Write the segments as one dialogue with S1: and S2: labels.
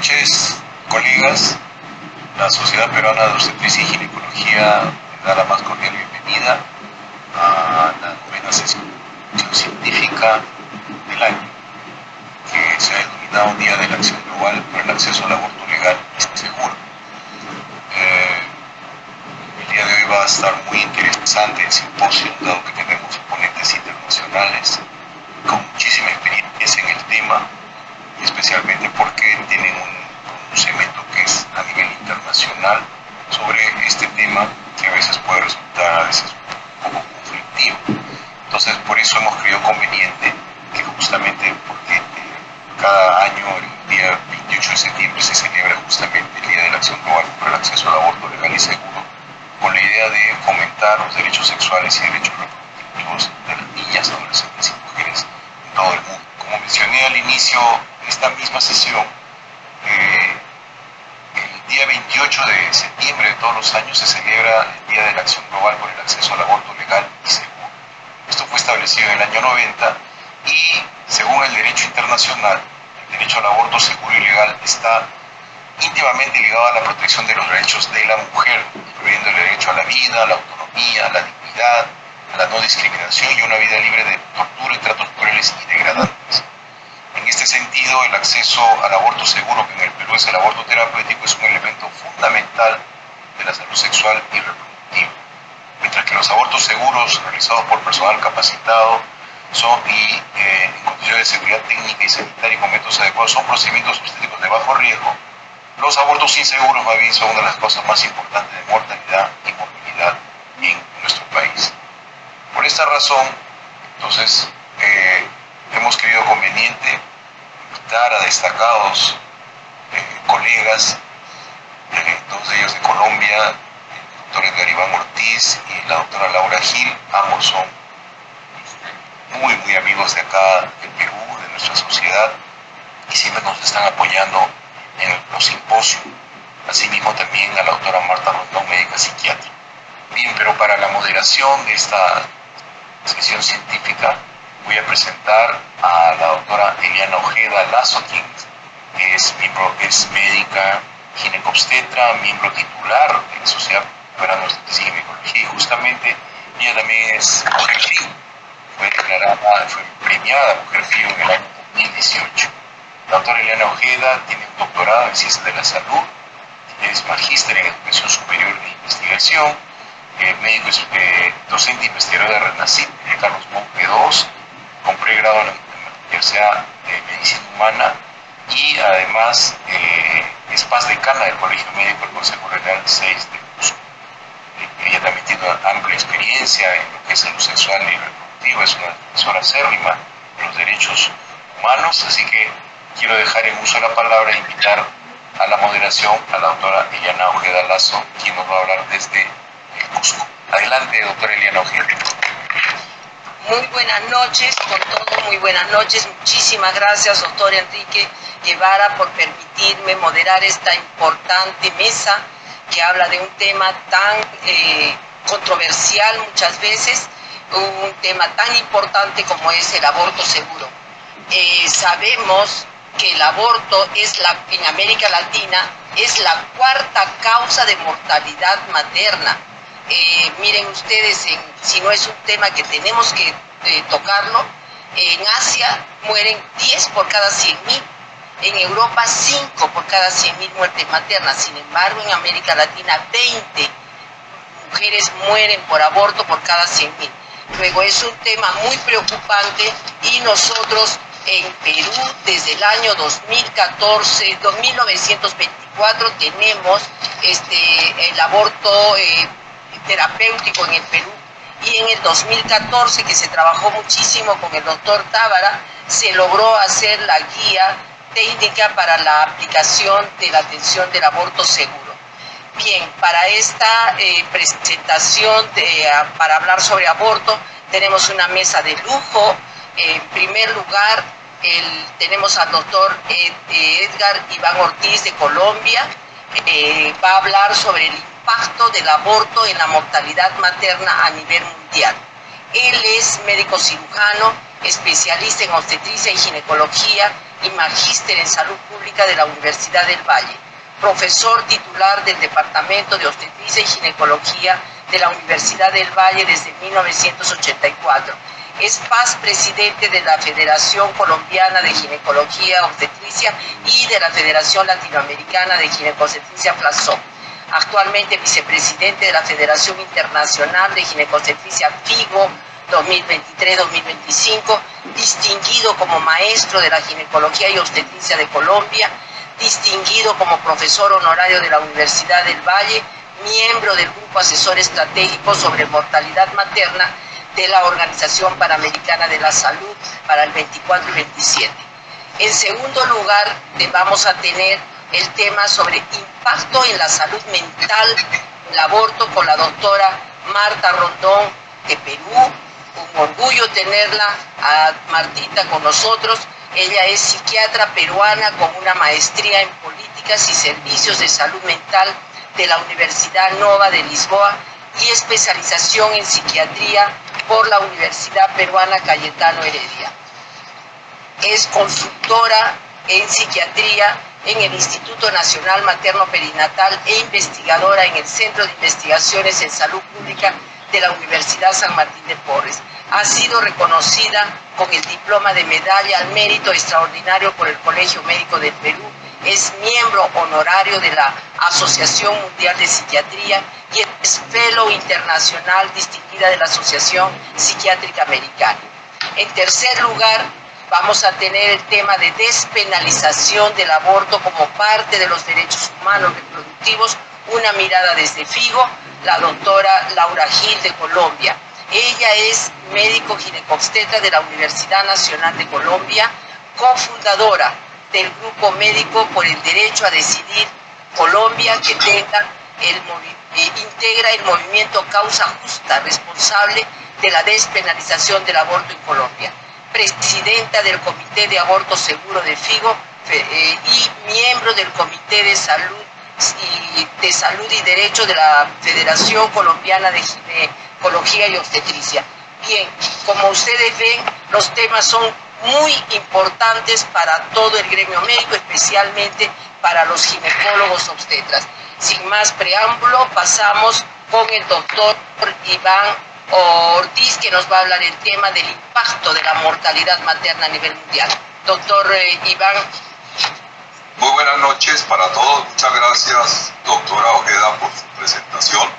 S1: noches, colegas. La Sociedad Peruana de Obstetricia y Ginecología le da la más cordial bienvenida a la novena sesión científica del año, que se ha denominado Día de la Acción Global por el Acceso al Aborto Legal y Seguro. El día de hoy va a estar muy interesante el simposio, dado que tenemos ponentes internacionales con muchísima experiencia en el tema, y especialmente porque tienen un pronunciamiento que es a nivel internacional sobre este tema, que a veces puede resultar un poco conflictivo. Entonces, por eso hemos creído conveniente que justamente porque cada año, el día 28 de septiembre, se celebra justamente el Día de la Acción Global por el Acceso al Aborto Legal y Seguro, con la idea de fomentar los derechos sexuales y derechos reproductivos de las niñas, adolescentes y mujeres en todo el mundo. Como mencioné al inicio de esta misma sesión, el día 28 de septiembre de todos los años se celebra el Día de la Acción Global por el Acceso al Aborto Legal y Seguro. Esto fue establecido en el año 90 y, según el derecho internacional, el derecho al aborto seguro y legal está íntimamente ligado a la protección de los derechos de la mujer, incluyendo el derecho a la vida, a la autonomía, a la dignidad, a la no discriminación y una vida libre de tortura y tratos crueles y degradantes. En este sentido, el acceso al aborto seguro, que en el Perú es el aborto terapéutico, es un elemento fundamental de la salud sexual y reproductiva. Mientras que los abortos seguros realizados por personal capacitado en condiciones de seguridad técnica y sanitaria y con métodos adecuados son procedimientos obstétricos de bajo riesgo, los abortos inseguros más bien son una de las causas más importantes de mortalidad y morbilidad en nuestro país. Por esta razón, entonces, hemos creído conveniente invitar a destacados colegas, dos de ellos de Colombia, el doctor Edgar Iván Ortiz y la doctora Laura Gil. Ambos son muy amigos de acá del Perú, de nuestra sociedad, y siempre nos están apoyando en los simposios. Asimismo también a la doctora Marta Rondón, médica psiquiatra. Bien, pero para la moderación de esta sesión científica voy a presentar a la doctora Eliana Ojeda Lazo, quien es médica ginecobstetra, miembro titular de la Sociedad Peruana de Obstetricia y Ginecología, y justamente ella también es Mujer FIU, fue premiada Mujer FIU en el año 2018. La doctora Eliana Ojeda tiene un doctorado en Ciencias de la Salud, es magíster en Educación Superior de Investigación, médico docente investigador de RENACIT, de Carlos Monge II, con pregrado en la Universidad de Medicina Humana, y además es paz decana del Colegio Médico del Consejo Regional 6 de Cusco. Ella también tiene una amplia experiencia en lo que es salud sexual y reproductiva, es una defensora acérrima de los derechos humanos, así que quiero dejar en uso la palabra e invitar a la moderación a la doctora Eliana Ojeda Lazo, quien nos va a hablar desde el Cusco. Adelante, doctora Eliana Ojeda.
S2: Muy buenas noches, con todo, muy buenas noches. Muchísimas gracias, doctor Enrique Guevara, por permitirme moderar esta importante mesa que habla de un tema tan controversial muchas veces, un tema tan importante como es el aborto seguro. Sabemos que el aborto en América Latina es la cuarta causa de mortalidad materna. Miren ustedes, si no es un tema que tenemos que tocarlo, en Asia mueren 10 por cada 100.000, en Europa 5 por cada 100.000 muertes maternas. Sin embargo, en América Latina 20 mujeres mueren por aborto por cada 100.000. Luego es un tema muy preocupante, y nosotros en Perú desde el año 1924 tenemos el aborto terapéutico en el Perú, y en el 2014, que se trabajó muchísimo con el doctor Tábara, se logró hacer la guía técnica para la aplicación de la atención del aborto seguro. Bien, para esta presentación para hablar sobre aborto tenemos una mesa de lujo. En primer lugar tenemos al doctor Edgar Iván Ortiz de Colombia. Va a hablar sobre el impacto del aborto en la mortalidad materna a nivel mundial. Él es médico cirujano, especialista en obstetricia y ginecología, y magíster en salud pública de la Universidad del Valle, profesor titular del Departamento de Obstetricia y Ginecología de la Universidad del Valle desde 1984. Es paz presidente de la Federación Colombiana de Ginecología Obstetricia y de la Federación Latinoamericana de Ginecobstetricia FLASOP. Actualmente vicepresidente de la Federación Internacional de Ginecobstetricia FIGO 2023-2025, distinguido como maestro de la ginecología y obstetricia de Colombia, distinguido como profesor honorario de la Universidad del Valle, miembro del Grupo Asesor Estratégico sobre Mortalidad Materna de la Organización Panamericana de la Salud para el 24 y 27. En segundo lugar, vamos a tener el tema sobre impacto en la salud mental del aborto con la doctora Marta Rondón de Perú. Un orgullo tenerla a Martita con nosotros. Ella es psiquiatra peruana con una maestría en políticas y servicios de salud mental de la Universidad Nova de Lisboa y especialización en psiquiatría por la Universidad Peruana Cayetano Heredia. Es consultora en psiquiatría en el Instituto Nacional Materno Perinatal e investigadora en el Centro de Investigaciones en Salud Pública de la Universidad San Martín de Porres. Ha sido reconocida con el diploma de medalla al mérito extraordinario por el Colegio Médico del Perú. Es miembro honorario de la Asociación Mundial de Psiquiatría y es fellow internacional distinguida de la Asociación Psiquiátrica Americana. En tercer lugar, vamos a tener el tema de despenalización del aborto como parte de los derechos humanos reproductivos, una mirada desde FIGO, la doctora Laura Gil de Colombia. Ella es médico ginecobstetra de la Universidad Nacional de Colombia, cofundadora del Grupo Médico por el Derecho a Decidir Colombia, que integra el movimiento Causa Justa, responsable de la despenalización del aborto en Colombia. Presidenta del Comité de Aborto Seguro de FIGO y miembro del Comité de Salud y Derecho de la Federación Colombiana de Ginecología y Obstetricia. Bien, como ustedes ven, los temas son muy importantes para todo el gremio médico, especialmente para los ginecólogos obstetras. Sin más preámbulo, pasamos con el doctor Iván Ortiz, que nos va a hablar el tema del impacto de la mortalidad materna a nivel mundial. Doctor Iván.
S3: Muy buenas noches para todos. Muchas gracias, doctora Ojeda, por su presentación.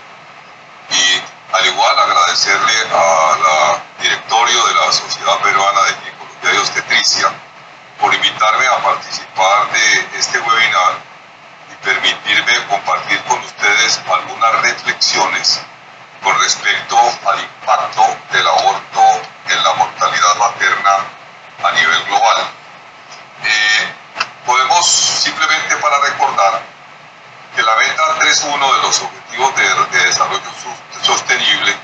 S3: Y al igual agradecerle al directorio de la Sociedad Peruana de Ginecología y Obstetricia por invitarme a participar de este webinar y permitirme compartir con ustedes algunas reflexiones con respecto al impacto del aborto en la mortalidad materna a nivel global. Podemos simplemente para recordar que la meta 3.1 de los Objetivos de Desarrollo Sostenible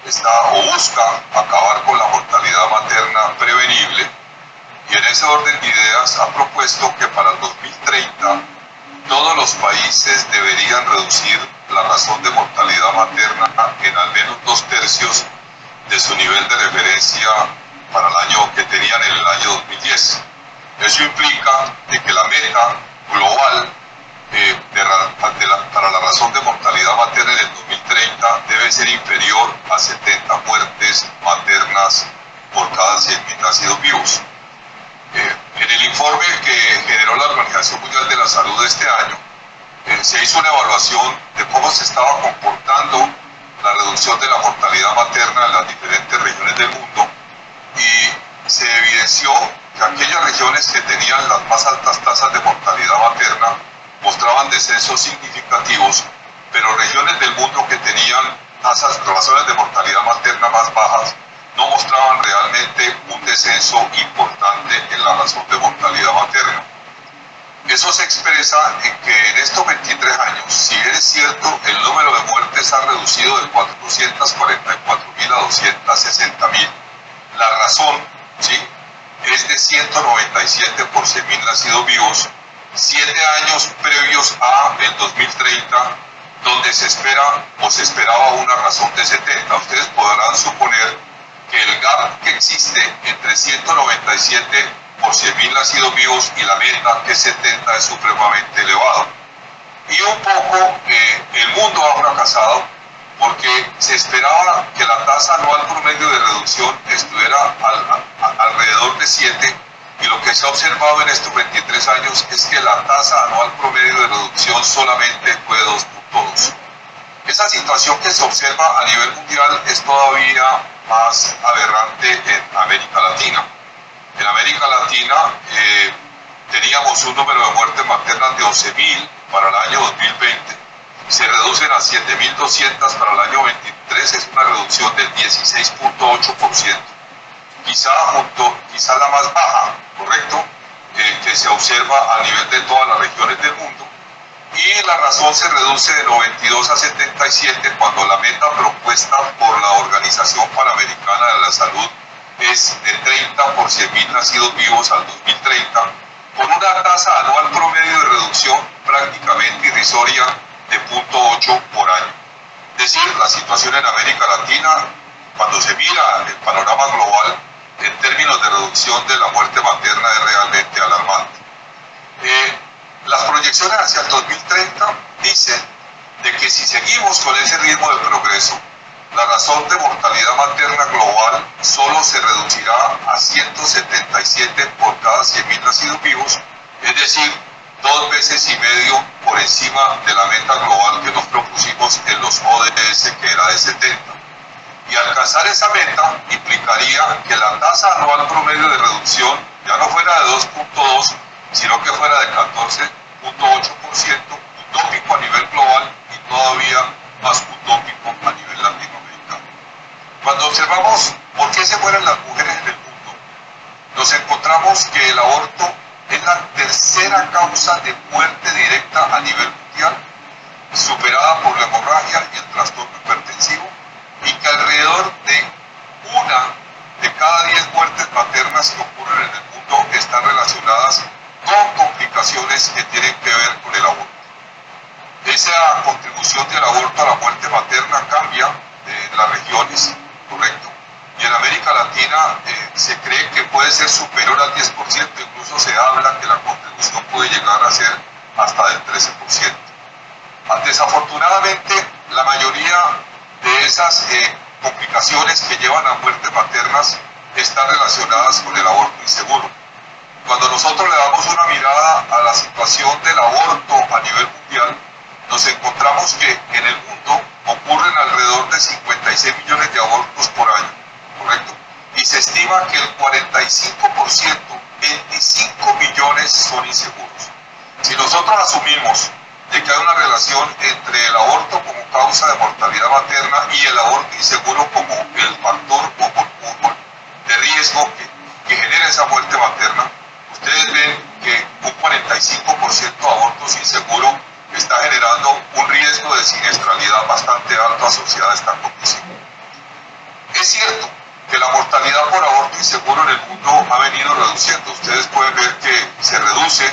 S3: está o busca acabar con la mortalidad materna prevenible, y en ese orden de ideas ha propuesto que para el 2030 todos los países deberían reducir la razón de mortalidad materna en al menos 2/3 de su nivel de referencia para el año que tenían en el año 2010. Eso implica que la meta global para la razón de mortalidad materna en el 2030 debe ser inferior a 70 muertes maternas por cada 100.000 nacidos vivos. En el informe que generó la Organización Mundial de la Salud este año, se hizo una evaluación de cómo se estaba comportando la reducción de la mortalidad materna en las diferentes regiones del mundo, y se evidenció que aquellas regiones que tenían las más altas tasas de mortalidad materna mostraban descensos significativos, pero regiones del mundo que tenían razones de mortalidad materna más bajas no mostraban realmente un descenso importante en la razón de mortalidad materna. Eso se expresa en que en estos 23 años, si bien es cierto, el número de muertes ha reducido de 444.000 a 260.000, la razón, ¿sí?, es de 197 por 100.000 nacidos vivos, 7 años previos a el 2030, donde se espera o se esperaba una razón de 70. Ustedes podrán suponer que el gap que existe entre 197 por 100.000 nacidos vivos y la meta, que es 70, es supremamente elevado. Y un poco el mundo ha fracasado porque se esperaba que la tasa anual promedio de reducción estuviera alrededor de 7, y lo que se ha observado en estos 23 años es que la tasa anual promedio de reducción solamente fue 2.2. Esa situación que se observa a nivel mundial es todavía más aberrante en América Latina. En América Latina teníamos un número de muertes maternas de 11.000 para el año 2020, se reducen a 7.200 para el año 23, es una reducción del 16.8%, quizá la más baja, ¿correcto?, que se observa a nivel de todas las regiones del mundo. Y la razón se reduce de 92 a 77 cuando la meta propuesta por la Organización Panamericana de la Salud es de 30 por 100.000 nacidos vivos al 2030, con una tasa anual promedio de reducción prácticamente irrisoria de 0.8 por año. Es decir, la situación en América Latina, cuando se mira el panorama global, en términos de reducción de la muerte materna, es realmente alarmante. Las proyecciones hacia el 2030 dicen de que si seguimos con ese ritmo de progreso, la razón de mortalidad materna global solo se reducirá a 177 por cada 100.000 nacidos vivos, es decir, 2,5 veces por encima de la meta global que nos propusimos en los ODS, que era de 70. Y alcanzar esa meta implicaría que la tasa anual promedio de reducción ya no fuera de 2.2, sino que fuera de 14.8%, utópico a nivel global y todavía más utópico a nivel latinoamericano. Cuando observamos por qué se mueren las mujeres en el mundo, nos encontramos que el aborto es la tercera causa de muerte directa a nivel mundial, superada por la hemorragia y el trastorno hipertensivo, y que alrededor de 1 de cada 10 muertes maternas que ocurren en el mundo están relacionadas con complicaciones que tienen que ver con el aborto. Esa contribución del aborto a la muerte materna cambia en las regiones, ¿correcto? Y en América Latina se cree que puede ser superior al 10%, incluso se habla que la contribución puede llegar a ser hasta del 13%. Desafortunadamente, la mayoría de esas complicaciones que llevan a muertes maternas están relacionadas con el aborto inseguro. Cuando nosotros le damos una mirada a la situación del aborto a nivel mundial, nos encontramos que en el mundo ocurren alrededor de 56 millones de abortos por año, ¿correcto? Y se estima que el 45%, 25 millones, son inseguros. Si nosotros asumimos de que hay una relación entre el aborto como causa de mortalidad materna y el aborto inseguro como el factor de riesgo que genera esa muerte materna, ustedes ven que un 45% de abortos inseguros está generando un riesgo de siniestralidad bastante alto asociado a esta condición. Es cierto que la mortalidad por aborto inseguro en el mundo ha venido reduciendo. Ustedes pueden ver que se reduce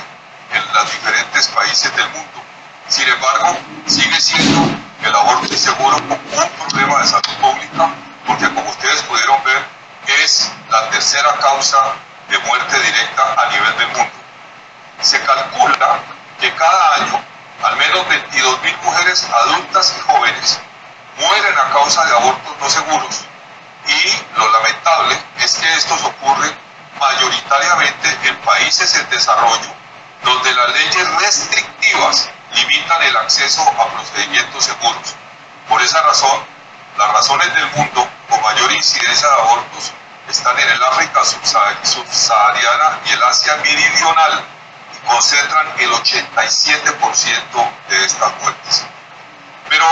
S3: en los diferentes países del mundo. Sin embargo, sigue siendo el aborto inseguro un problema de salud pública, porque como ustedes pudieron ver, es la tercera causa de muerte directa a nivel del mundo. Se calcula que cada año al menos 22.000 mujeres adultas y jóvenes mueren a causa de abortos no seguros, y lo lamentable es que estos ocurren mayoritariamente en países en desarrollo, donde las leyes restrictivas limitan el acceso a procedimientos seguros. Por esa razón, las razones del mundo con mayor incidencia de abortos están en el África subsahariana y el Asia meridional, y concentran el 87% de estas muertes. Pero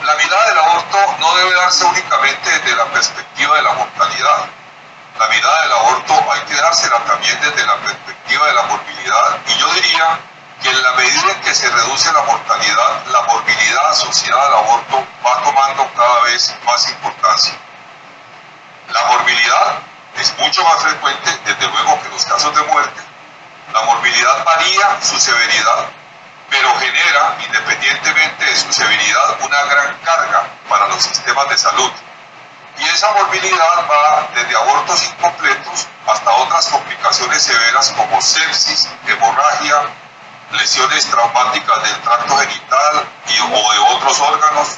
S3: la mirada del aborto no debe darse únicamente desde la perspectiva de la mortalidad. La mirada del aborto hay que dársela también desde la perspectiva de la morbilidad, y yo diría que en la medida en que se reduce la mortalidad, la morbilidad asociada al aborto va tomando cada vez más importancia. La morbilidad es mucho más frecuente, desde luego, que los casos de muerte. La morbilidad varía su severidad, pero genera, independientemente de su severidad, una gran carga para los sistemas de salud. Y esa morbilidad va desde abortos incompletos hasta otras complicaciones severas como sepsis, hemorragia, lesiones traumáticas del tracto genital o de otros órganos,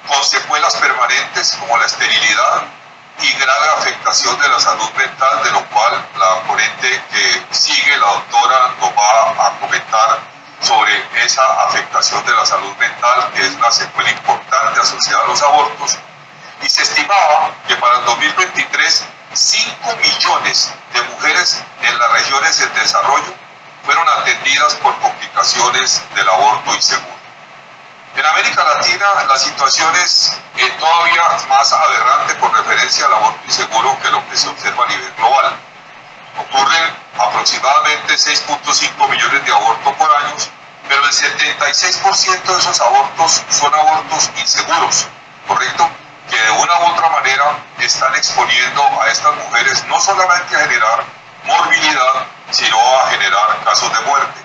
S3: con secuelas permanentes como la esterilidad y grave afectación de la salud mental, de lo cual la ponente que sigue, la doctora, nos va a comentar sobre esa afectación de la salud mental, que es una secuela importante asociada a los abortos. Y se estimaba que para el 2023 5 millones de mujeres en las regiones en desarrollo fueron atendidas por complicaciones del aborto inseguro. En América Latina la situación es todavía más aberrante con referencia al aborto inseguro que lo que se observa a nivel global. Ocurren aproximadamente 6.5 millones de abortos por año, pero el 76% de esos abortos son abortos inseguros, ¿correcto? Que de una u otra manera están exponiendo a estas mujeres no solamente a generar morbilidad, sino a generar casos de muerte.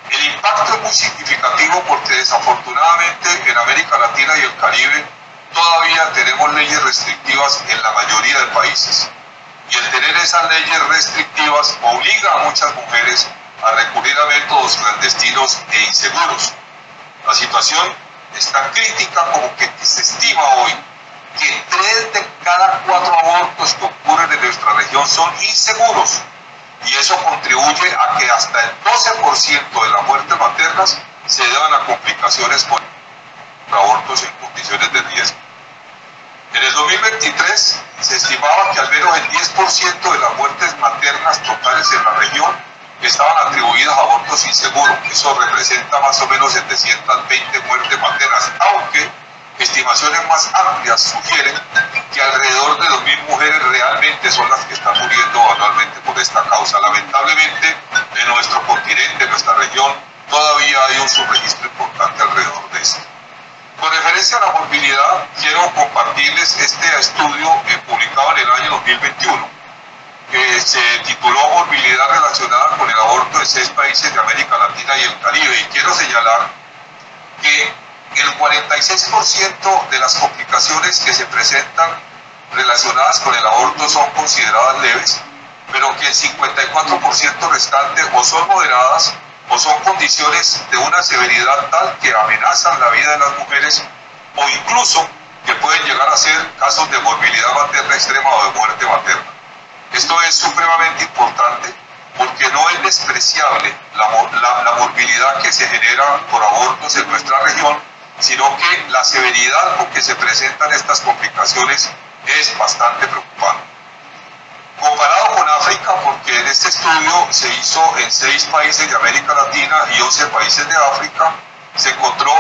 S3: El impacto es muy significativo porque desafortunadamente en América Latina y el Caribe todavía tenemos leyes restrictivas en la mayoría de países. Y el tener esas leyes restrictivas obliga a muchas mujeres a recurrir a métodos clandestinos e inseguros. La situación es tan crítica como que se estima hoy que 3 de cada 4 abortos que ocurren en nuestra región son inseguros. Y eso contribuye a que hasta el 12% de las muertes maternas se deban a complicaciones por abortos en condiciones de riesgo. En el 2023 se estimaba que al menos el 10% de las muertes maternas totales en la región estaban atribuidas a abortos inseguros. Eso representa más o menos 720 muertes maternas, aunque estimaciones más amplias sugieren que alrededor de 2.000 mujeres realmente son las que están muriendo anualmente por esta causa. Lamentablemente, en nuestro continente, en nuestra región, todavía hay un subregistro importante alrededor de esto. Con referencia a la morbilidad, quiero compartirles este estudio publicado en el año 2021, que se tituló Morbilidad relacionada con el aborto en 6 países de América Latina y el Caribe. Y quiero señalar que el 46% de las complicaciones que se presentan relacionadas con el aborto son consideradas leves, pero que el 54% restante o son moderadas o son condiciones de una severidad tal que amenazan la vida de las mujeres o incluso que pueden llegar a ser casos de morbilidad materna extrema o de muerte materna. Esto es supremamente importante porque no es despreciable la morbilidad que se genera por abortos en nuestra región, sino que la severidad con que se presentan estas complicaciones es bastante preocupante. Comparado con África, porque en este estudio se hizo en 6 países de América Latina y 11 países de África, se encontró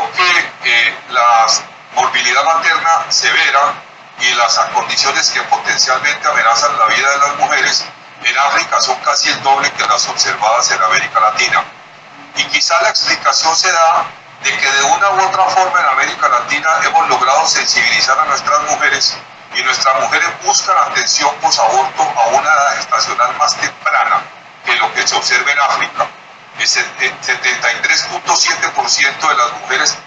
S3: que la morbilidad materna severa y las condiciones que potencialmente amenazan la vida de las mujeres en África son casi el doble que las observadas en América Latina. Y quizá la explicación se da de que de una u otra forma en América Latina hemos logrado sensibilizar a nuestras mujeres y nuestras mujeres buscan atención posaborto a una edad gestacional más temprana que lo que se observa en África. El 73.7% de las mujeres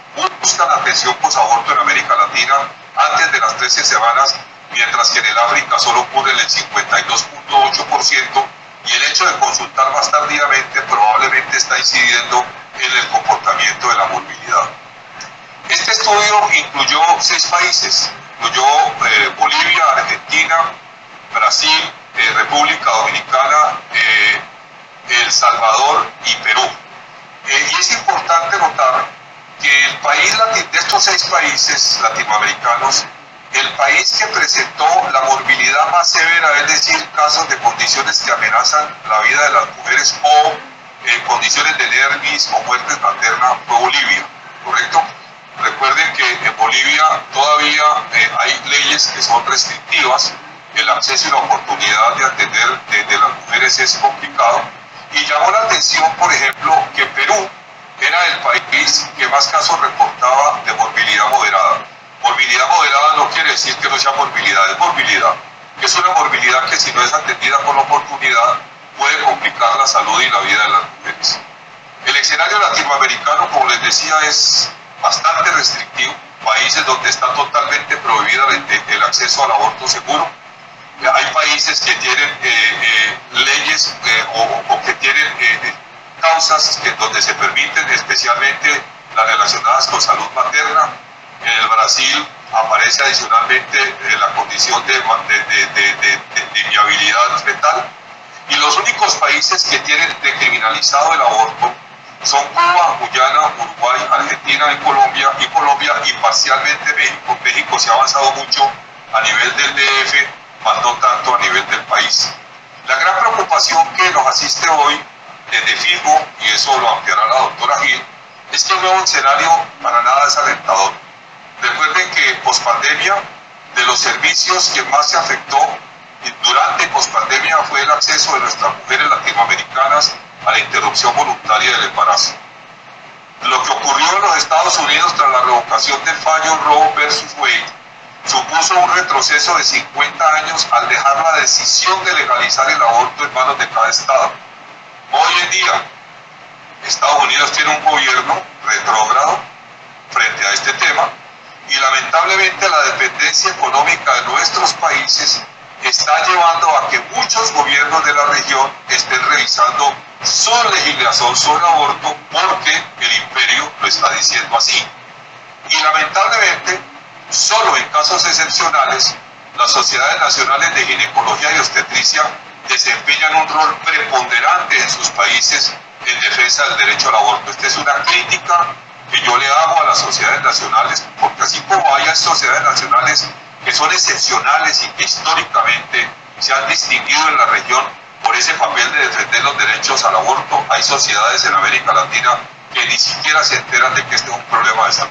S3: buscan atención posaborto en América Latina antes de las 13 semanas, mientras que en el África solo ocurre el 52.8%, y el hecho de consultar más tardíamente probablemente está incidiendo en el comportamiento de la morbilidad. Este estudio incluyó 6 países, incluyó Bolivia, Argentina, Brasil, República Dominicana, El Salvador y Perú. Y es importante notar que el país de estos 6 países latinoamericanos, el país que presentó la morbilidad más severa, es decir, casos de condiciones que amenazan la vida de las mujeres o condiciones de nervis o muertes maternas, fue Bolivia, ¿correcto? Recuerden que en Bolivia todavía hay leyes que son restrictivas, el acceso y la oportunidad de atender de las mujeres es complicado, y llamó la atención, por ejemplo, que Perú era el país que más casos reportaba de morbilidad moderada. Morbilidad moderada no quiere decir que no sea morbilidad, es morbilidad. Es una morbilidad que si no es atendida con oportunidad puede complicar la salud y la vida de las mujeres. El escenario latinoamericano, como les decía, es bastante restrictivo. países donde está totalmente prohibida el acceso al aborto seguro. Hay países que tienen leyes o que tienen causas donde se permiten, especialmente las relacionadas con salud materna. En el Brasil aparece adicionalmente la condición de inviabilidad fetal. Y los únicos países que tienen decriminalizado el aborto son Cuba, Guyana, Uruguay, Argentina y Colombia y parcialmente México. México se ha avanzado mucho a nivel del DF, más no tanto a nivel del país. La gran preocupación que nos asiste hoy desde FIGO, y eso lo ampliará la doctora Gil, es que el nuevo escenario para nada es alentador. Recuerden que pospandemia, de los servicios que más se afectó durante y pospandemia fue el acceso de nuestras mujeres latinoamericanas a la interrupción voluntaria del embarazo. Lo que ocurrió en los Estados Unidos tras la revocación del fallo Roe versus Wade supuso un retroceso de 50 años al dejar la decisión de legalizar el aborto en manos de cada estado. Hoy en día, Estados Unidos tiene un gobierno retrógrado frente a este tema y lamentablemente la dependencia económica de nuestros países está llevando a que muchos gobiernos de la región estén revisando su legislación sobre aborto porque el imperio lo está diciendo así. Y lamentablemente, solo en casos excepcionales, las sociedades nacionales de ginecología y obstetricia desempeñan un rol preponderante en sus países en defensa del derecho al aborto. Esta es una crítica que yo le hago a las sociedades nacionales, porque así como hay sociedades nacionales que son excepcionales y que históricamente se han distinguido en la región por ese papel de defender los derechos al aborto, hay sociedades en América Latina que ni siquiera se enteran de que este es un problema de salud.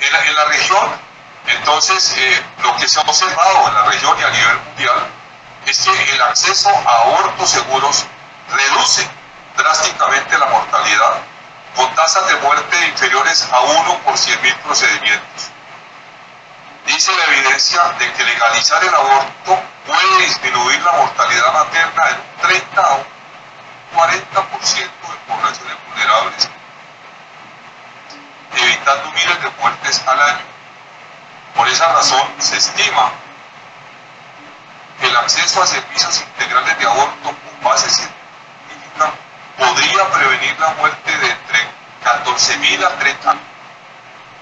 S3: En la región, entonces, lo que se ha observado en la región y a nivel mundial es que el acceso a abortos seguros reduce drásticamente la mortalidad, con tasas de muerte inferiores a 1 por 100.000 procedimientos. Dice la evidencia de que legalizar el aborto puede disminuir la mortalidad materna en un 30 a un 40% de poblaciones vulnerables, evitando miles de muertes al año. Por esa razón se estima que el acceso a servicios integrales de aborto con base científica podría prevenir la muerte de entre 14.000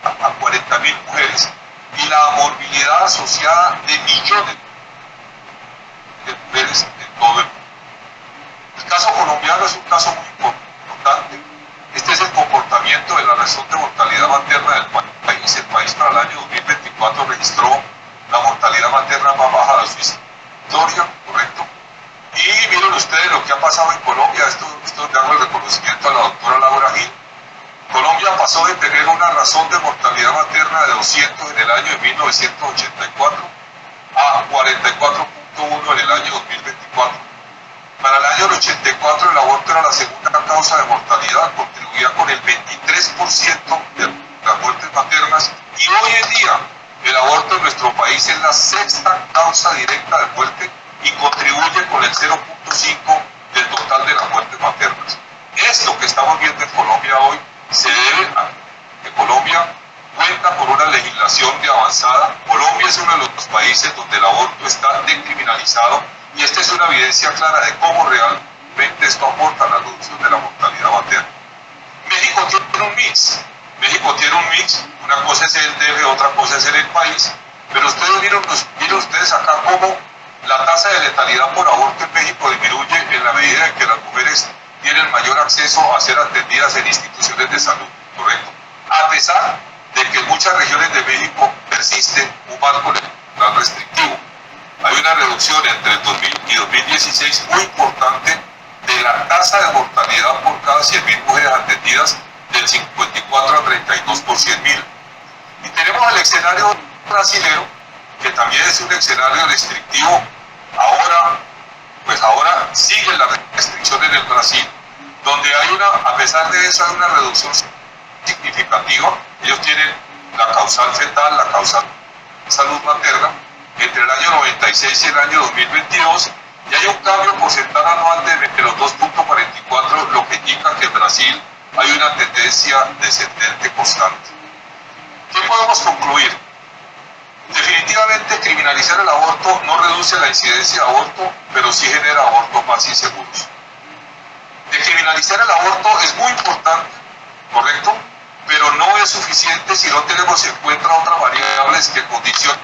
S3: a 40.000 mujeres y la morbilidad asociada de millones de mujeres en todo el mundo. El caso colombiano es un caso muy importante. Este es el comportamiento de la razón de mortalidad materna del país. El país para el año 2024 registró la mortalidad materna más baja de su historia, ¿correcto? Y miren ustedes lo que ha pasado en Colombia. Esto le hago el reconocimiento a la doctora Laura Gil. Colombia pasó de tener una razón de mortalidad materna de 200 en el año de 1984 a 44.1 en el año 2024. Para el año 84 el aborto era la segunda causa de mortalidad, contribuía con el 23% de las muertes maternas, y hoy en día el aborto en nuestro país es la sexta causa directa de muerte y contribuye con el 0.5 del total de las muertes maternas. Esto que estamos viendo en Colombia hoy se debe a que Colombia cuenta con una legislación de avanzada. Colombia es uno de los países donde el aborto está decriminalizado y esta es una evidencia clara de cómo realmente esto aporta a la reducción de la mortalidad materna. México tiene un mix. Una cosa es el DF, otra cosa es el país, pero ustedes miren ustedes acá cómo la tasa de letalidad por aborto en México disminuye en la medida en que las mujeres tienen mayor acceso a ser atendidas en instituciones de salud, ¿correcto? A pesar de que en muchas regiones de México persiste un marco legal restrictivo. Hay una reducción entre el 2000 y 2016 muy importante de la tasa de mortalidad por cada 100.000 mujeres atendidas del 54 a 32 por 100.000. Y tenemos el escenario brasilero, que también es un escenario restrictivo. Ahora siguen las restricciones en el Brasil, donde a pesar de eso hay una reducción significativa. Ellos tienen la causal fetal, la causal salud materna, entre el año 96 y el año 2022, y hay un cambio porcentual anual de menos 2.44, lo que indica que en Brasil hay una tendencia descendente constante. ¿Qué podemos concluir? Definitivamente criminalizar el aborto no reduce la incidencia de aborto, pero sí genera abortos más inseguros. Descriminalizar el aborto es muy importante, ¿correcto? Pero no es suficiente si no tenemos en cuenta otras variables que condicionan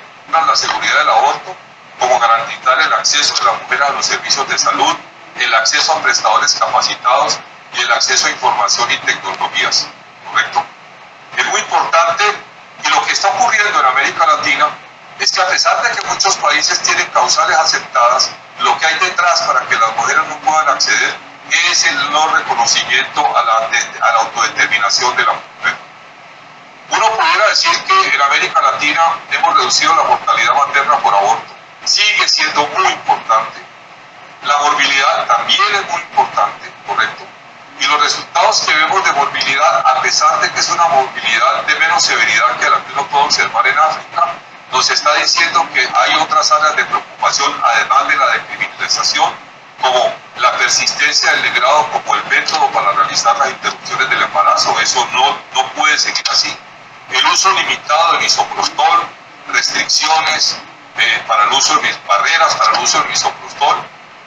S3: la seguridad del aborto, como garantizar el acceso de la mujer a los servicios de salud, el acceso a prestadores capacitados y el acceso a información y tecnologías, ¿correcto? Es muy importante, y lo que está ocurriendo en América Latina es que a pesar de que muchos países tienen causales aceptadas, lo que hay detrás para que las mujeres no puedan acceder es el no reconocimiento a la autodeterminación de la mujer. Uno pudiera decir que en América Latina hemos reducido la mortalidad materna por aborto. Sigue siendo muy importante. La morbilidad también es muy importante, ¿correcto? Y los resultados que vemos de morbilidad, a pesar de que es una morbilidad de menos severidad que la que uno puede observar en África, nos está diciendo que hay otras áreas de preocupación, además de la descriminalización, como la persistencia del legrado como el método para realizar las interrupciones del embarazo. Eso no puede seguir así. El uso limitado de misoprostol, restricciones para el uso de barreras para el uso de misoprostol,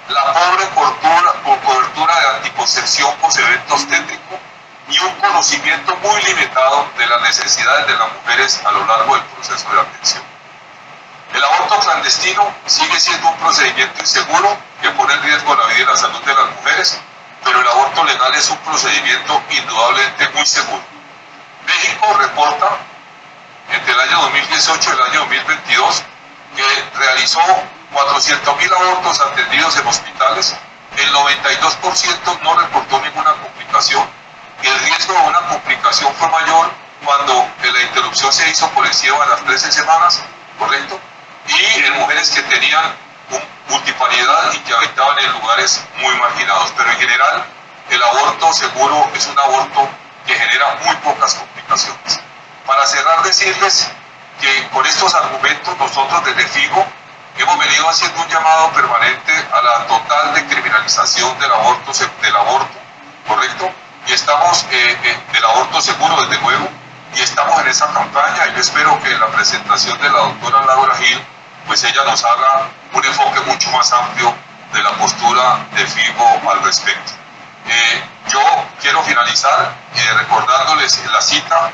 S3: la pobre cobertura de anticoncepción post-evento obstétrico y un conocimiento muy limitado de las necesidades de las mujeres a lo largo del proceso de atención. El aborto clandestino sigue siendo un procedimiento inseguro que pone en riesgo la vida y la salud de las mujeres, pero el aborto legal es un procedimiento indudablemente muy seguro. México reporta entre el año 2018 y el año 2022 que realizó 400.000 abortos atendidos en hospitales, el 92% no reportó ninguna complicación y el riesgo de una complicación fue mayor cuando la interrupción se hizo por encima de las 13 semanas, ¿correcto? Y en mujeres que tenían multiparidad y que habitaban en lugares muy marginados. Pero en general, el aborto seguro es un aborto que genera muy pocas complicaciones. Para cerrar, decirles que con estos argumentos nosotros desde FIGO hemos venido haciendo un llamado permanente a la total decriminalización del aborto, ¿correcto? Y estamos del aborto seguro, desde luego, y estamos en esa campaña. Y yo espero que en la presentación de la doctora Laura Gil, pues ella nos haga un enfoque mucho más amplio de la postura de FIGO al respecto. Yo quiero finalizar recordándoles la cita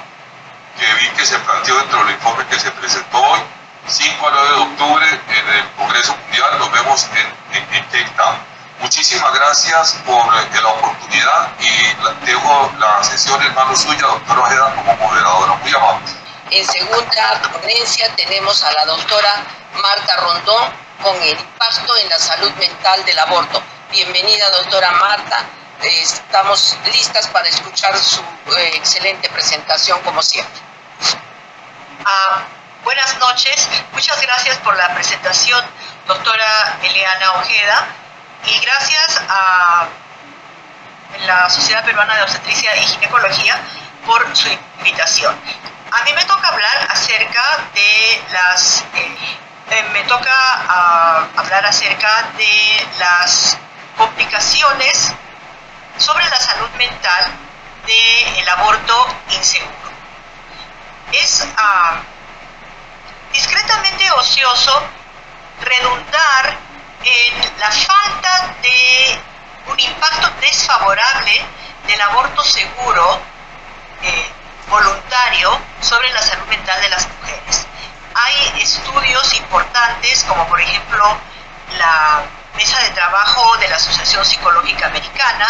S3: que vi que se planteó dentro del informe que se presentó hoy, 5 al 9 de octubre en el Congreso Mundial. Nos vemos en Cape Town. Muchísimas gracias por la oportunidad y dejo la sesión en manos suya, doctora Ojeda, como moderadora. Muy amable.
S2: En segunda ponencia tenemos a la doctora Marta Rondón con el impacto en la salud mental del aborto. Bienvenida, doctora Marta. Estamos listas para escuchar su excelente presentación, como siempre.
S4: Buenas noches. Muchas gracias por la presentación, doctora Eliana Ojeda, y gracias a la Sociedad Peruana de Obstetricia y Ginecología por su invitación. A mí me toca hablar acerca de las complicaciones sobre la salud mental del aborto inseguro. Es discretamente ocioso redundar en la falta de un impacto desfavorable del aborto seguro voluntario sobre la salud mental de las mujeres. Hay estudios importantes, como por ejemplo la mesa de trabajo de la Asociación Psicológica Americana,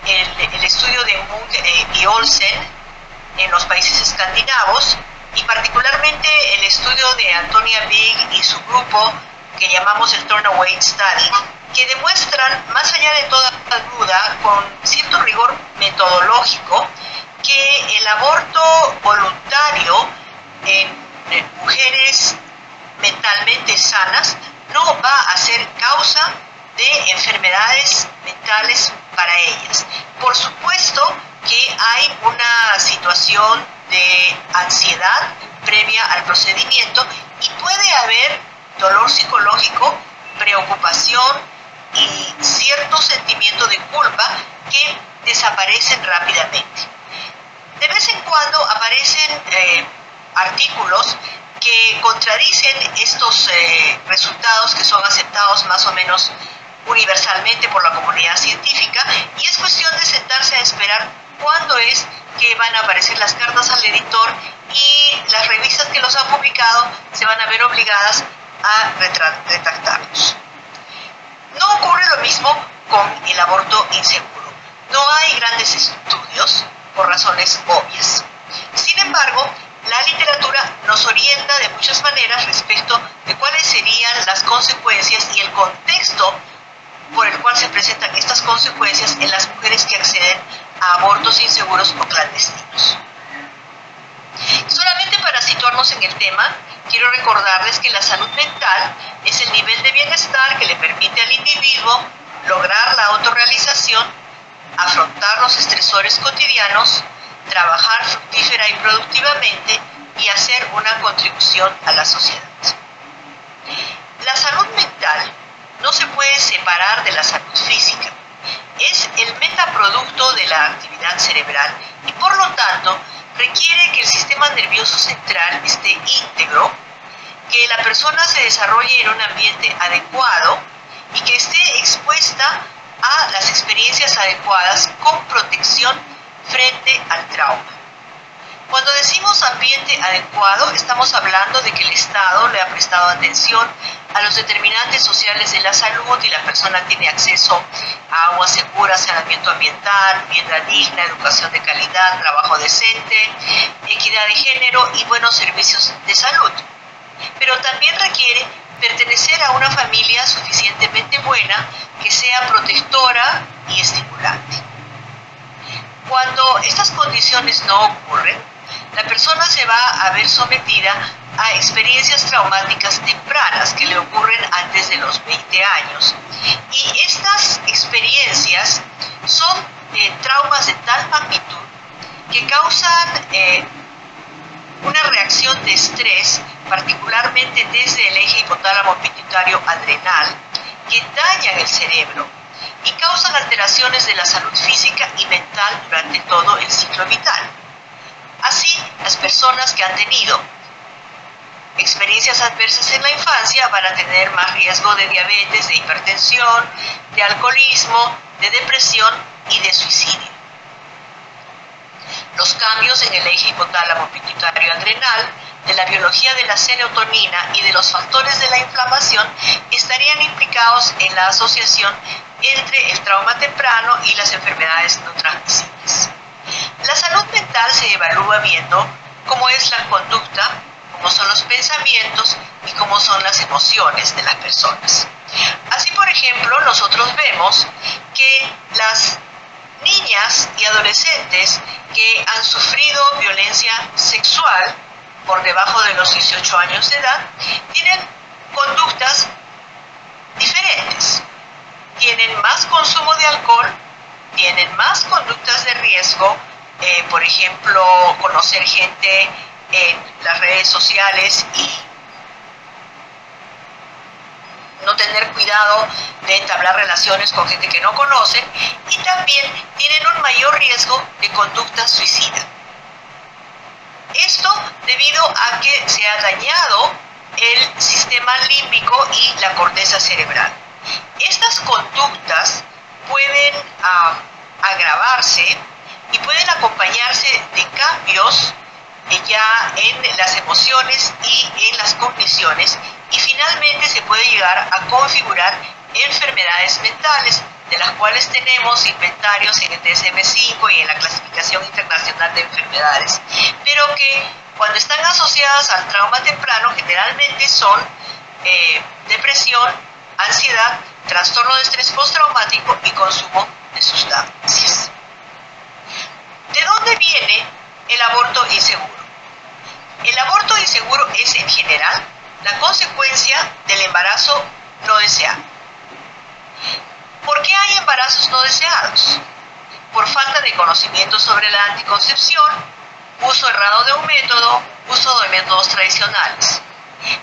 S4: el estudio de Munk y Olsen en los países escandinavos, y particularmente el estudio de Antonia Big y su grupo, que llamamos el Turnaway Study, que demuestran, más allá de toda duda, con cierto rigor metodológico, que el aborto voluntario en mujeres mentalmente sanas no va a ser causa de enfermedades mentales para ellas. Por supuesto que hay una situación de ansiedad previa al procedimiento y puede haber dolor psicológico, preocupación y cierto sentimiento de culpa que desaparecen rápidamente. De vez en cuando aparecen artículos que contradicen estos resultados que son aceptados más o menos universalmente por la comunidad científica, y es cuestión de sentarse a esperar cuándo es que van a aparecer las cartas al editor y las revistas que los han publicado se van a ver obligadas a retractarlos. No ocurre lo mismo con el aborto inseguro. No hay grandes estudios por razones obvias. Sin embargo, la literatura nos orienta de muchas maneras respecto de cuáles serían las consecuencias y el contexto por el cual se presentan estas consecuencias en las mujeres que acceden a abortos inseguros o clandestinos. Solamente para situarnos en el tema, quiero recordarles que la salud mental es el nivel de bienestar que le permite al individuo lograr la autorrealización, afrontar los estresores cotidianos, trabajar fructífera y productivamente y hacer una contribución a la sociedad. La salud mental no se puede separar de la salud física. Es el metaproducto de la actividad cerebral y por lo tanto requiere que el sistema nervioso central esté íntegro, que la persona se desarrolle en un ambiente adecuado y que esté expuesta a las experiencias adecuadas con protección frente al trauma. Cuando decimos ambiente adecuado, estamos hablando de que el Estado le ha prestado atención a los determinantes sociales de la salud y la persona tiene acceso a agua segura, saneamiento ambiental, vivienda digna, educación de calidad, trabajo decente, equidad de género y buenos servicios de salud. Pero también requiere pertenecer a una familia suficientemente buena que sea protectora y estimulante. Cuando estas condiciones no ocurren, la persona se va a ver sometida a experiencias traumáticas tempranas que le ocurren antes de los 20 años. Y estas experiencias son traumas de tal magnitud que causan una reacción de estrés, particularmente desde el eje hipotálamo pituitario adrenal, que dañan el cerebro y causan alteraciones de la salud física y mental durante todo el ciclo vital. Así, las personas que han tenido experiencias adversas en la infancia van a tener más riesgo de diabetes, de hipertensión, de alcoholismo, de depresión y de suicidio. Los cambios en el eje hipotálamo pituitario adrenal, de la biología de la serotonina y de los factores de la inflamación estarían implicados en la asociación entre el trauma temprano y las enfermedades no transmisibles. La salud mental se evalúa viendo cómo es la conducta, cómo son los pensamientos y cómo son las emociones de las personas. Así, por ejemplo, nosotros vemos que las niñas y adolescentes que han sufrido violencia sexual por debajo de los 18 años de edad tienen conductas diferentes. Tienen más consumo de alcohol, tienen más conductas de riesgo, por ejemplo, conocer gente en las redes sociales y no tener cuidado de entablar relaciones con gente que no conocen, y también tienen un mayor riesgo de conducta suicida. Esto debido a que se ha dañado el sistema límbico y la corteza cerebral. Estas conductas pueden agravarse y pueden acompañarse de cambios ya en las emociones y en las cogniciones, y finalmente se puede llegar a configurar enfermedades mentales, de las cuales tenemos inventarios en el DSM-5 y en la Clasificación Internacional de Enfermedades, pero que cuando están asociadas al trauma temprano generalmente son depresión, ansiedad, trastorno de estrés postraumático y consumo de sustancias. ¿De dónde viene el aborto inseguro? El aborto inseguro es en general la consecuencia del embarazo no deseado. ¿Por qué hay embarazos no deseados? Por falta de conocimiento sobre la anticoncepción, uso errado de un método, uso de métodos tradicionales.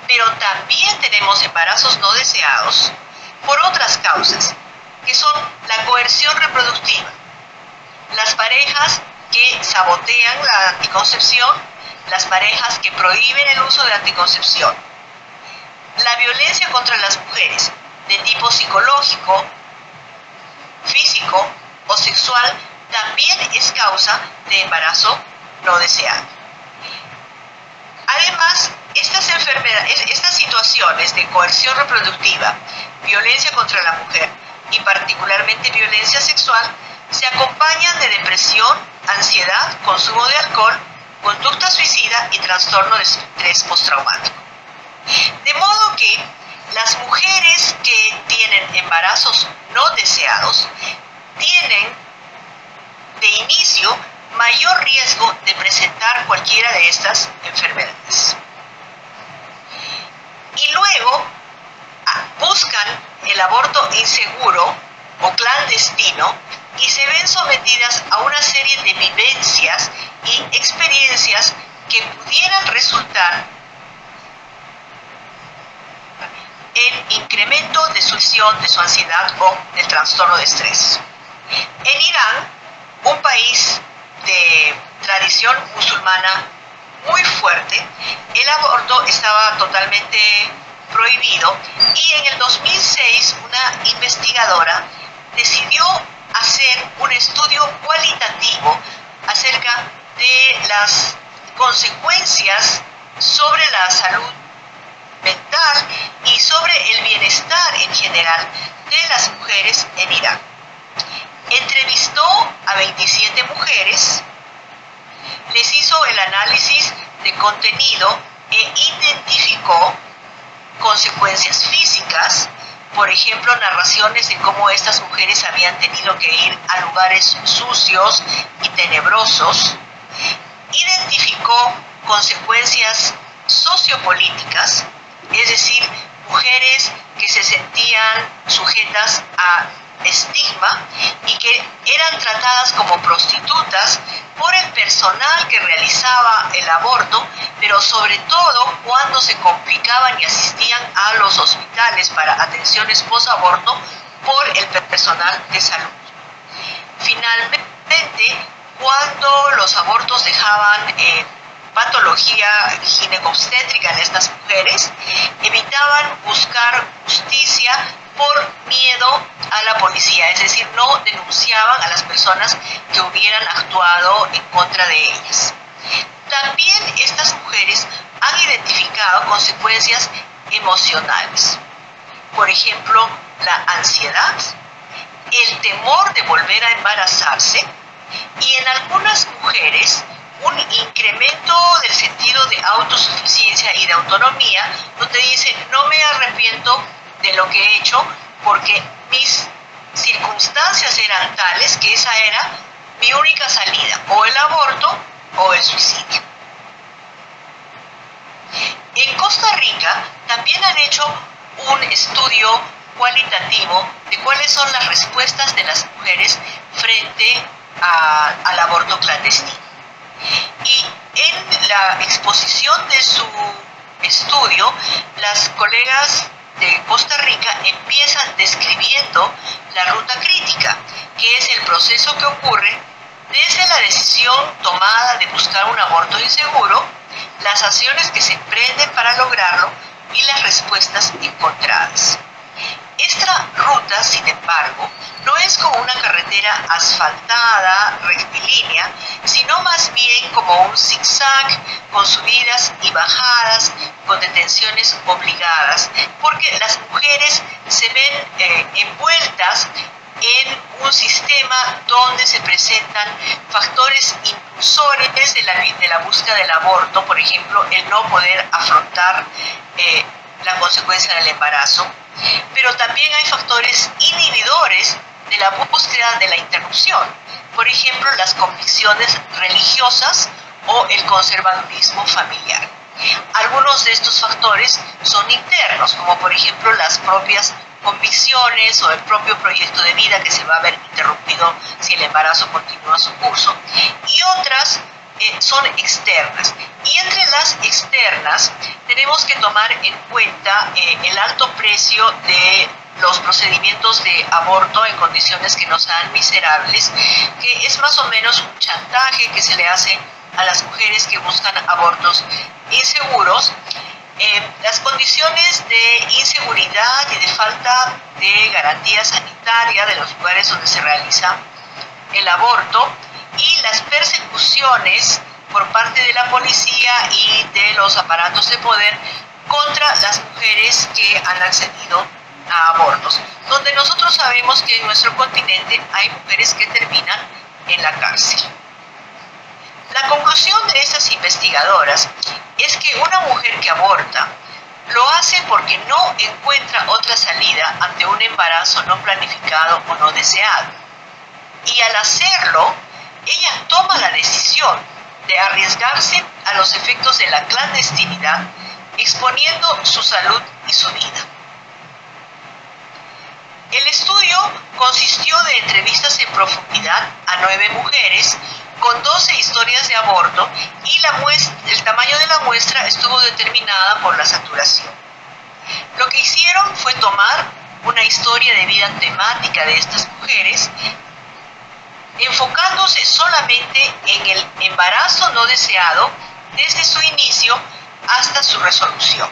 S4: Pero también tenemos embarazos no deseados por otras causas, que son la coerción reproductiva, las parejas que sabotean la anticoncepción, las parejas que prohíben el uso de anticoncepción. La violencia contra las mujeres de tipo psicológico, físico o sexual también es causa de embarazo no deseado. Además, estas situaciones de coerción reproductiva, violencia contra la mujer y particularmente violencia sexual se acompañan de depresión, ansiedad, consumo de alcohol, conducta suicida y trastorno de estrés postraumático. De modo que las mujeres que tienen embarazos no deseados tienen de inicio mayor riesgo de presentar cualquiera de estas enfermedades. Y luego buscan el aborto inseguro o clandestino y se ven sometidas a una serie de vivencias y experiencias que pudieran resultar en incremento de su ansiedad o del trastorno de estrés. En Irán, un país de tradición musulmana muy fuerte, el aborto estaba totalmente prohibido y en el 2006 una investigadora decidió hacer un estudio cualitativo acerca de las consecuencias sobre la salud mental y sobre el bienestar en general de las mujeres en Irán. Entrevistó a 27 mujeres, les hizo el análisis de contenido e identificó consecuencias físicas, por ejemplo, narraciones de cómo estas mujeres habían tenido que ir a lugares sucios y tenebrosos. Identificó consecuencias sociopolíticas, es decir, mujeres que se sentían sujetas a estigma y que eran tratadas como prostitutas por el personal que realizaba el aborto, pero sobre todo cuando se complicaban y asistían a los hospitales para atenciones posaborto por el personal de salud. Finalmente, cuando los abortos dejaban patología ginecobstétrica en estas mujeres, evitaban buscar justicia por miedo a la policía, es decir, no denunciaban a las personas que hubieran actuado en contra de ellas. También estas mujeres han identificado consecuencias emocionales, por ejemplo, la ansiedad, el temor de volver a embarazarse y en algunas mujeres un incremento del sentido de autosuficiencia y de autonomía, donde dicen no me arrepiento de lo que he hecho porque mis circunstancias eran tales que esa era mi única salida, o el aborto o el suicidio. En Costa Rica también han hecho un estudio cualitativo de cuáles son las respuestas de las mujeres frente al aborto clandestino. Y en la exposición de su estudio, las colegas de Costa Rica empiezan describiendo la ruta crítica, que es el proceso que ocurre desde la decisión tomada de buscar un aborto inseguro, las acciones que se emprenden para lograrlo y las respuestas encontradas. Esta ruta, sin embargo, no es como una carretera asfaltada, rectilínea, sino más bien como un zigzag con subidas y bajadas, con detenciones obligadas, porque las mujeres se ven envueltas en un sistema donde se presentan factores impulsores de la búsqueda del aborto, por ejemplo, el no poder afrontar la consecuencia del embarazo, pero también hay factores inhibidores de la búsqueda de la interrupción, por ejemplo, las convicciones religiosas o el conservadurismo familiar. Algunos de estos factores son internos, como por ejemplo las propias convicciones o el propio proyecto de vida que se va a ver interrumpido si el embarazo continúa su curso, y otras son externas. Y entre las externas tenemos que tomar en cuenta el alto precio de los procedimientos de aborto en condiciones que no sean miserables, que es más o menos un chantaje que se le hace a las mujeres que buscan abortos inseguros, las condiciones de inseguridad y de falta de garantía sanitaria de los lugares donde se realiza el aborto y las persecuciones por parte de la policía y de los aparatos de poder contra las mujeres que han accedido a abortos, donde nosotros sabemos que en nuestro continente hay mujeres que terminan en la cárcel. La conclusión de estas investigadoras es que una mujer que aborta lo hace porque no encuentra otra salida ante un embarazo no planificado o no deseado. Y al hacerlo, ella toma la decisión de arriesgarse a los efectos de la clandestinidad, exponiendo su salud y su vida. El estudio consistió de entrevistas en profundidad a 9 mujeres con 12 historias de aborto y el tamaño de la muestra estuvo determinada por la saturación. Lo que hicieron fue tomar una historia de vida temática de estas mujeres, enfocándose solamente en el embarazo no deseado desde su inicio hasta su resolución.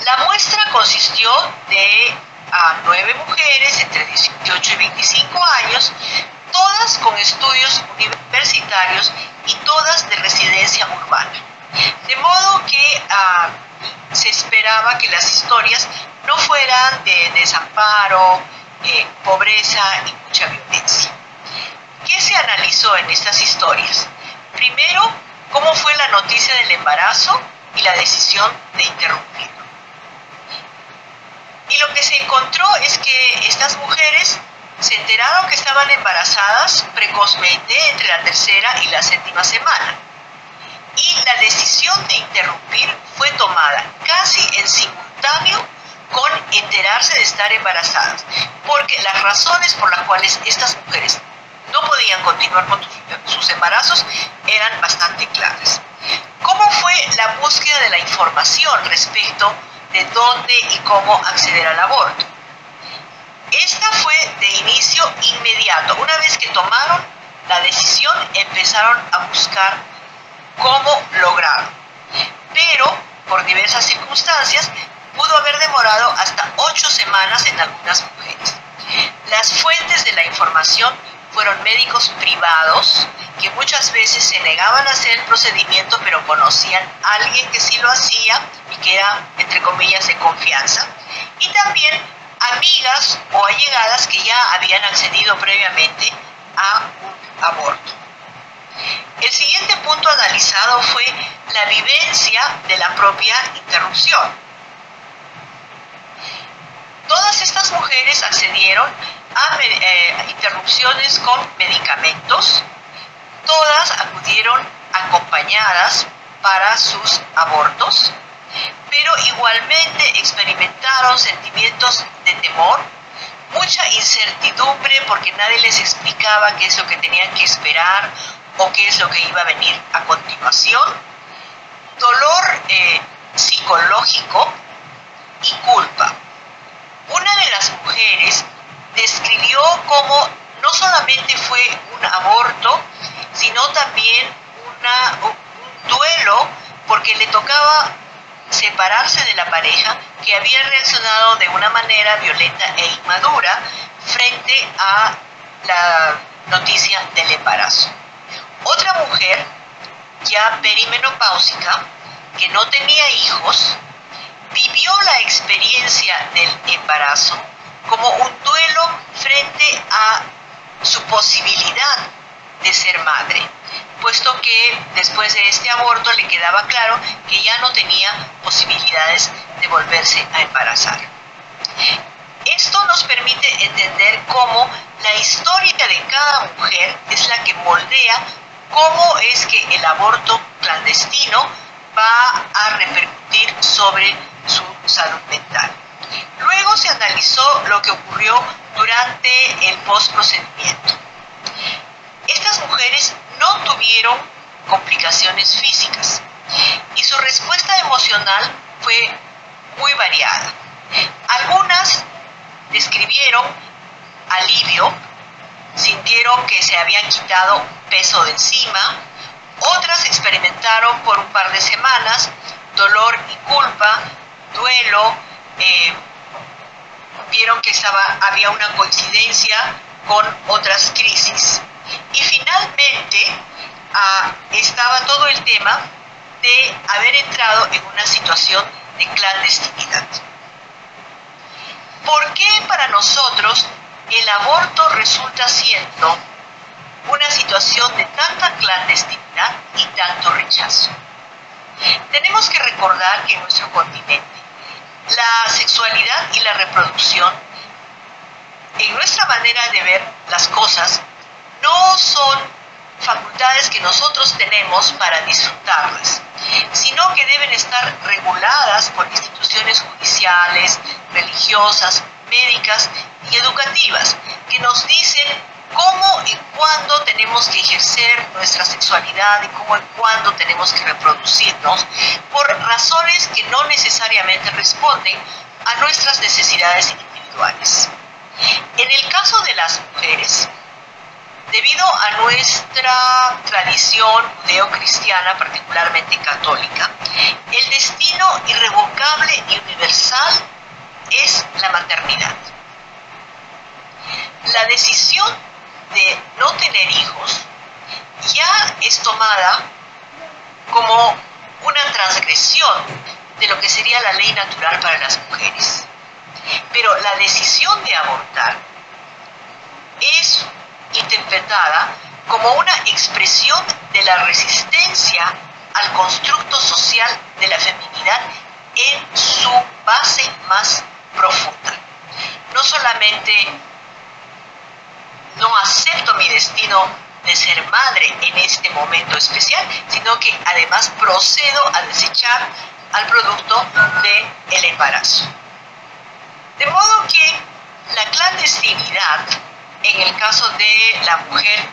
S4: La muestra consistió de 9 mujeres entre 18 y 25 años, todas con estudios universitarios y todas de residencia urbana. De modo que se esperaba que las historias no fueran de desamparo, pobreza y mucha violencia. ¿Qué se analizó en estas historias? Primero, cómo fue la noticia del embarazo y la decisión de interrumpirlo. Y lo que se encontró es que estas mujeres se enteraron que estaban embarazadas precozmente entre la 3ª y la 7ª semana. Y la decisión de interrumpir fue tomada casi en simultáneo con enterarse de estar embarazadas, porque las razones por las cuales estas mujeres no podían continuar con sus embarazos eran bastante claras. ¿Cómo fue la búsqueda de la información respecto de dónde y cómo acceder al aborto? Esta fue de inicio inmediato. Una vez que tomaron la decisión, empezaron a buscar cómo lograrlo. Pero, por diversas circunstancias, pudo haber demorado hasta 8 semanas en algunas mujeres. Las fuentes de la información fueron médicos privados que muchas veces se negaban a hacer el procedimiento, pero conocían a alguien que sí lo hacía y que era, entre comillas, de confianza. Y también amigas o allegadas que ya habían accedido previamente a un aborto. El siguiente punto analizado fue la vivencia de la propia interrupción. Todas estas mujeres accedieron a interrupciones con medicamentos, todas acudieron acompañadas para sus abortos, pero igualmente experimentaron sentimientos de temor, mucha incertidumbre porque nadie les explicaba qué es lo que tenían que esperar o qué es lo que iba a venir a continuación, dolor psicológico y culpa. Una de las mujeres describió cómo no solamente fue un aborto, sino también un duelo porque le tocaba separarse de la pareja que había reaccionado de una manera violenta e inmadura frente a la noticia del embarazo. Otra mujer, ya perimenopáusica, que no tenía hijos, vivió la experiencia del embarazo como un duelo frente a su posibilidad de ser madre, puesto que después de este aborto le quedaba claro que ya no tenía posibilidades de volverse a embarazar. Esto nos permite entender cómo la historia de cada mujer es la que moldea cómo es que el aborto clandestino va a repercutir sobre su salud mental. Luego se analizó lo que ocurrió durante el postprocedimiento. Estas mujeres no tuvieron complicaciones físicas y su respuesta emocional fue muy variada. Algunas describieron alivio, sintieron que se habían quitado un peso de encima, Otras experimentaron por un par de semanas dolor y culpa, duelo, vieron que había una coincidencia con otras crisis. Y finalmente estaba todo el tema de haber entrado en una situación de clandestinidad. ¿Por qué para nosotros el aborto resulta siendo una situación de tanta clandestinidad y tanto rechazo? Tenemos que recordar que en nuestro continente la sexualidad y la reproducción, en nuestra manera de ver las cosas, no son facultades que nosotros tenemos para disfrutarlas, sino que deben estar reguladas por instituciones judiciales, religiosas, médicas y educativas, que nos dicen cómo y cuándo tenemos que ejercer nuestra sexualidad y cómo y cuándo tenemos que reproducirnos, por razones que no necesariamente responden a nuestras necesidades individuales. En el caso de las mujeres, debido a nuestra tradición judeocristiana, particularmente católica, el destino irrevocable y universal es la maternidad. La decisión de no tener hijos ya es tomada como una transgresión de lo que sería la ley natural para las mujeres. Pero la decisión de abortar es interpretada como una expresión de la resistencia al constructo social de la feminidad en su base más profunda. No solamente no acepto mi destino de ser madre en este momento especial, sino que además procedo a desechar al producto del embarazo. De modo que la clandestinidad, en el caso de la mujer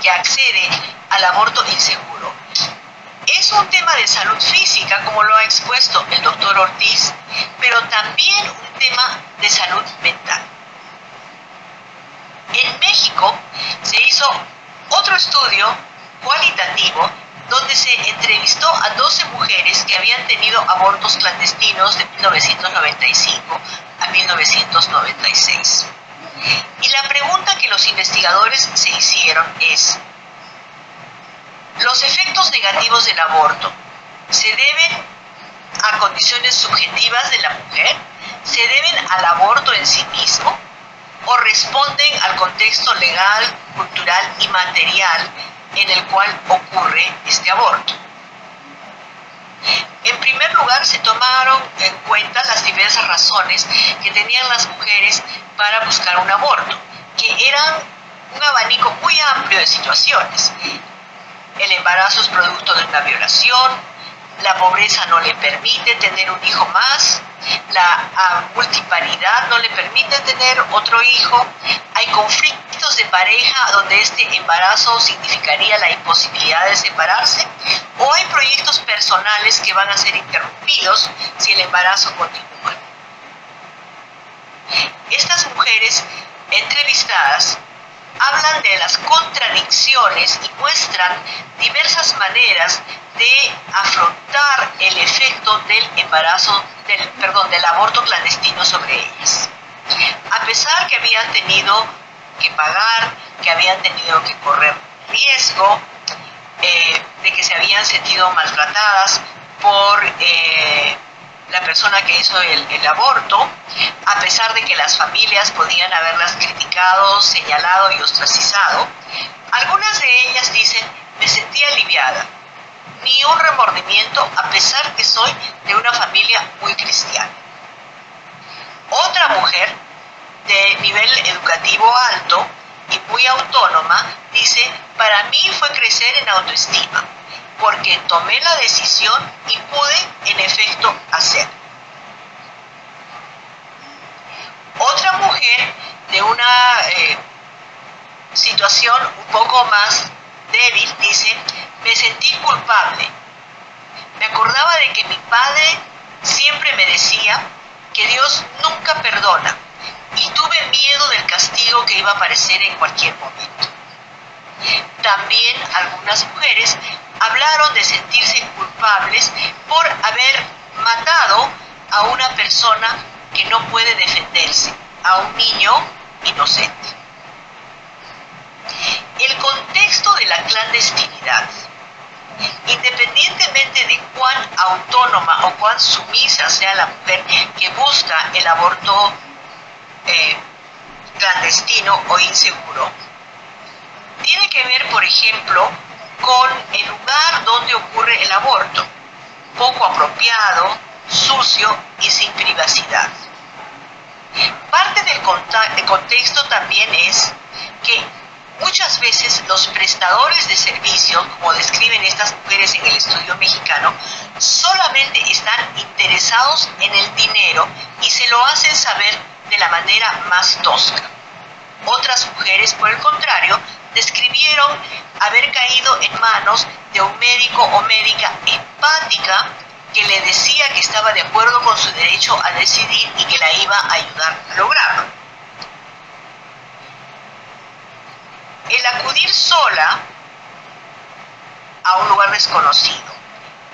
S4: que accede al aborto inseguro, es un tema de salud física, como lo ha expuesto el doctor Ortiz, pero también un tema de salud mental. En México se hizo otro estudio cualitativo donde se entrevistó a 12 mujeres que habían tenido abortos clandestinos de 1995 a 1996. Y la pregunta que los investigadores se hicieron es: ¿los efectos negativos del aborto se deben a condiciones subjetivas de la mujer? ¿Se deben al aborto en sí mismo? ¿O responden al contexto legal, cultural y material en el cual ocurre este aborto? En primer lugar, se tomaron en cuenta las diversas razones que tenían las mujeres para buscar un aborto, que eran un abanico muy amplio de situaciones. El embarazo es producto de una violación, la pobreza no le permite tener un hijo más, la multiparidad no le permite tener otro hijo, hay conflictos de pareja donde este embarazo significaría la imposibilidad de separarse, o hay proyectos personales que van a ser interrumpidos si el embarazo continúa. Estas mujeres entrevistadas hablan de las contradicciones y muestran diversas maneras de afrontar el efecto del del aborto clandestino sobre ellas. A pesar que habían tenido que pagar, que habían tenido que correr riesgo, de que se habían sentido maltratadas por la persona que hizo el aborto, a pesar de que las familias podían haberlas criticado, señalado y ostracizado, algunas de ellas dicen: me sentí aliviada, ni un remordimiento a pesar que soy de una familia muy cristiana. Otra mujer de nivel educativo alto y muy autónoma dice: para mí fue crecer en autoestima, porque tomé la decisión y pude, en efecto, hacer. Otra mujer de una situación un poco más débil dice: me sentí culpable. Me acordaba de que mi padre siempre me decía que Dios nunca perdona y tuve miedo del castigo que iba a aparecer en cualquier momento. También algunas mujeres hablaron de sentirse culpables por haber matado a una persona que no puede defenderse, a un niño inocente. El contexto de la clandestinidad, independientemente de cuán autónoma o cuán sumisa sea la mujer que busca el aborto clandestino o inseguro, tiene que ver, por ejemplo, con el lugar donde ocurre el aborto, poco apropiado, sucio y sin privacidad. Parte del contexto también es que muchas veces los prestadores de servicios, como describen estas mujeres en el estudio mexicano, solamente están interesados en el dinero y se lo hacen saber de la manera más tosca. Otras mujeres, por el contrario, describieron haber caído en manos de un médico o médica empática que le decía que estaba de acuerdo con su derecho a decidir y que la iba a ayudar a lograrlo. El acudir sola a un lugar desconocido,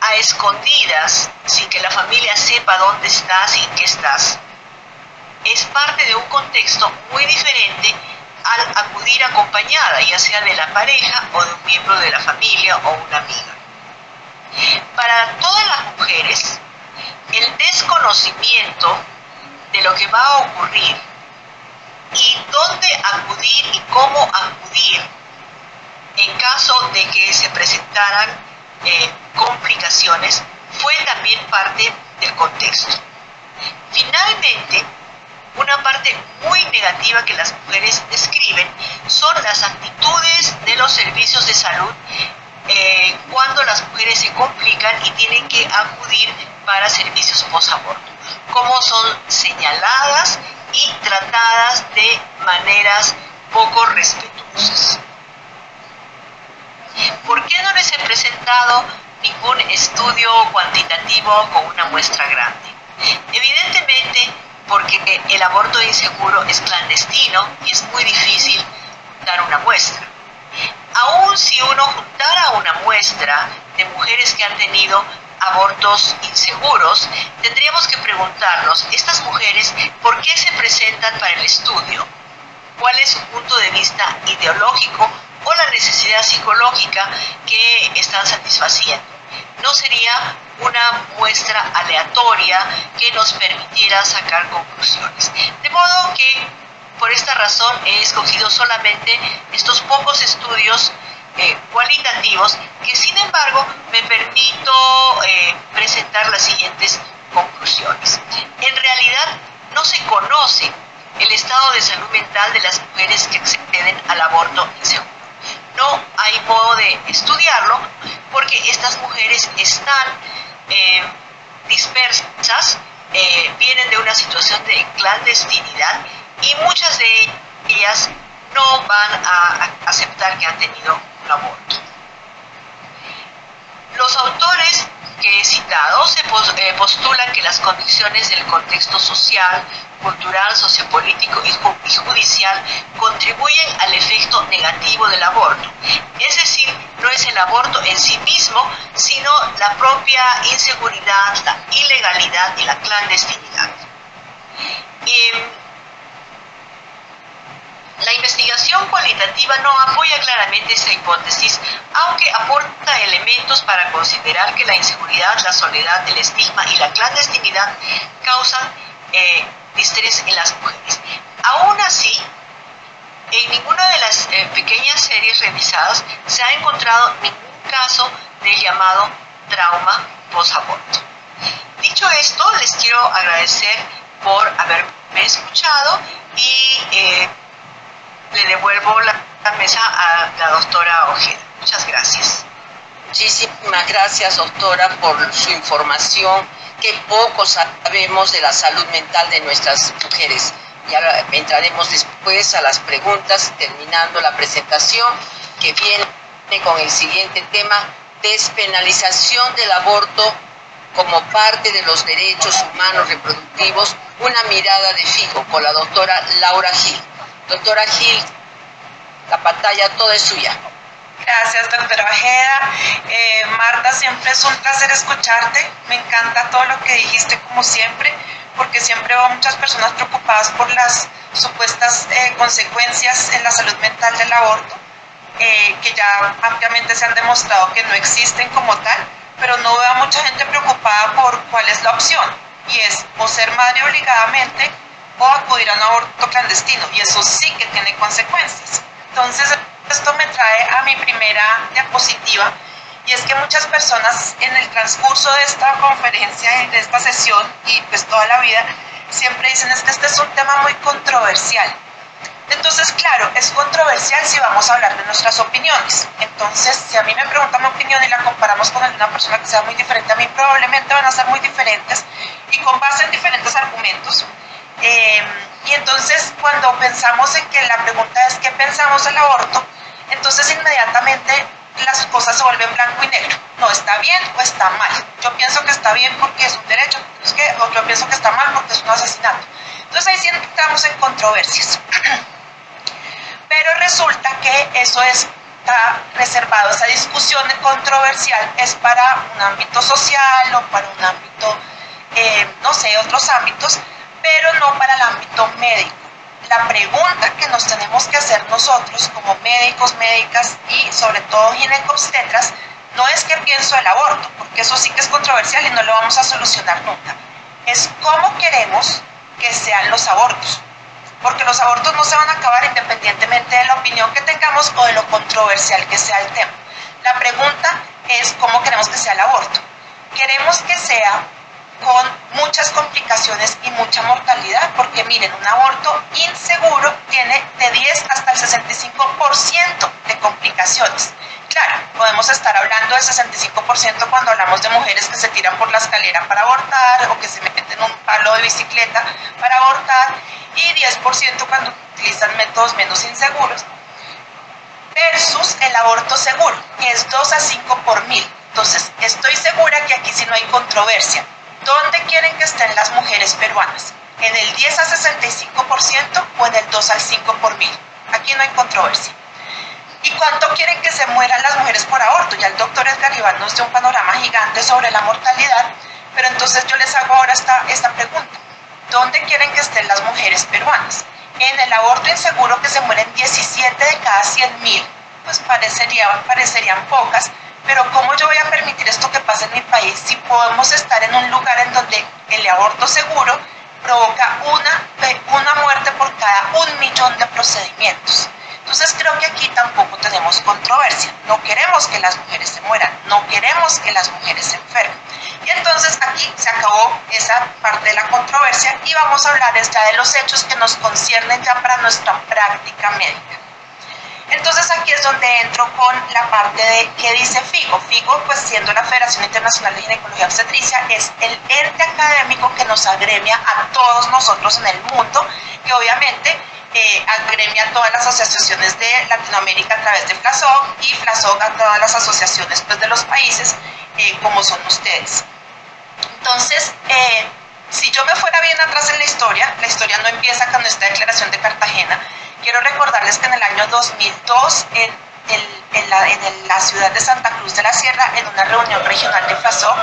S4: a escondidas, sin que la familia sepa dónde estás y en qué estás, es parte de un contexto muy diferente al acudir acompañada, ya sea de la pareja o de un miembro de la familia o una amiga. Para todas las mujeres, el desconocimiento de lo que va a ocurrir y dónde acudir y cómo acudir en caso de que se presentaran complicaciones fue también parte del contexto. Finalmente, una parte muy negativa que las mujeres describen son las actitudes de los servicios de salud cuando las mujeres se complican y tienen que acudir para servicios post-aborto, cómo son señaladas y tratadas de maneras poco respetuosas. ¿Por qué no les he presentado ningún estudio cuantitativo con una muestra grande? Evidentemente, porque el aborto inseguro es clandestino y es muy difícil dar una muestra. Aún si uno juntara una muestra de mujeres que han tenido abortos inseguros, tendríamos que preguntarnos, estas mujeres, ¿por qué se presentan para el estudio? ¿Cuál es su punto de vista ideológico o la necesidad psicológica que están satisfaciendo? No sería una muestra aleatoria que nos permitiera sacar conclusiones. De modo que, por esta razón, he escogido solamente estos pocos estudios cualitativos que, sin embargo, me permito presentar las siguientes conclusiones. En realidad, no se conoce el estado de salud mental de las mujeres que acceden al aborto inseguro. No hay modo de estudiarlo porque estas mujeres están dispersas, vienen de una situación de clandestinidad y muchas de ellas no van a aceptar que han tenido un aborto. Los autores que he citado se postulan que las condiciones del contexto social, cultural, sociopolítico y judicial contribuyen al efecto negativo del aborto. Es decir, no es el aborto en sí mismo, sino la propia inseguridad, la ilegalidad y la clandestinidad. La investigación cualitativa no apoya claramente esa hipótesis, aunque aporta elementos para considerar que la inseguridad, la soledad, el estigma y la clandestinidad causan distrés en las mujeres. Aún así, en ninguna de las pequeñas series revisadas se ha encontrado ningún caso del llamado trauma post-aborto. Dicho esto, les quiero agradecer por haberme escuchado y le devuelvo la mesa a la doctora Ojeda. Muchas gracias.
S2: Muchísimas gracias, doctora, por su información. Que poco sabemos de la salud mental de nuestras mujeres. Ya entraremos después a las preguntas, terminando la presentación, que viene con el siguiente tema: despenalización del aborto como parte de los derechos humanos reproductivos, una mirada de fijo, con la doctora Laura Gil. Doctora Gil, la pantalla toda es suya.
S5: Gracias, doctora Ojeda. Marta, siempre es un placer escucharte. Me encanta todo lo que dijiste, como siempre, porque siempre veo muchas personas preocupadas por las supuestas consecuencias en la salud mental del aborto, que ya ampliamente se han demostrado que no existen como tal, pero no veo a mucha gente preocupada por cuál es la opción, y es o ser madre obligadamente o acudir a un aborto clandestino, y eso sí que tiene consecuencias. Entonces, esto me trae a mi primera diapositiva, y es que muchas personas en el transcurso de esta conferencia y de esta sesión, y pues toda la vida, siempre dicen es que este es un tema muy controversial. Entonces, claro, es controversial si vamos a hablar de nuestras opiniones. Entonces, si a mí me preguntan mi opinión y la comparamos con la de una persona que sea muy diferente a mí, probablemente van a ser muy diferentes y con base en diferentes argumentos. Y entonces, cuando pensamos en que la pregunta es ¿qué pensamos del aborto?, entonces inmediatamente las cosas se vuelven blanco y negro. No, está bien o está mal. Yo pienso que está bien porque es un derecho, o yo pienso que está mal porque es un asesinato. Entonces ahí sí entramos en controversias. Pero resulta que eso está reservado, esa discusión controversial es para un ámbito social o para un ámbito, no sé, otros ámbitos, pero no para el ámbito médico. La pregunta que nos tenemos que hacer nosotros como médicos, médicas y sobre todo ginecobstetras no es qué pienso del aborto, porque eso sí que es controversial y no lo vamos a solucionar nunca. Es cómo queremos que sean los abortos, porque los abortos no se van a acabar independientemente de la opinión que tengamos o de lo controversial que sea el tema. La pregunta es cómo queremos que sea el aborto. Queremos que sea con muchas complicaciones y mucha mortalidad, porque miren, un aborto inseguro tiene de 10 hasta el 65% de complicaciones. Claro, podemos estar hablando del 65% cuando hablamos de mujeres que se tiran por la escalera para abortar o que se meten un palo de bicicleta para abortar, y 10% cuando utilizan métodos menos inseguros, versus el aborto seguro, que es 2 a 5 por 1000. Entonces, estoy segura que aquí sí no hay controversia. ¿Dónde quieren que estén las mujeres peruanas? ¿En el 10 a 65% o en el 2 al 5 por 1000? Aquí no hay controversia. ¿Y cuánto quieren que se mueran las mujeres por aborto? Ya el doctor Edgar Iván nos dio un panorama gigante sobre la mortalidad, pero entonces yo les hago ahora esta pregunta. ¿Dónde quieren que estén las mujeres peruanas? En el aborto inseguro, que se mueren 17 de cada 100.000, pues parecerían pocas, pero ¿cómo yo voy a permitir esto que pase en mi país si podemos estar en un lugar en donde el aborto seguro provoca una muerte por cada 1.000.000 de procedimientos? Entonces creo que aquí tampoco tenemos controversia. No queremos que las mujeres se mueran, no queremos que las mujeres se enfermen. Y entonces aquí se acabó esa parte de la controversia y vamos a hablar ya de los hechos que nos conciernen ya para nuestra práctica médica. Entonces aquí es donde entro con la parte de qué dice FIGO. FIGO, pues siendo la Federación Internacional de Ginecología y Obstetricia, es el ente académico que nos agremia a todos nosotros en el mundo, que obviamente agremia a todas las asociaciones de Latinoamérica a través de FLASOG y FLASOG a todas las asociaciones pues, de los países como son ustedes. Entonces, si yo me fuera bien atrás en la historia no empieza con esta declaración de Cartagena. Quiero recordarles que en el año 2002, en la ciudad de Santa Cruz de la Sierra, en una reunión regional de FLASOG,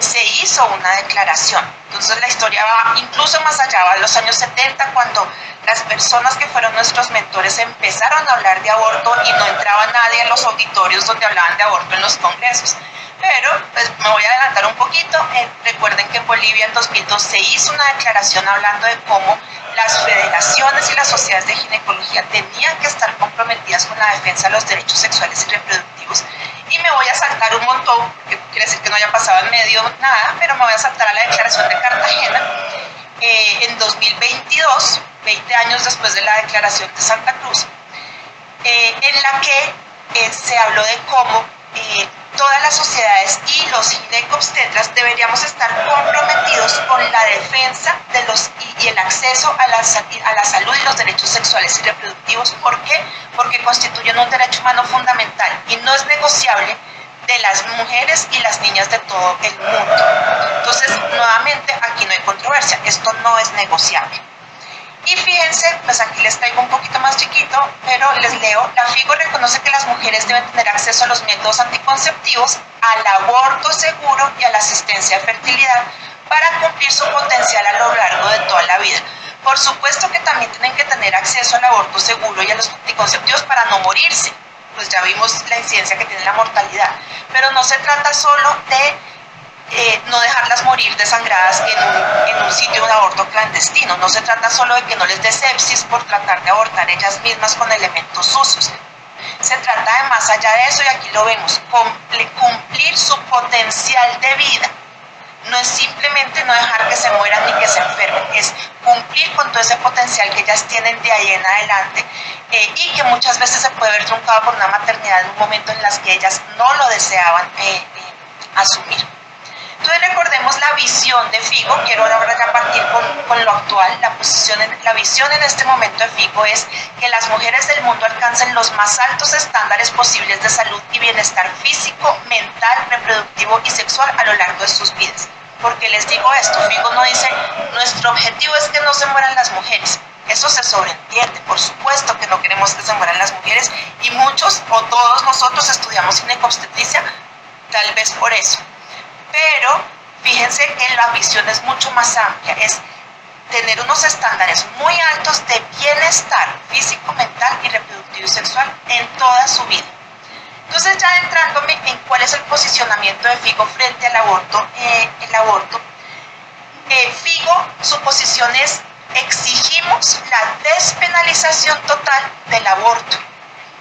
S5: se hizo una declaración. Entonces la historia va incluso más allá, va a los años 70, cuando las personas que fueron nuestros mentores empezaron a hablar de aborto y no entraba nadie en los auditorios donde hablaban de aborto en los congresos. Pero pues, me voy a adelantar un poquito. Recuerden que en Bolivia en 2002 se hizo una declaración hablando de cómo las federaciones y las sociedades de ginecología tenían que estar comprometidas con la defensa de los derechos sexuales y reproductivos. Y me voy a saltar un montón, que quiere decir que no haya pasado en medio nada, pero me voy a saltar a la declaración de Cartagena en 2022, 20 años después de la declaración de Santa Cruz, en la que se habló de cómo todas las sociedades y los ginecobstetras deberíamos estar comprometidos con la defensa de y el acceso a la salud y los derechos sexuales y reproductivos. ¿Por qué? Porque constituyen un derecho humano fundamental y no es negociable de las mujeres y las niñas de todo el mundo. Entonces, nuevamente, aquí no hay controversia, esto no es negociable. Y fíjense, pues aquí les traigo un poquito más chiquito, pero les leo. La FIGO reconoce que las mujeres deben tener acceso a los métodos anticonceptivos, al aborto seguro y a la asistencia de fertilidad para cumplir su potencial a lo largo de toda la vida. Por supuesto que también tienen que tener acceso al aborto seguro y a los anticonceptivos para no morirse. Pues ya vimos la incidencia que tiene la mortalidad. Pero no se trata solo de no dejarlas morir desangradas en un sitio de un aborto clandestino. No se trata solo de que no les dé sepsis por tratar de abortar ellas mismas con elementos sucios. Se trata de más allá de eso, y aquí lo vemos, cumplir su potencial de vida. No es simplemente no dejar que se mueran ni que se enfermen, es cumplir con todo ese potencial que ellas tienen de ahí en adelante, y que muchas veces se puede ver truncado por una maternidad en un momento en las que ellas no lo deseaban asumir. Entonces recordemos la visión de FIGO. Quiero ahora ya partir con lo actual. La visión en este momento de FIGO es que las mujeres del mundo alcancen los más altos estándares posibles de salud y bienestar físico, mental, reproductivo y sexual a lo largo de sus vidas. ¿Por qué les digo esto? FIGO no dice, nuestro objetivo es que no se mueran las mujeres. Eso se sobreentiende, por supuesto que no queremos que se mueran las mujeres, y muchos o todos nosotros estudiamos ginecobstetricia tal vez por eso. Pero fíjense que la visión es mucho más amplia, es tener unos estándares muy altos de bienestar físico, mental y reproductivo y sexual en toda su vida. Entonces, ya entrándome en cuál es el posicionamiento de FIGO frente al aborto, FIGO, su posición es: exigimos la despenalización total del aborto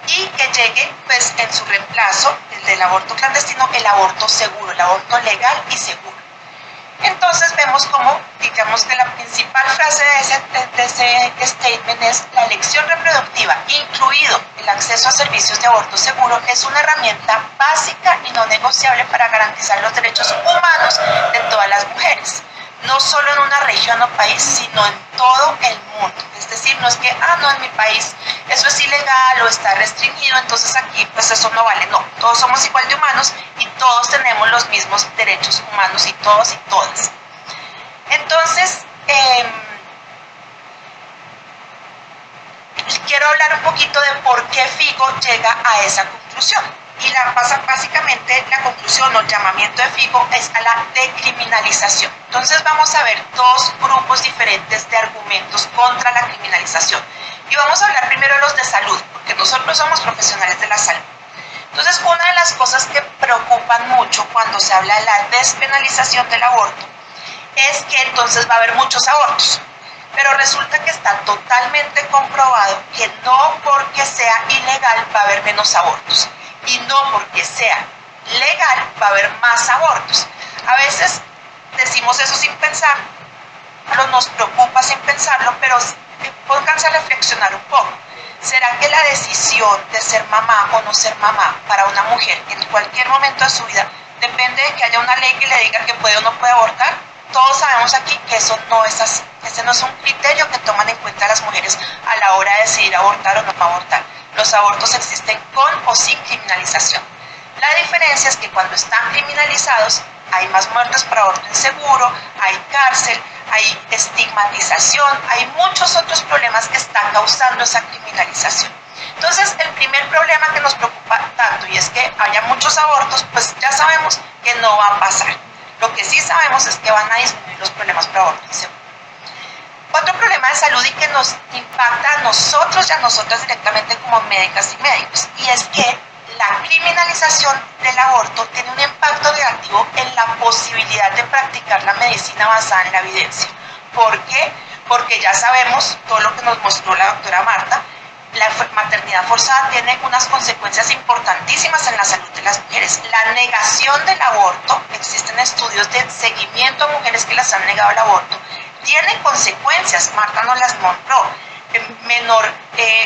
S5: y que llegue, pues, en su reemplazo, el del aborto clandestino, el aborto seguro, el aborto legal y seguro. Entonces vemos como, digamos que la principal frase de ese statement es: la elección reproductiva, incluido el acceso a servicios de aborto seguro, es una herramienta básica y no negociable para garantizar los derechos humanos de todas las mujeres, no solo en una región o país, sino en todo el mundo. Es decir, no es que, no, en mi país eso es ilegal o está restringido, entonces aquí pues eso no vale. No, todos somos igual de humanos y todos tenemos los mismos derechos humanos, y todos y todas. Entonces, quiero hablar un poquito de por qué FIGO llega a esa conclusión. Y básicamente la conclusión o el llamamiento de FIGO es a la decriminalización. Entonces vamos a ver dos grupos diferentes de argumentos contra la criminalización. Y vamos a hablar primero de los de salud, porque nosotros somos profesionales de la salud. Entonces, una de las cosas que preocupan mucho cuando se habla de la despenalización del aborto es que entonces va a haber muchos abortos. Pero resulta que está totalmente comprobado que no porque sea ilegal va a haber menos abortos. Y no porque sea legal va a haber más abortos. A veces decimos eso sin pensar, nos preocupa sin pensarlo, pero pónganse a reflexionar un poco. ¿Será que la decisión de ser mamá o no ser mamá para una mujer en cualquier momento de su vida depende de que haya una ley que le diga que puede o no puede abortar? Todos sabemos aquí que eso no es así. Ese no es un criterio que toman en cuenta las mujeres a la hora de decidir abortar o no abortar. Los abortos existen con o sin criminalización. La diferencia es que cuando están criminalizados hay más muertes por aborto inseguro, hay cárcel, hay estigmatización, hay muchos otros problemas que están causando esa criminalización. Entonces, el primer problema que nos preocupa tanto, y es que haya muchos abortos, pues ya sabemos que no va a pasar. Lo que sí sabemos es que van a disminuir los problemas por aborto inseguro. Otro problema de salud y que nos impacta a nosotros y a nosotras directamente como médicas y médicos, y es que la criminalización del aborto tiene un impacto negativo en la posibilidad de practicar la medicina basada en la evidencia. ¿Por qué? Porque ya sabemos todo lo que nos mostró la doctora Marta. La maternidad forzada tiene unas consecuencias importantísimas en la salud de las mujeres. La negación del aborto, existen estudios de seguimiento a mujeres que las han negado el aborto, tiene consecuencias. Marta nos las mostró: menor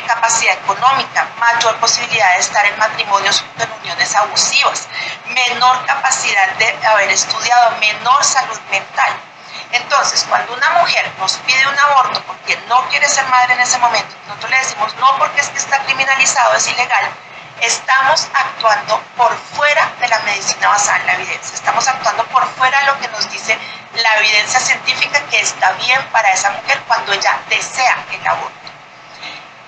S5: capacidad económica, mayor posibilidad de estar en matrimonios, en uniones abusivas, menor capacidad de haber estudiado, menor salud mental. Entonces, cuando una mujer nos pide un aborto porque no quiere ser madre en ese momento, nosotros le decimos no porque es que está criminalizado, es ilegal, estamos actuando por fuera de la medicina basada en la evidencia, estamos actuando por fuera de lo que nos dice la evidencia científica que está bien para esa mujer cuando ella desea el aborto.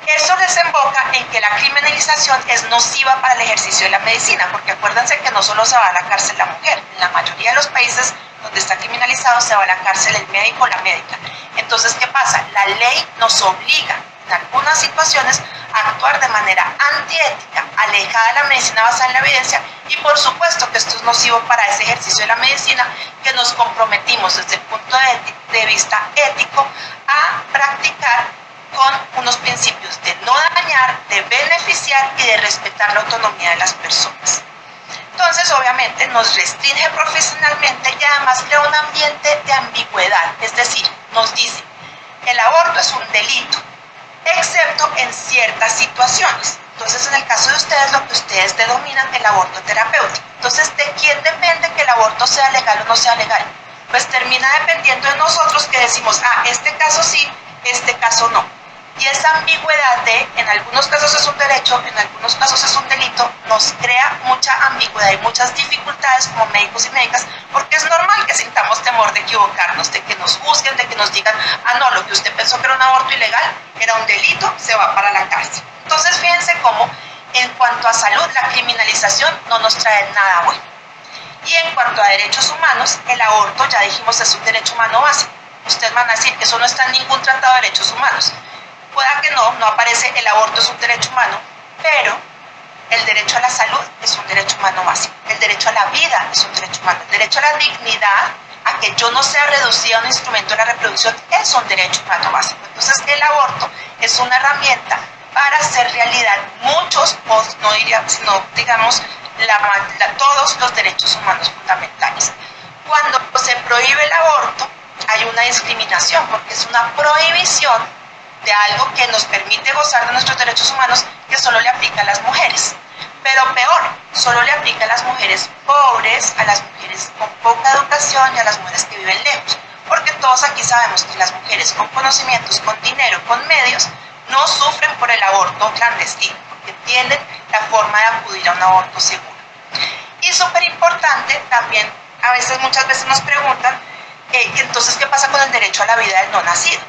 S5: Eso desemboca en que la criminalización es nociva para el ejercicio de la medicina, porque acuérdense que no solo se va a la cárcel la mujer, en la mayoría de los países donde está criminalizado se va a la cárcel el médico o la médica. Entonces, ¿qué pasa? La ley nos obliga en algunas situaciones a actuar de manera antiética, alejada de la medicina basada en la evidencia, y por supuesto que esto es nocivo para ese ejercicio de la medicina que nos comprometimos desde el punto de vista ético a practicar con unos principios de no dañar, de beneficiar y de respetar la autonomía de las personas. Entonces, obviamente, nos restringe profesionalmente y además crea un ambiente de ambigüedad, es decir, nos dice, el aborto es un delito, excepto en ciertas situaciones. Entonces, en el caso de ustedes, lo que ustedes denominan el aborto terapéutico. Entonces, ¿de quién depende que el aborto sea legal o no sea legal? Pues termina dependiendo de nosotros que decimos, este caso sí, este caso no. Y esa ambigüedad de, en algunos casos es un derecho, en algunos casos es un delito, nos crea mucha ambigüedad y muchas dificultades como médicos y médicas, porque es normal que sintamos temor de equivocarnos, de que nos juzguen, de que nos digan, no, lo que usted pensó que era un aborto ilegal, era un delito, se va para la cárcel. Entonces, fíjense cómo, en cuanto a salud, la criminalización no nos trae nada bueno. Y en cuanto a derechos humanos, el aborto, ya dijimos, es un derecho humano básico. Ustedes van a decir que eso no está en ningún tratado de derechos humanos. Pueda que no aparece, el aborto es un derecho humano, pero el derecho a la salud es un derecho humano básico. El derecho a la vida es un derecho humano. El derecho a la dignidad, a que yo no sea reducida a un instrumento de la reproducción, es un derecho humano básico. Entonces, el aborto es una herramienta para hacer realidad muchos, o no diría, sino digamos, todos los derechos humanos fundamentales. Cuando se prohíbe el aborto, hay una discriminación, porque es una prohibición de algo que nos permite gozar de nuestros derechos humanos, que solo le aplica a las mujeres. Pero peor, solo le aplica a las mujeres pobres, a las mujeres con poca educación y a las mujeres que viven lejos. Porque todos aquí sabemos que las mujeres con conocimientos, con dinero, con medios, no sufren por el aborto clandestino, porque tienen la forma de acudir a un aborto seguro. Y súper importante también, muchas veces nos preguntan, entonces, ¿qué pasa con el derecho a la vida del no nacido?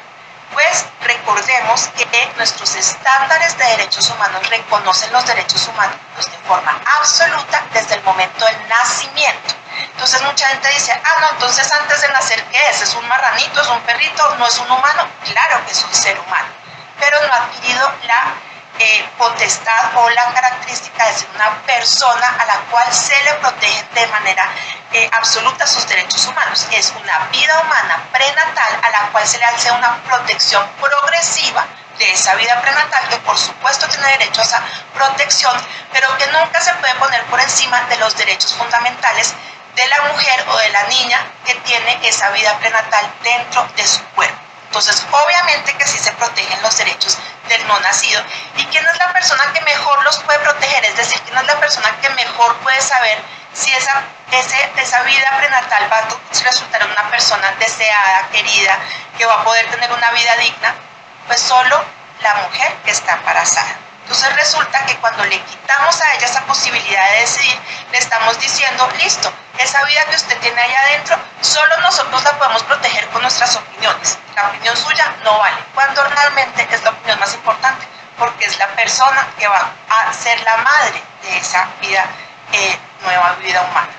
S5: Pues recordemos que nuestros estándares de derechos humanos reconocen los derechos humanos de forma absoluta desde el momento del nacimiento. Entonces mucha gente dice, no, entonces antes de nacer, ¿qué es? ¿Es un marranito? ¿Es un perrito? ¿No es un humano? Claro que es un ser humano, pero no ha adquirido la potestad o la característica de ser una persona a la cual se le protege de manera absoluta sus derechos humanos. Es una vida humana prenatal a la cual se le hace una protección progresiva de esa vida prenatal, que por supuesto tiene derecho a esa protección, pero que nunca se puede poner por encima de los derechos fundamentales de la mujer o de la niña que tiene esa vida prenatal dentro de su cuerpo. Entonces, obviamente que sí se protegen los derechos del no nacido. ¿Y quién es la persona que mejor los puede proteger? Es decir, ¿quién es la persona que mejor puede saber si esa vida prenatal va a resultar en una persona deseada, querida, que va a poder tener una vida digna? Pues solo la mujer que está embarazada. Entonces resulta que cuando le quitamos a ella esa posibilidad de decidir, le estamos diciendo, listo, esa vida que usted tiene allá adentro, solo nosotros la podemos proteger con nuestras opiniones. La opinión suya no vale, cuando realmente es la opinión más importante, porque es la persona que va a ser la madre de esa vida, nueva vida humana.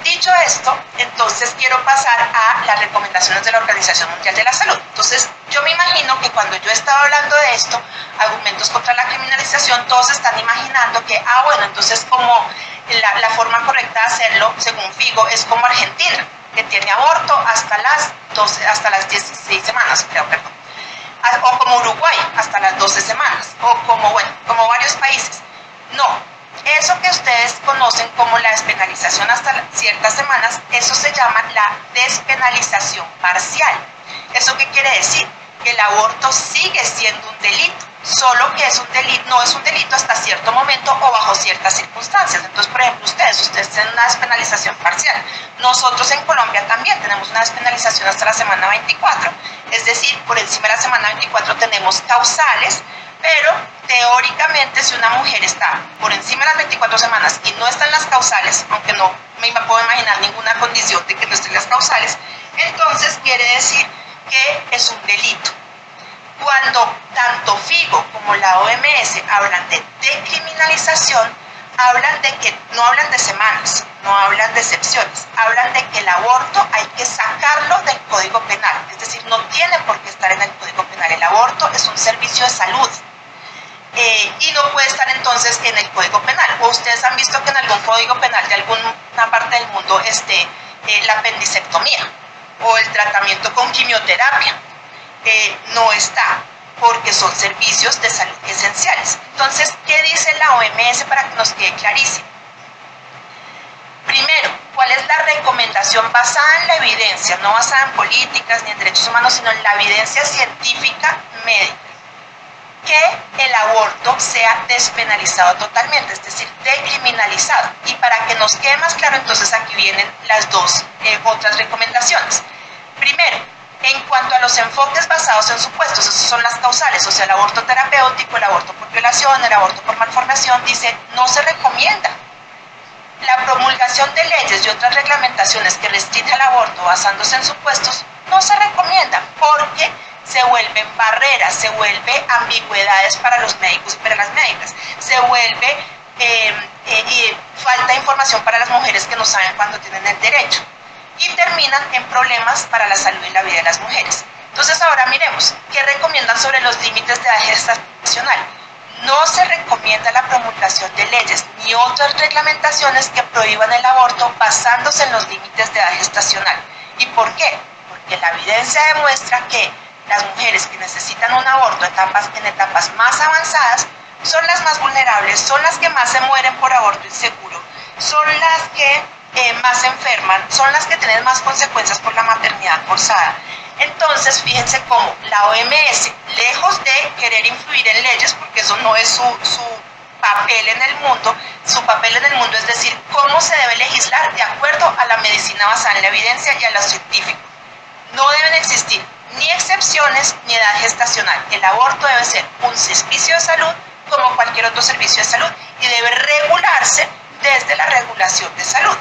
S5: Dicho esto, entonces quiero pasar a las recomendaciones de la Organización Mundial de la Salud. Entonces, yo me imagino que cuando yo estaba hablando de esto, argumentos contra la criminalización, todos están imaginando que, bueno, entonces como la forma correcta de hacerlo, según Figo, es como Argentina, que tiene aborto hasta las 16 semanas, creo, perdón. O como Uruguay, hasta las 12 semanas, o como varios países. No. Eso que ustedes conocen como la despenalización hasta ciertas semanas, eso se llama la despenalización parcial. ¿Eso qué quiere decir? Que el aborto sigue siendo un delito, solo que no es un delito hasta cierto momento o bajo ciertas circunstancias. Entonces, por ejemplo, ustedes tienen una despenalización parcial. Nosotros en Colombia también tenemos una despenalización hasta la semana 24. Es decir, por encima de la semana 24 tenemos causales Pero teóricamente, si una mujer está por encima de las 24 semanas y no está en las causales, aunque no me puedo imaginar ninguna condición de que no esté en las causales, entonces quiere decir que es un delito. Cuando tanto FIGO como la OMS hablan de decriminalización, hablan de que no hablan de semanas, no hablan de excepciones, hablan de que el aborto hay que sacarlo del Código Penal, es decir, no tiene por qué estar en el Código Penal. El aborto es un servicio de salud y no puede estar entonces en el Código Penal. ¿O ustedes han visto que en algún Código Penal de alguna parte del mundo esté la apendicectomía o el tratamiento con quimioterapia? No está, porque son servicios de salud esenciales. Entonces, ¿qué dice la OMS para que nos quede clarísimo? Primero, ¿cuál es la recomendación basada en la evidencia, no basada en políticas ni en derechos humanos, sino en la evidencia científica médica? Que el aborto sea despenalizado totalmente, es decir, decriminalizado. Y para que nos quede más claro, entonces aquí vienen las dos otras recomendaciones. Primero, en cuanto a los enfoques basados en supuestos, esos son las causales, o sea, el aborto terapéutico, el aborto por violación, el aborto por malformación, dice, no se recomienda. La promulgación de leyes y otras reglamentaciones que restringen el aborto basándose en supuestos no se recomienda porque se vuelven barreras, se vuelven ambigüedades para los médicos y para las médicas, se vuelve falta de información para las mujeres que no saben cuándo tienen el derecho y terminan en problemas para la salud y la vida de las mujeres. Entonces ahora miremos, ¿qué recomiendan sobre los límites de edad gestacional? No se recomienda la promulgación de leyes ni otras reglamentaciones que prohíban el aborto basándose en los límites de edad gestacional. ¿Y por qué? Porque la evidencia demuestra que las mujeres que necesitan un aborto en etapas más avanzadas son las más vulnerables, son las que más se mueren por aborto inseguro, son las que más se enferman, son las que tienen más consecuencias por la maternidad forzada. Entonces, fíjense cómo la OMS, lejos de querer influir en leyes, porque eso no es su papel en el mundo, su papel en el mundo es decir cómo se debe legislar de acuerdo a la medicina basada en la evidencia y a lo científico. No deben existir ni excepciones ni edad gestacional. El aborto debe ser un servicio de salud como cualquier otro servicio de salud y debe regularse desde la regulación de salud,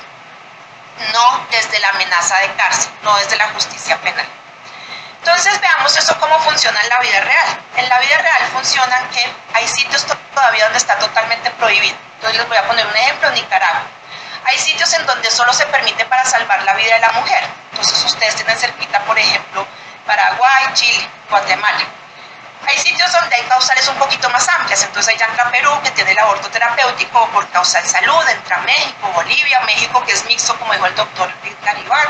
S5: no desde la amenaza de cárcel, no desde la justicia penal. Entonces veamos eso cómo funciona en la vida real. En la vida real funciona que hay sitios todavía donde está totalmente prohibido. Entonces les voy a poner un ejemplo, Nicaragua. Hay sitios en donde solo se permite para salvar la vida de la mujer. Entonces ustedes tienen cerquita, por ejemplo, Paraguay, Chile, Guatemala. Hay sitios donde hay causales un poquito más amplias, entonces ahí ya entra Perú, que tiene el aborto terapéutico por causal salud, entra México, Bolivia, México que es mixto, como dijo el doctor Garibán.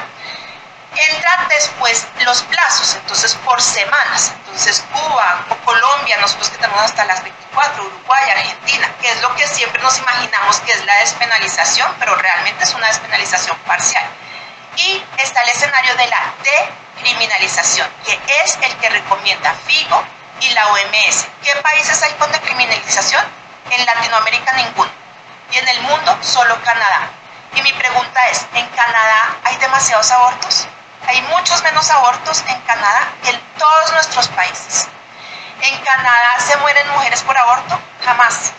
S5: Entra después los plazos, entonces por semanas, entonces Cuba o Colombia, nosotros que tenemos hasta las 24, Uruguay, Argentina, que es lo que siempre nos imaginamos que es la despenalización, pero realmente es una despenalización parcial. Y está el escenario de la decriminalización, que es el que recomienda FIGO y la OMS. ¿Qué países hay con decriminalización? En Latinoamérica ninguno. Y en el mundo solo Canadá. Y mi pregunta es, ¿en Canadá hay demasiados abortos? Hay muchos menos abortos en Canadá que en todos nuestros países. ¿En Canadá se mueren mujeres por aborto? Jamás.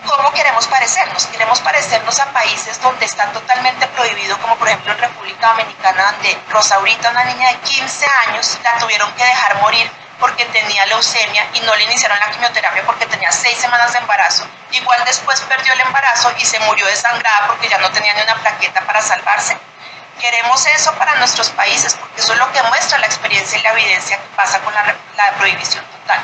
S5: ¿Cómo queremos parecernos? Queremos parecernos a países donde está totalmente prohibido, como por ejemplo en República Dominicana, donde Rosaurita, una niña de 15 años, la tuvieron que dejar morir porque tenía leucemia y no le iniciaron la quimioterapia porque tenía 6 semanas de embarazo. Igual después perdió el embarazo y se murió desangrada porque ya no tenía ni una plaqueta para salvarse. Queremos eso para nuestros países porque eso es lo que muestra la experiencia y la evidencia que pasa con la prohibición total.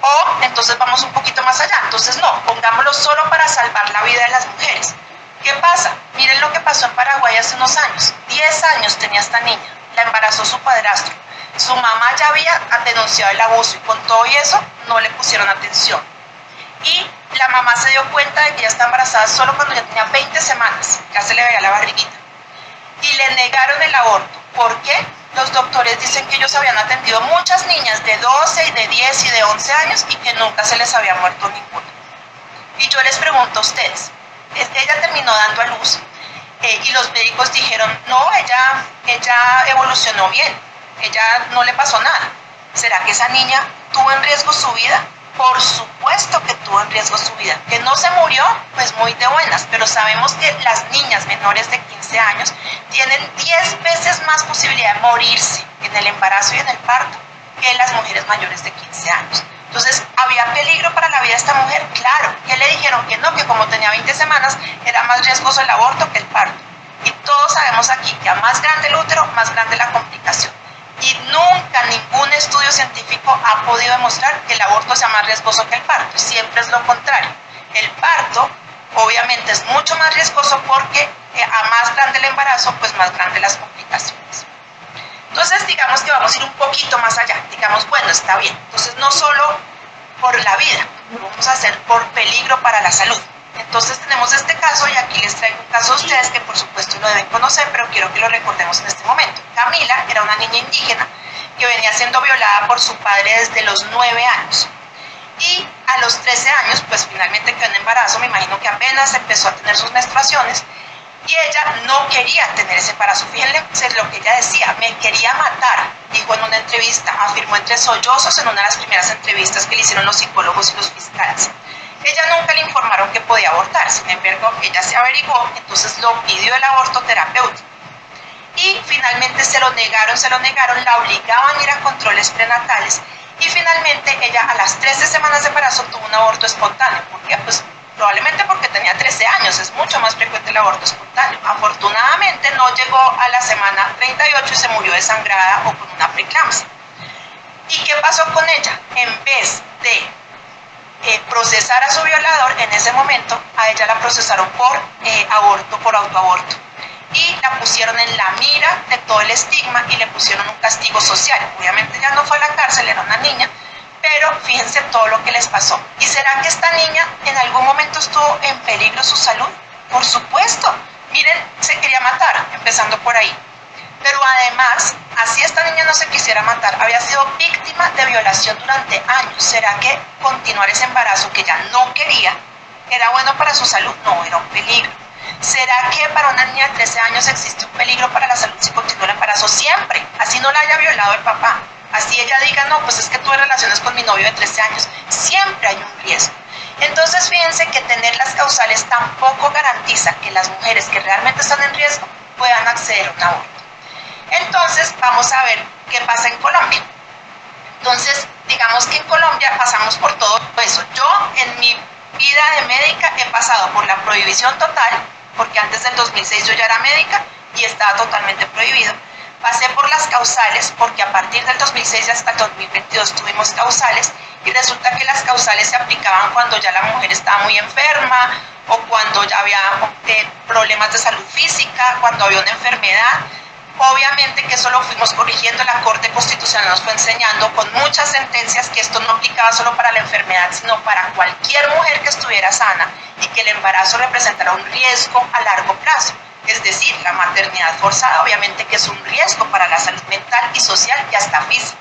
S5: O entonces vamos un poquito más allá, entonces no, pongámoslo solo para salvar la vida de las mujeres. ¿Qué pasa? Miren lo que pasó en Paraguay hace unos años. 10 años tenía esta niña, la embarazó su padrastro. Su mamá ya había denunciado el abuso y con todo y eso no le pusieron atención. Y la mamá se dio cuenta de que ella está embarazada solo cuando ya tenía 20 semanas, ya se le veía la barriguita. Y le negaron el aborto. ¿Por qué? Los doctores dicen que ellos habían atendido muchas niñas de 12 y de 10 y de 11 años y que nunca se les había muerto ninguna. Y yo les pregunto a ustedes, ella terminó dando a luz y los médicos dijeron, no, ella evolucionó bien, ella no le pasó nada. ¿Será que esa niña tuvo en riesgo su vida? Por supuesto que tuvo en riesgo su vida. ¿Que no se murió? Pues muy de buenas, pero sabemos que las niñas menores de 15 años tienen 10 veces más posibilidad de morirse en el embarazo y en el parto que las mujeres mayores de 15 años. Entonces, ¿había peligro para la vida de esta mujer? Claro. ¿Qué le dijeron? Que no, que como tenía 20 semanas era más riesgoso el aborto que el parto. Y todos sabemos aquí que a más grande el útero, más grande la complicación. Y nunca ningún estudio científico ha podido demostrar que el aborto sea más riesgoso que el parto. Siempre es lo contrario. El parto obviamente es mucho más riesgoso porque a más grande el embarazo, pues más grande las complicaciones. Entonces digamos que vamos a ir un poquito más allá. Digamos, bueno, está bien. Entonces no solo por la vida, lo vamos a hacer por peligro para la salud. Entonces tenemos este caso y aquí les traigo un caso a ustedes que por supuesto lo deben conocer, pero quiero que lo recordemos en este momento. Camila era una niña indígena que venía siendo violada por su padre desde los 9 años. Y a los 13 años, pues finalmente quedó en embarazo, me imagino que apenas empezó a tener sus menstruaciones, y ella no quería tener ese embarazo. Fíjense lo que ella decía, me quería matar, dijo en una entrevista, afirmó entre sollozos en una de las primeras entrevistas que le hicieron los psicólogos y los fiscales. Ella nunca le informaron que podía abortar, sin embargo, ella se averiguó, entonces lo pidió el aborto terapéutico. Y finalmente se lo negaron, la obligaban a ir a controles prenatales y finalmente ella a las 13 semanas de embarazo tuvo un aborto espontáneo. ¿Por qué? Pues probablemente porque tenía 13 años, es mucho más frecuente el aborto espontáneo. Afortunadamente no llegó a la semana 38 y se murió desangrada o con una preeclampsia. ¿Y qué pasó con ella? En vez de procesar a su violador, en ese momento a ella la procesaron por autoaborto. Y la pusieron en la mira de todo el estigma y le pusieron un castigo social. Obviamente ya no fue a la cárcel, era una niña, pero fíjense todo lo que les pasó. ¿Y será que esta niña en algún momento estuvo en peligro su salud? Por supuesto. Miren, se quería matar, empezando por ahí. Pero además, así esta niña no se quisiera matar, había sido víctima de violación durante años. ¿Será que continuar ese embarazo que ella no quería era bueno para su salud? No, era un peligro. ¿Será que para una niña de 13 años existe un peligro para la salud si continúa el embarazo? Siempre, así no la haya violado el papá. Así ella diga, no, pues es que tuve relaciones con mi novio de 13 años. Siempre hay un riesgo. Entonces fíjense que tener las causales tampoco garantiza que las mujeres que realmente están en riesgo puedan acceder a un aborto. Entonces vamos a ver qué pasa en Colombia. Entonces digamos que en Colombia pasamos por todo eso. Yo en mi vida de médica he pasado por la prohibición total, porque antes del 2006 yo ya era médica y estaba totalmente prohibido. Pasé por las causales, porque a partir del 2006 hasta el 2022 tuvimos causales, y resulta que las causales se aplicaban cuando ya la mujer estaba muy enferma o cuando ya había problemas de salud física, cuando había una enfermedad. Obviamente que eso lo fuimos corrigiendo, la Corte Constitucional nos fue enseñando con muchas sentencias que esto no aplicaba solo para la enfermedad, sino para cualquier mujer que estuviera sana y que el embarazo representara un riesgo a largo plazo. Es decir, la maternidad forzada obviamente que es un riesgo para la salud mental y social y hasta física.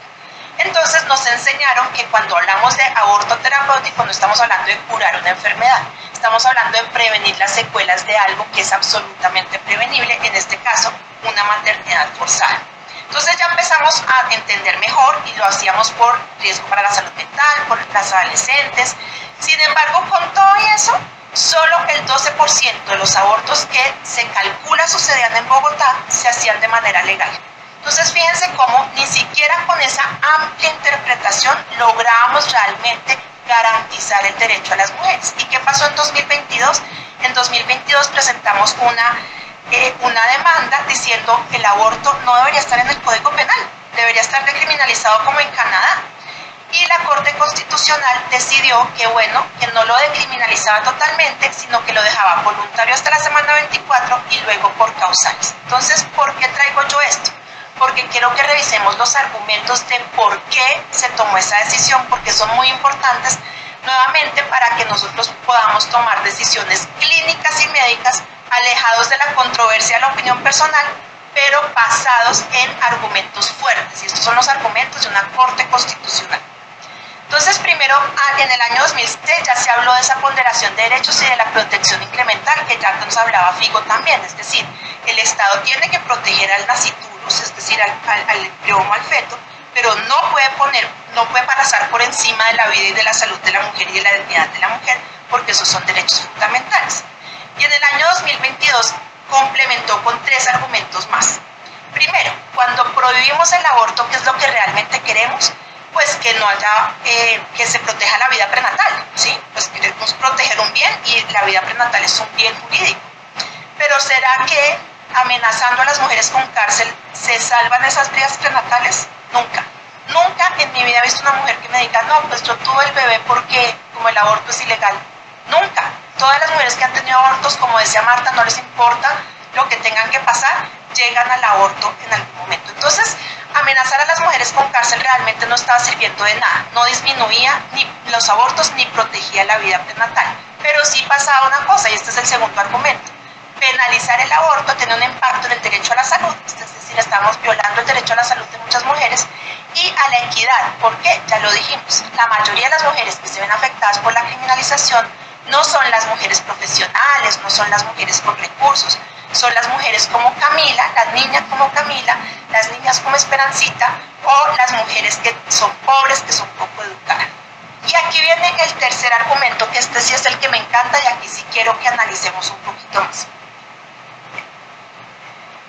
S5: Entonces nos enseñaron que cuando hablamos de aborto terapéutico no estamos hablando de curar una enfermedad, estamos hablando de prevenir las secuelas de algo que es absolutamente prevenible, en este caso una maternidad forzada. Entonces ya empezamos a entender mejor y lo hacíamos por riesgo para la salud mental, por las adolescentes. Sin embargo, con todo eso, solo el 12% de los abortos que se calcula sucedían en Bogotá se hacían de manera legal. Entonces fíjense cómo ni siquiera con esa amplia interpretación logramos realmente garantizar el derecho a las mujeres. ¿Y qué pasó en 2022? En 2022 presentamos una demanda diciendo que el aborto no debería estar en el Código Penal, debería estar decriminalizado como en Canadá. Y la Corte Constitucional decidió que bueno, que no lo decriminalizaba totalmente, sino que lo dejaba voluntario hasta la semana 24 y luego por causales. Entonces, ¿por qué traigo yo esto? Porque quiero que revisemos los argumentos de por qué se tomó esa decisión, porque son muy importantes nuevamente para que nosotros podamos tomar decisiones clínicas y médicas alejados de la controversia de la opinión personal, pero basados en argumentos fuertes. Y estos son los argumentos de una Corte Constitucional. Entonces, primero, en el año 2006 ya se habló de esa ponderación de derechos y de la protección incremental, que ya nos hablaba Figo también. Es decir, el Estado tiene que proteger al nasciturus, es decir, al embrión o al feto, pero no puede pasar por encima de la vida y de la salud de la mujer y de la dignidad de la mujer, porque esos son derechos fundamentales. Y en el año 2022 complementó con 3 argumentos más. Primero, cuando prohibimos el aborto, ¿qué es lo que realmente queremos? Pues que no haya, que se proteja la vida prenatal, ¿sí? Pues queremos proteger un bien y la vida prenatal es un bien jurídico. Pero ¿será que amenazando a las mujeres con cárcel se salvan esas vidas prenatales? Nunca. Nunca en mi vida he visto una mujer que me diga, no, pues yo tuve el bebé porque como el aborto es ilegal. Nunca. Todas las mujeres que han tenido abortos, como decía Marta, no les importa lo que tengan que pasar, llegan al aborto en algún momento. Entonces, amenazar a las mujeres con cárcel realmente no estaba sirviendo de nada. No disminuía ni los abortos ni protegía la vida prenatal. Pero sí pasaba una cosa, y este es el segundo argumento. Penalizar el aborto tiene un impacto en el derecho a la salud, es decir, estamos violando el derecho a la salud de muchas mujeres y a la equidad. ¿Por qué? Ya lo dijimos, la mayoría de las mujeres que se ven afectadas por la criminalización no son las mujeres profesionales, no son las mujeres con recursos, son las mujeres como Camila, las niñas como Camila, las niñas como Esperancita o las mujeres que son pobres, que son poco educadas. Y aquí viene el tercer argumento, que este sí es el que me encanta y aquí sí quiero que analicemos un poquito más.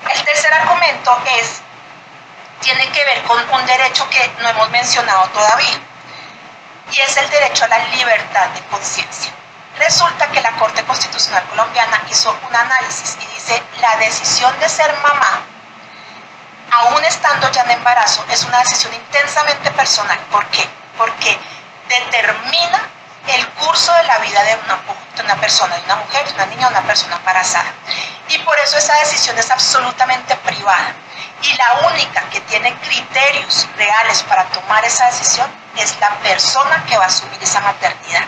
S5: El tercer argumento tiene que ver con un derecho que no hemos mencionado todavía, y es el derecho a la libertad de conciencia. Resulta que la Corte Constitucional Colombiana hizo un análisis y dice, la decisión de ser mamá, aún estando ya en embarazo, es una decisión intensamente personal. ¿Por qué? Porque determina el curso de la vida de una persona, de una mujer, de una niña, de una persona embarazada. Y por eso esa decisión es absolutamente privada. Y la única que tiene criterios reales para tomar esa decisión es la persona que va a asumir esa maternidad.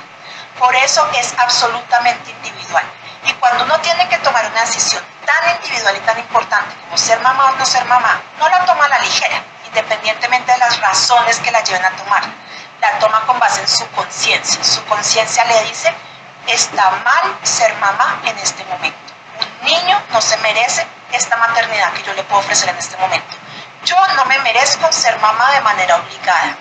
S5: Por eso es absolutamente individual. Y cuando uno tiene que tomar una decisión tan individual y tan importante como ser mamá o no ser mamá, no la toma a la ligera, independientemente de las razones que la lleven a tomar. La toma con base en su conciencia. Su conciencia le dice, está mal ser mamá en este momento. Un niño no se merece esta maternidad que yo le puedo ofrecer en este momento. Yo no me merezco ser mamá de manera obligada.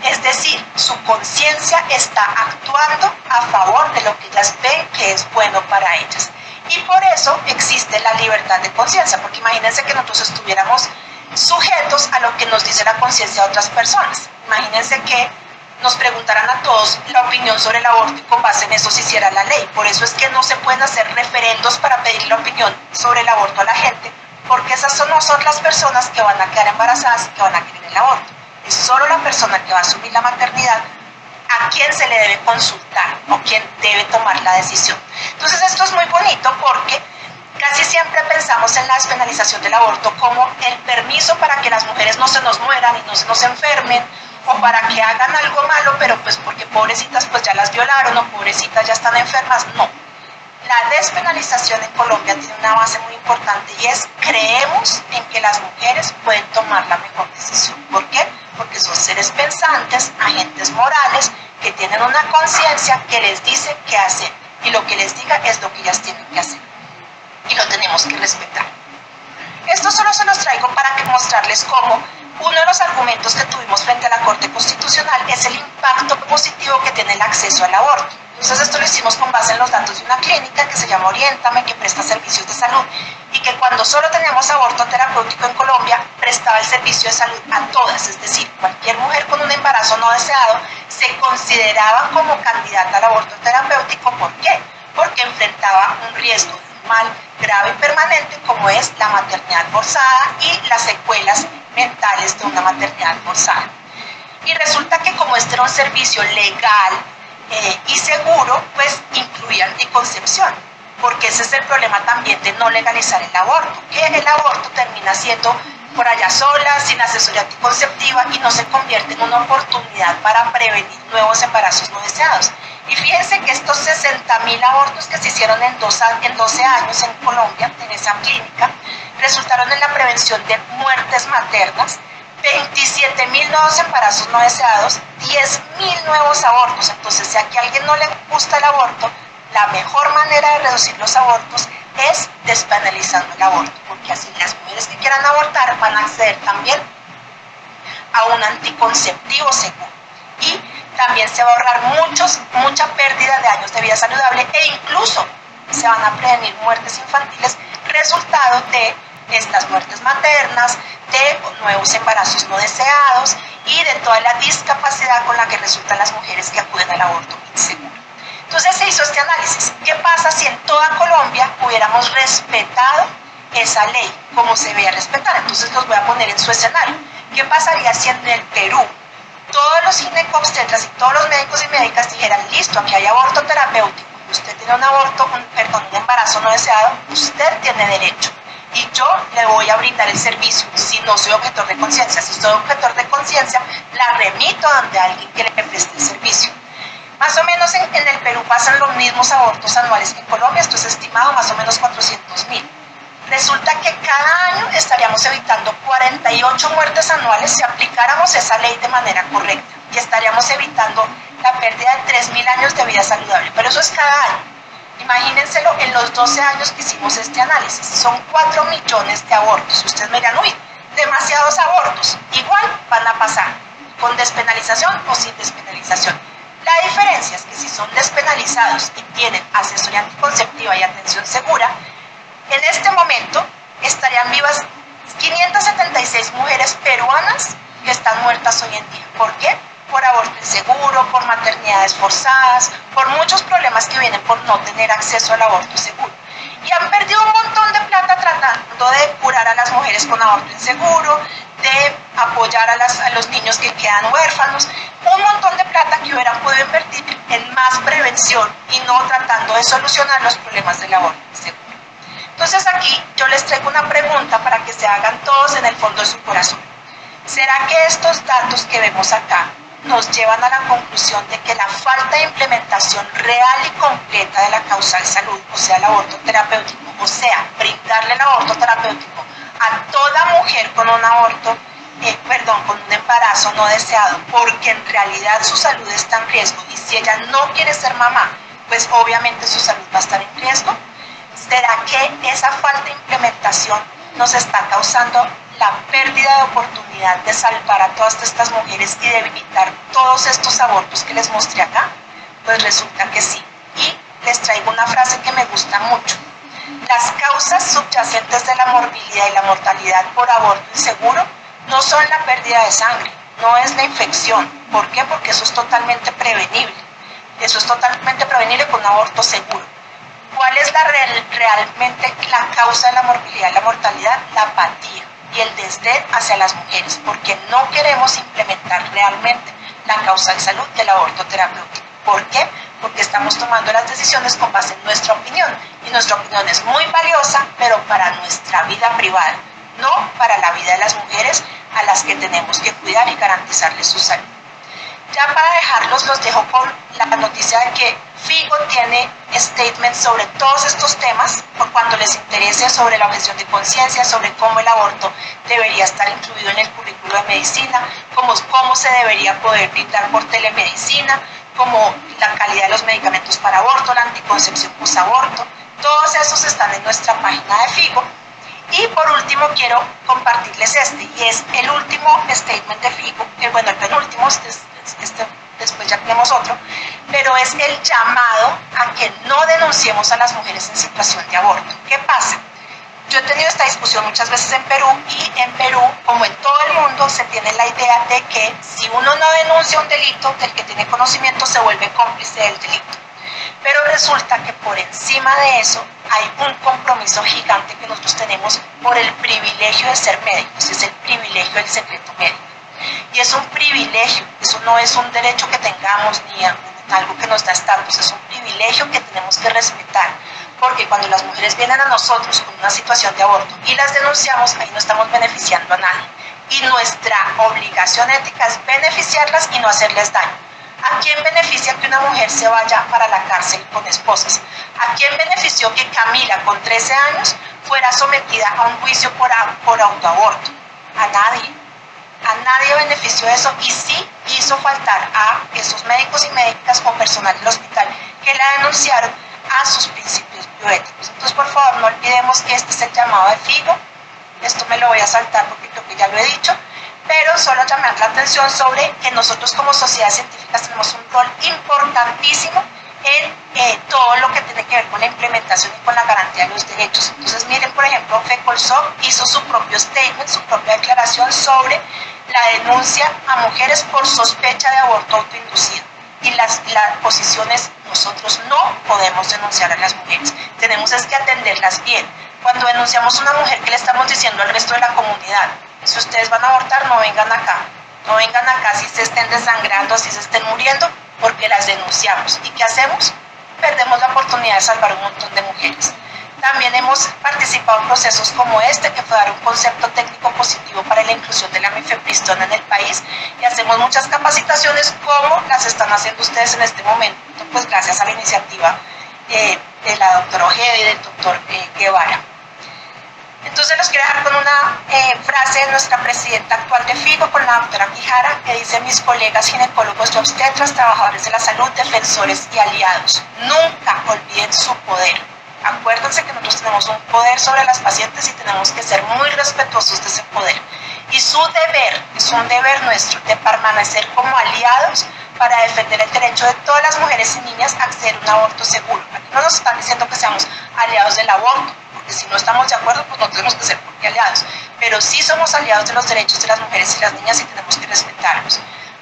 S5: Es decir, su conciencia está actuando a favor de lo que ellas ven que es bueno para ellas. Y por eso existe la libertad de conciencia, porque imagínense que nosotros estuviéramos sujetos a lo que nos dice la conciencia de otras personas. Imagínense que nos preguntaran a todos la opinión sobre el aborto y con base en eso se hiciera la ley. Por eso es que no se pueden hacer referendos para pedir la opinión sobre el aborto a la gente, porque esas no son las personas que van a quedar embarazadas y que van a querer el aborto. Es solo la persona que va a asumir la maternidad a quien se le debe consultar o quien debe tomar la decisión. Entonces esto es muy bonito porque casi siempre pensamos en la despenalización del aborto como el permiso para que las mujeres no se nos mueran y no se nos enfermen, o para que hagan algo malo, pero pues porque pobrecitas pues ya las violaron o pobrecitas ya están enfermas. No. La despenalización en Colombia tiene una base muy importante y es, creemos en que las mujeres pueden tomar la mejor decisión. ¿Por qué? Porque son seres pensantes, agentes morales, que tienen una conciencia que les dice qué hacer. Y lo que les diga es lo que ellas tienen que hacer. Y lo tenemos que respetar. Esto solo se los traigo para mostrarles cómo uno de los argumentos que tuvimos frente a la Corte Constitucional es el impacto positivo que tiene el acceso al aborto. Entonces esto lo hicimos con base en los datos de una clínica que se llama Oriéntame, que presta servicios de salud y que cuando solo teníamos aborto terapéutico en Colombia, prestaba el servicio de salud a todas, es decir, cualquier mujer con un embarazo no deseado se consideraba como candidata al aborto terapéutico. ¿Por qué? Porque enfrentaba un riesgo de un mal grave y permanente como es la maternidad forzada y las secuelas mentales de una maternidad forzada. Y resulta que como este era un servicio legal y seguro, pues incluía anticoncepción, porque ese es el problema también de no legalizar el aborto, que el aborto termina siendo por allá sola, sin asesoría anticonceptiva y no se convierte en una oportunidad para prevenir nuevos embarazos no deseados. Y fíjense que estos 60.000 abortos que se hicieron en 12 años en Colombia, en esa clínica, resultaron en la prevención de muertes maternas, 27.000 nuevos embarazos no deseados, 10.000 nuevos abortos. Entonces, si aquí a alguien no le gusta el aborto, la mejor manera de reducir los abortos es despenalizando el aborto, porque así las mujeres que quieran abortar van a acceder también
S6: a un anticonceptivo seguro. Y también se va a ahorrar mucha pérdida de años de vida saludable e incluso se van a prevenir muertes infantiles resultado de estas muertes maternas, de nuevos embarazos no deseados y de toda la discapacidad con la que resultan las mujeres que acuden al aborto inseguro. Entonces se hizo este análisis. ¿Qué pasa si en toda Colombia hubiéramos respetado esa ley como se debía respetar? Entonces los voy a poner en su escenario. ¿Qué pasaría si en el Perú todos los ginecobstetras y todos los médicos y médicas dijeran, listo, aquí hay aborto terapéutico, usted tiene un embarazo no deseado, usted tiene derecho y yo le voy a brindar el servicio si no soy objetor de conciencia? Si soy objetor de conciencia, la remito donde alguien que le preste el servicio. Más o menos en el Perú pasan los mismos abortos anuales que en Colombia, esto es estimado más o menos 400.000. Resulta que cada año estaríamos evitando 48 muertes anuales si aplicáramos esa ley de manera correcta y estaríamos evitando la pérdida de 3.000 años de vida saludable, pero eso es cada año. Imagínenselo en los 12 años que hicimos este análisis, son 4 millones de abortos. Ustedes me dirán, uy, demasiados abortos. Igual van a pasar, con despenalización o sin despenalización. La diferencia es que si son despenalizados y tienen asesoría anticonceptiva y atención segura, en este momento estarían vivas 576 mujeres peruanas que están muertas hoy en día. ¿Por qué? Por aborto inseguro, por maternidades forzadas, por muchos problemas que vienen por no tener acceso al aborto seguro. Y han perdido un montón de plata tratando de curar a las mujeres con aborto inseguro, de apoyar a los niños que quedan huérfanos, un montón de plata que hubieran podido invertir en más prevención y no tratando de solucionar los problemas del aborto inseguro. Entonces aquí yo les traigo una pregunta para que se hagan todos en el fondo de su corazón. ¿Será que estos datos que vemos acá nos llevan a la conclusión de que la falta de implementación real y completa de la causa de salud, o sea, el aborto terapéutico, o sea, brindarle el aborto terapéutico a toda mujer con un con un embarazo no deseado, porque en realidad su salud está en riesgo y si ella no quiere ser mamá, pues obviamente su salud va a estar en riesgo? ¿Será que esa falta de implementación nos está causando la pérdida de oportunidad de salvar a todas estas mujeres y de evitar todos estos abortos que les mostré acá? Pues resulta que sí. Y les traigo una frase que me gusta mucho. Las causas subyacentes de la morbilidad y la mortalidad por aborto inseguro no son la pérdida de sangre, no es la infección. ¿Por qué? Porque eso es totalmente prevenible. Eso es totalmente prevenible con un aborto seguro. ¿Cuál es realmente la causa de la morbilidad y la mortalidad? La apatía y el desdén hacia las mujeres, porque no queremos implementar realmente la causa de salud del aborto terapéutico. ¿Por qué? Porque estamos tomando las decisiones con base en nuestra opinión, y nuestra opinión es muy valiosa, pero para nuestra vida privada, no para la vida de las mujeres a las que tenemos que cuidar y garantizarles su salud. Ya para dejarlos, los dejo con la noticia de que FIGO tiene statements sobre todos estos temas, por cuando les interese, sobre la objeción de conciencia, sobre cómo el aborto debería estar incluido en el currículo de medicina, cómo se debería poder brindar por telemedicina, como la calidad de los medicamentos para aborto, la anticoncepción posaborto. Todos esos están en nuestra página de FIGO. Y por último quiero compartirles y es el último statement de FIGO, el penúltimo, después ya tenemos otro, pero es el llamado a que no denunciemos a las mujeres en situación de aborto. ¿Qué pasa? Yo he tenido esta discusión muchas veces en Perú, y en Perú, como en todo el mundo, se tiene la idea de que si uno no denuncia un delito del que tiene conocimiento, se vuelve cómplice del delito. Pero resulta que por encima de eso hay un compromiso gigante que nosotros tenemos por el privilegio de ser médicos, es el privilegio del secreto médico. Y es un privilegio, eso no es un derecho que tengamos ni algo que nos da estatus, es un privilegio que tenemos que respetar, porque cuando las mujeres vienen a nosotros con una situación de aborto y las denunciamos, ahí no estamos beneficiando a nadie. Y nuestra obligación ética es beneficiarlas y no hacerles daño. ¿A quién beneficia que una mujer se vaya para la cárcel con esposas? ¿A quién benefició que Camila, con 13 años, fuera sometida a un juicio por autoaborto? A nadie. A nadie benefició eso, y sí hizo faltar a esos médicos y médicas o personal del hospital que la denunciaron a sus principios bioéticos. Entonces, por favor, no olvidemos que este es el llamado de FIGO. Esto me lo voy a saltar porque creo que ya lo he dicho, pero solo llamar la atención sobre que nosotros como sociedades científicas tenemos un rol importantísimo en todo lo que tiene que ver con la implementación y con la garantía de los derechos. Entonces miren, por ejemplo, FECOLSOC hizo su propio statement, su propia declaración sobre la denuncia a mujeres por sospecha de aborto autoinducido. Y la posición es, nosotros no podemos denunciar a las mujeres, tenemos es que atenderlas bien. Cuando denunciamos a una mujer, ¿qué le estamos diciendo al resto de la comunidad? Si ustedes van a abortar, no vengan acá. No vengan acá si se estén desangrando, si se estén muriendo, porque las denunciamos. ¿Y qué hacemos? Perdemos la oportunidad de salvar un montón de mujeres. También hemos participado en procesos como este, que fue dar un concepto técnico positivo para la inclusión de la mifepristona en el país, y hacemos muchas capacitaciones como las están haciendo ustedes en este momento, pues gracias a la iniciativa de la doctora Ojeda y del doctor Guevara. Entonces los quiero dejar con una frase de nuestra presidenta actual de FIGO, con la doctora Quijara, que dice: mis colegas ginecólogos y obstetras, trabajadores de la salud, defensores y aliados, nunca olviden su poder. Acuérdense que nosotros tenemos un poder sobre las pacientes y tenemos que ser muy respetuosos de ese poder. Y su deber, es un deber nuestro, de permanecer como aliados para defender el derecho de todas las mujeres y niñas a acceder a un aborto seguro. Aquí no nos están diciendo que seamos aliados del aborto, porque si no estamos de acuerdo, pues no tenemos que ser porque aliados. Pero sí somos aliados de los derechos de las mujeres y las niñas y tenemos que respetarlos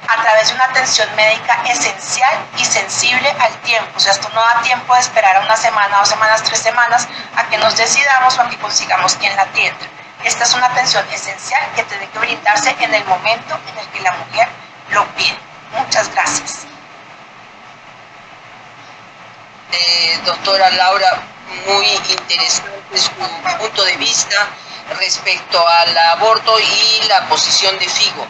S6: a través de una atención médica esencial y sensible al tiempo. O sea, esto no da tiempo de esperar a una semana, 2 semanas, 3 semanas a que nos decidamos o a que consigamos quien la atienda. Esta es una atención esencial que tiene que brindarse en el momento en el que la mujer lo pide. Muchas gracias.
S2: Doctora Laura, muy interesante su punto de vista respecto al aborto y la posición de FIGO.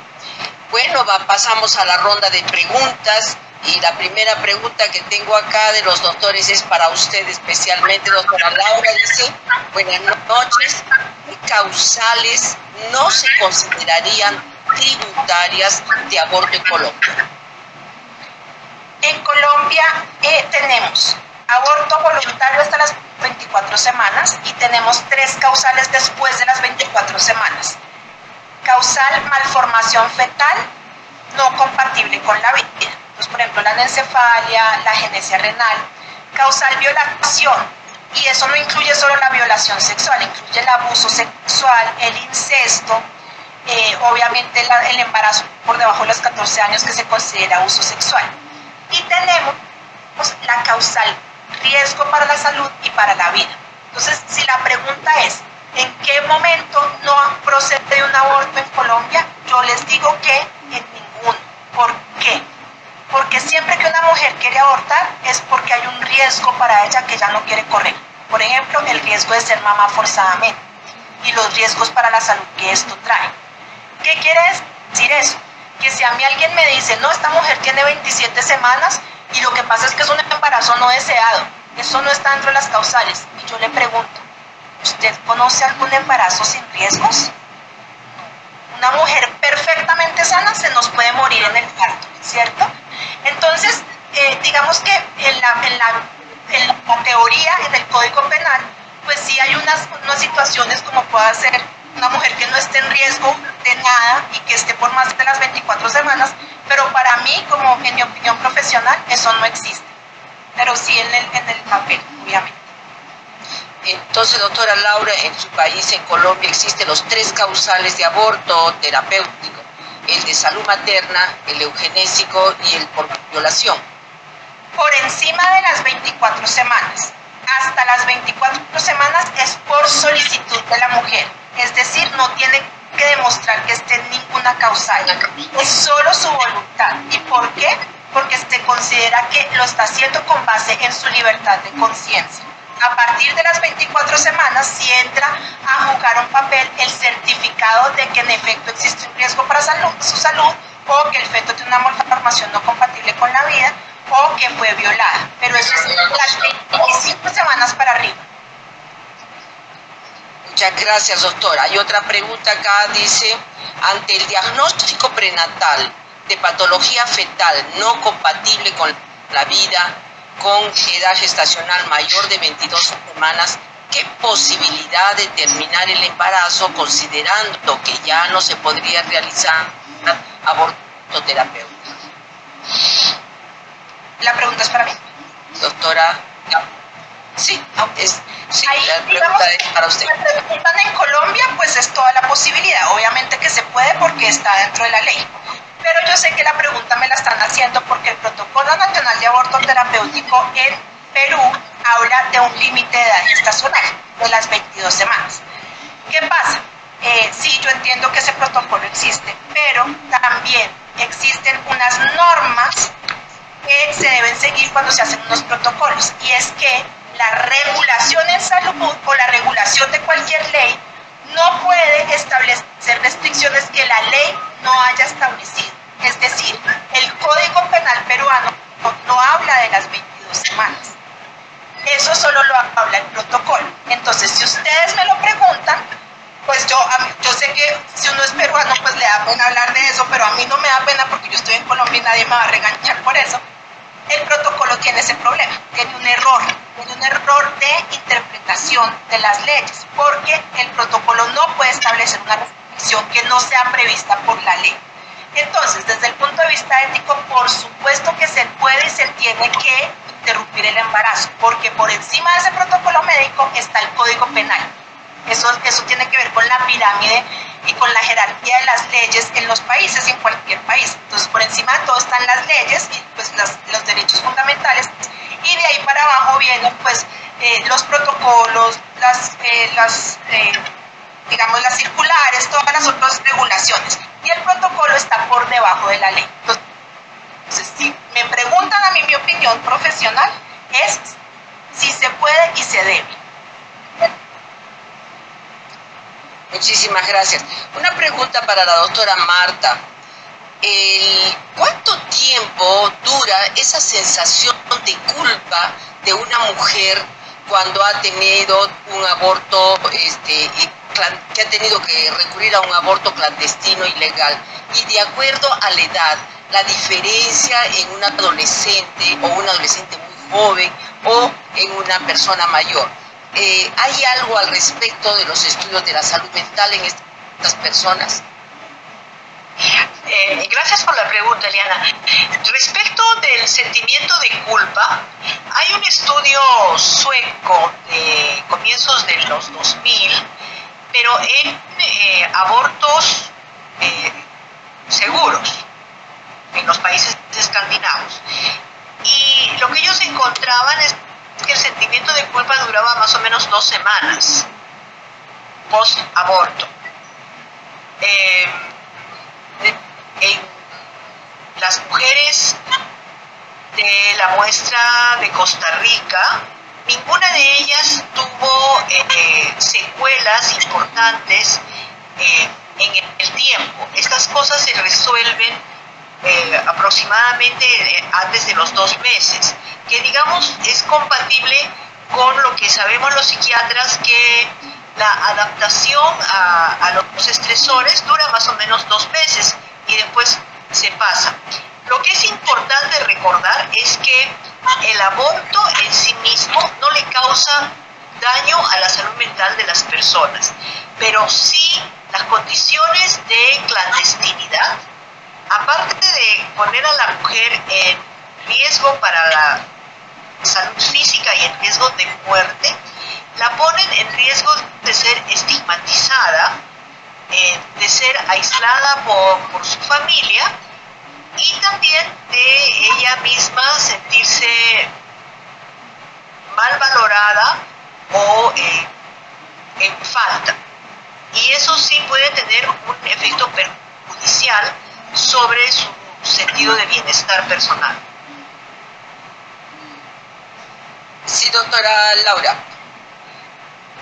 S2: Bueno, pasamos a la ronda de preguntas, y la primera pregunta que tengo acá de los doctores es para usted especialmente, doctora Laura. Dice: buenas noches, ¿qué causales no se considerarían tributarias de aborto en Colombia?
S6: En Colombia tenemos aborto voluntario hasta las 24 semanas y tenemos 3 causales después de las 24 semanas. Causal: malformación fetal no compatible con la vida. Pues, por ejemplo, la anencefalia, la agenesia renal. Causal: violación. Y eso no incluye solo la violación sexual, incluye el abuso sexual, el incesto, obviamente el embarazo por debajo de los 14 años, que se considera abuso sexual. Y tenemos la causal: riesgo para la salud y para la vida. Entonces, si la pregunta es ¿en qué momento no procede un aborto en Colombia? Yo les digo que en ninguno. ¿Por qué? Porque siempre que una mujer quiere abortar es porque hay un riesgo para ella que ella no quiere correr. Por ejemplo, el riesgo de ser mamá forzadamente y los riesgos para la salud que esto trae. ¿Qué quiere decir eso? Que si a mí alguien me dice: no, esta mujer tiene 27 semanas y lo que pasa es que es un embarazo no deseado, eso no está dentro de las causales, y yo le pregunto: ¿usted conoce algún embarazo sin riesgos? Una mujer perfectamente sana se nos puede morir en el parto, ¿cierto? Entonces, digamos que en la teoría, en el Código Penal, pues sí hay unas situaciones como pueda ser una mujer que no esté en riesgo de nada y que esté por más de las 24 semanas, pero para mí, como en mi opinión profesional, eso no existe. Pero sí en el papel, obviamente.
S2: Entonces, doctora Laura, en su país, en Colombia, existen los 3 causales de aborto terapéutico: el de salud materna, el eugenésico y el por violación.
S6: Por encima de las 24 semanas, hasta las 24 semanas es por solicitud de la mujer, es decir, no tiene que demostrar que esté en ninguna causal, es solo su voluntad. ¿Y por qué? Porque se considera que lo está haciendo con base en su libertad de conciencia. A partir de las 24 semanas sí entra a jugar un papel el certificado de que en efecto existe un riesgo para su salud, o que el feto tiene una malformación no compatible con la vida, o que fue violada. Pero eso es las 25 semanas para arriba.
S2: Muchas gracias, doctora. Hay otra pregunta acá, dice: ante el diagnóstico prenatal de patología fetal no compatible con la vida, con edad gestacional mayor de 22 semanas, ¿qué posibilidad de terminar el embarazo considerando que ya no se podría realizar aborto terapéutico?
S6: La pregunta es para mí.
S2: Doctora, sí, sí,
S6: Ahí,
S2: la pregunta es para usted.
S6: En Colombia, pues es toda la posibilidad. Obviamente que se puede porque está dentro de la ley. Pero yo sé que la pregunta me la están haciendo porque el Protocolo Nacional de Aborto Terapéutico en Perú habla de un límite de edad gestacional de las 22 semanas. ¿Qué pasa? Sí, yo entiendo que ese protocolo existe, pero también existen unas normas que se deben seguir cuando se hacen unos protocolos, y es que la regulación en salud o la regulación de cualquier ley no puede establecer restricciones que la ley no haya establecido. Es decir, el Código Penal peruano no habla de las 22 semanas. Eso solo lo habla el protocolo. Entonces, si ustedes me lo preguntan, pues yo sé que si uno es peruano, pues le da pena hablar de eso, pero a mí no me da pena porque yo estoy en Colombia y nadie me va a regañar por eso. El protocolo tiene ese problema, tiene un error de interpretación de las leyes, porque el protocolo no puede establecer una restricción que no sea prevista por la ley. Entonces, desde el punto de vista ético, por supuesto que se puede y se tiene que interrumpir el embarazo, porque por encima de ese protocolo médico está el Código Penal. Eso tiene que ver con la pirámide y con la jerarquía de las leyes en los países y en cualquier país. Entonces, por encima de todo están las leyes y pues los derechos fundamentales, y de ahí para abajo vienen pues los protocolos, digamos las circulares, todas las otras regulaciones, y el protocolo está por debajo de la ley. Entonces, si me preguntan a mí mi opinión profesional, es si se puede y se debe.
S2: Muchísimas gracias. Una pregunta para la doctora Marta. ¿Cuánto tiempo dura esa sensación de culpa de una mujer cuando ha tenido un aborto, que ha tenido que recurrir a un aborto clandestino ilegal? Y de acuerdo a la edad, la diferencia en un adolescente o un adolescente muy joven o en una persona mayor. ¿Hay algo al respecto de los estudios de la salud mental en estas personas?
S4: Gracias por la pregunta, Eliana. Respecto del sentimiento de culpa, hay un estudio sueco de comienzos de los 2000, pero en abortos seguros en los países escandinavos. Y lo que ellos encontraban es que el sentimiento de culpa duraba más o menos 2 semanas post-aborto. En las mujeres de la muestra de Costa Rica, ninguna de ellas tuvo secuelas importantes en el tiempo. Estas cosas se resuelven aproximadamente antes de los 2 meses, que digamos es compatible con lo que sabemos los psiquiatras, que la adaptación a los estresores dura más o menos 2 meses y después se pasa. Lo que es importante recordar es que el aborto en sí mismo no le causa daño a la salud mental de las personas, pero sí las condiciones de clandestinidad, aparte de poner a la mujer en riesgo para la salud física y en riesgo de muerte, la ponen en riesgo de ser estigmatizada, de ser aislada por su familia, y también de ella misma sentirse mal valorada o en falta. Y eso sí puede tener un efecto perjudicial sobre su sentido de bienestar personal.
S2: Sí, doctora Laura.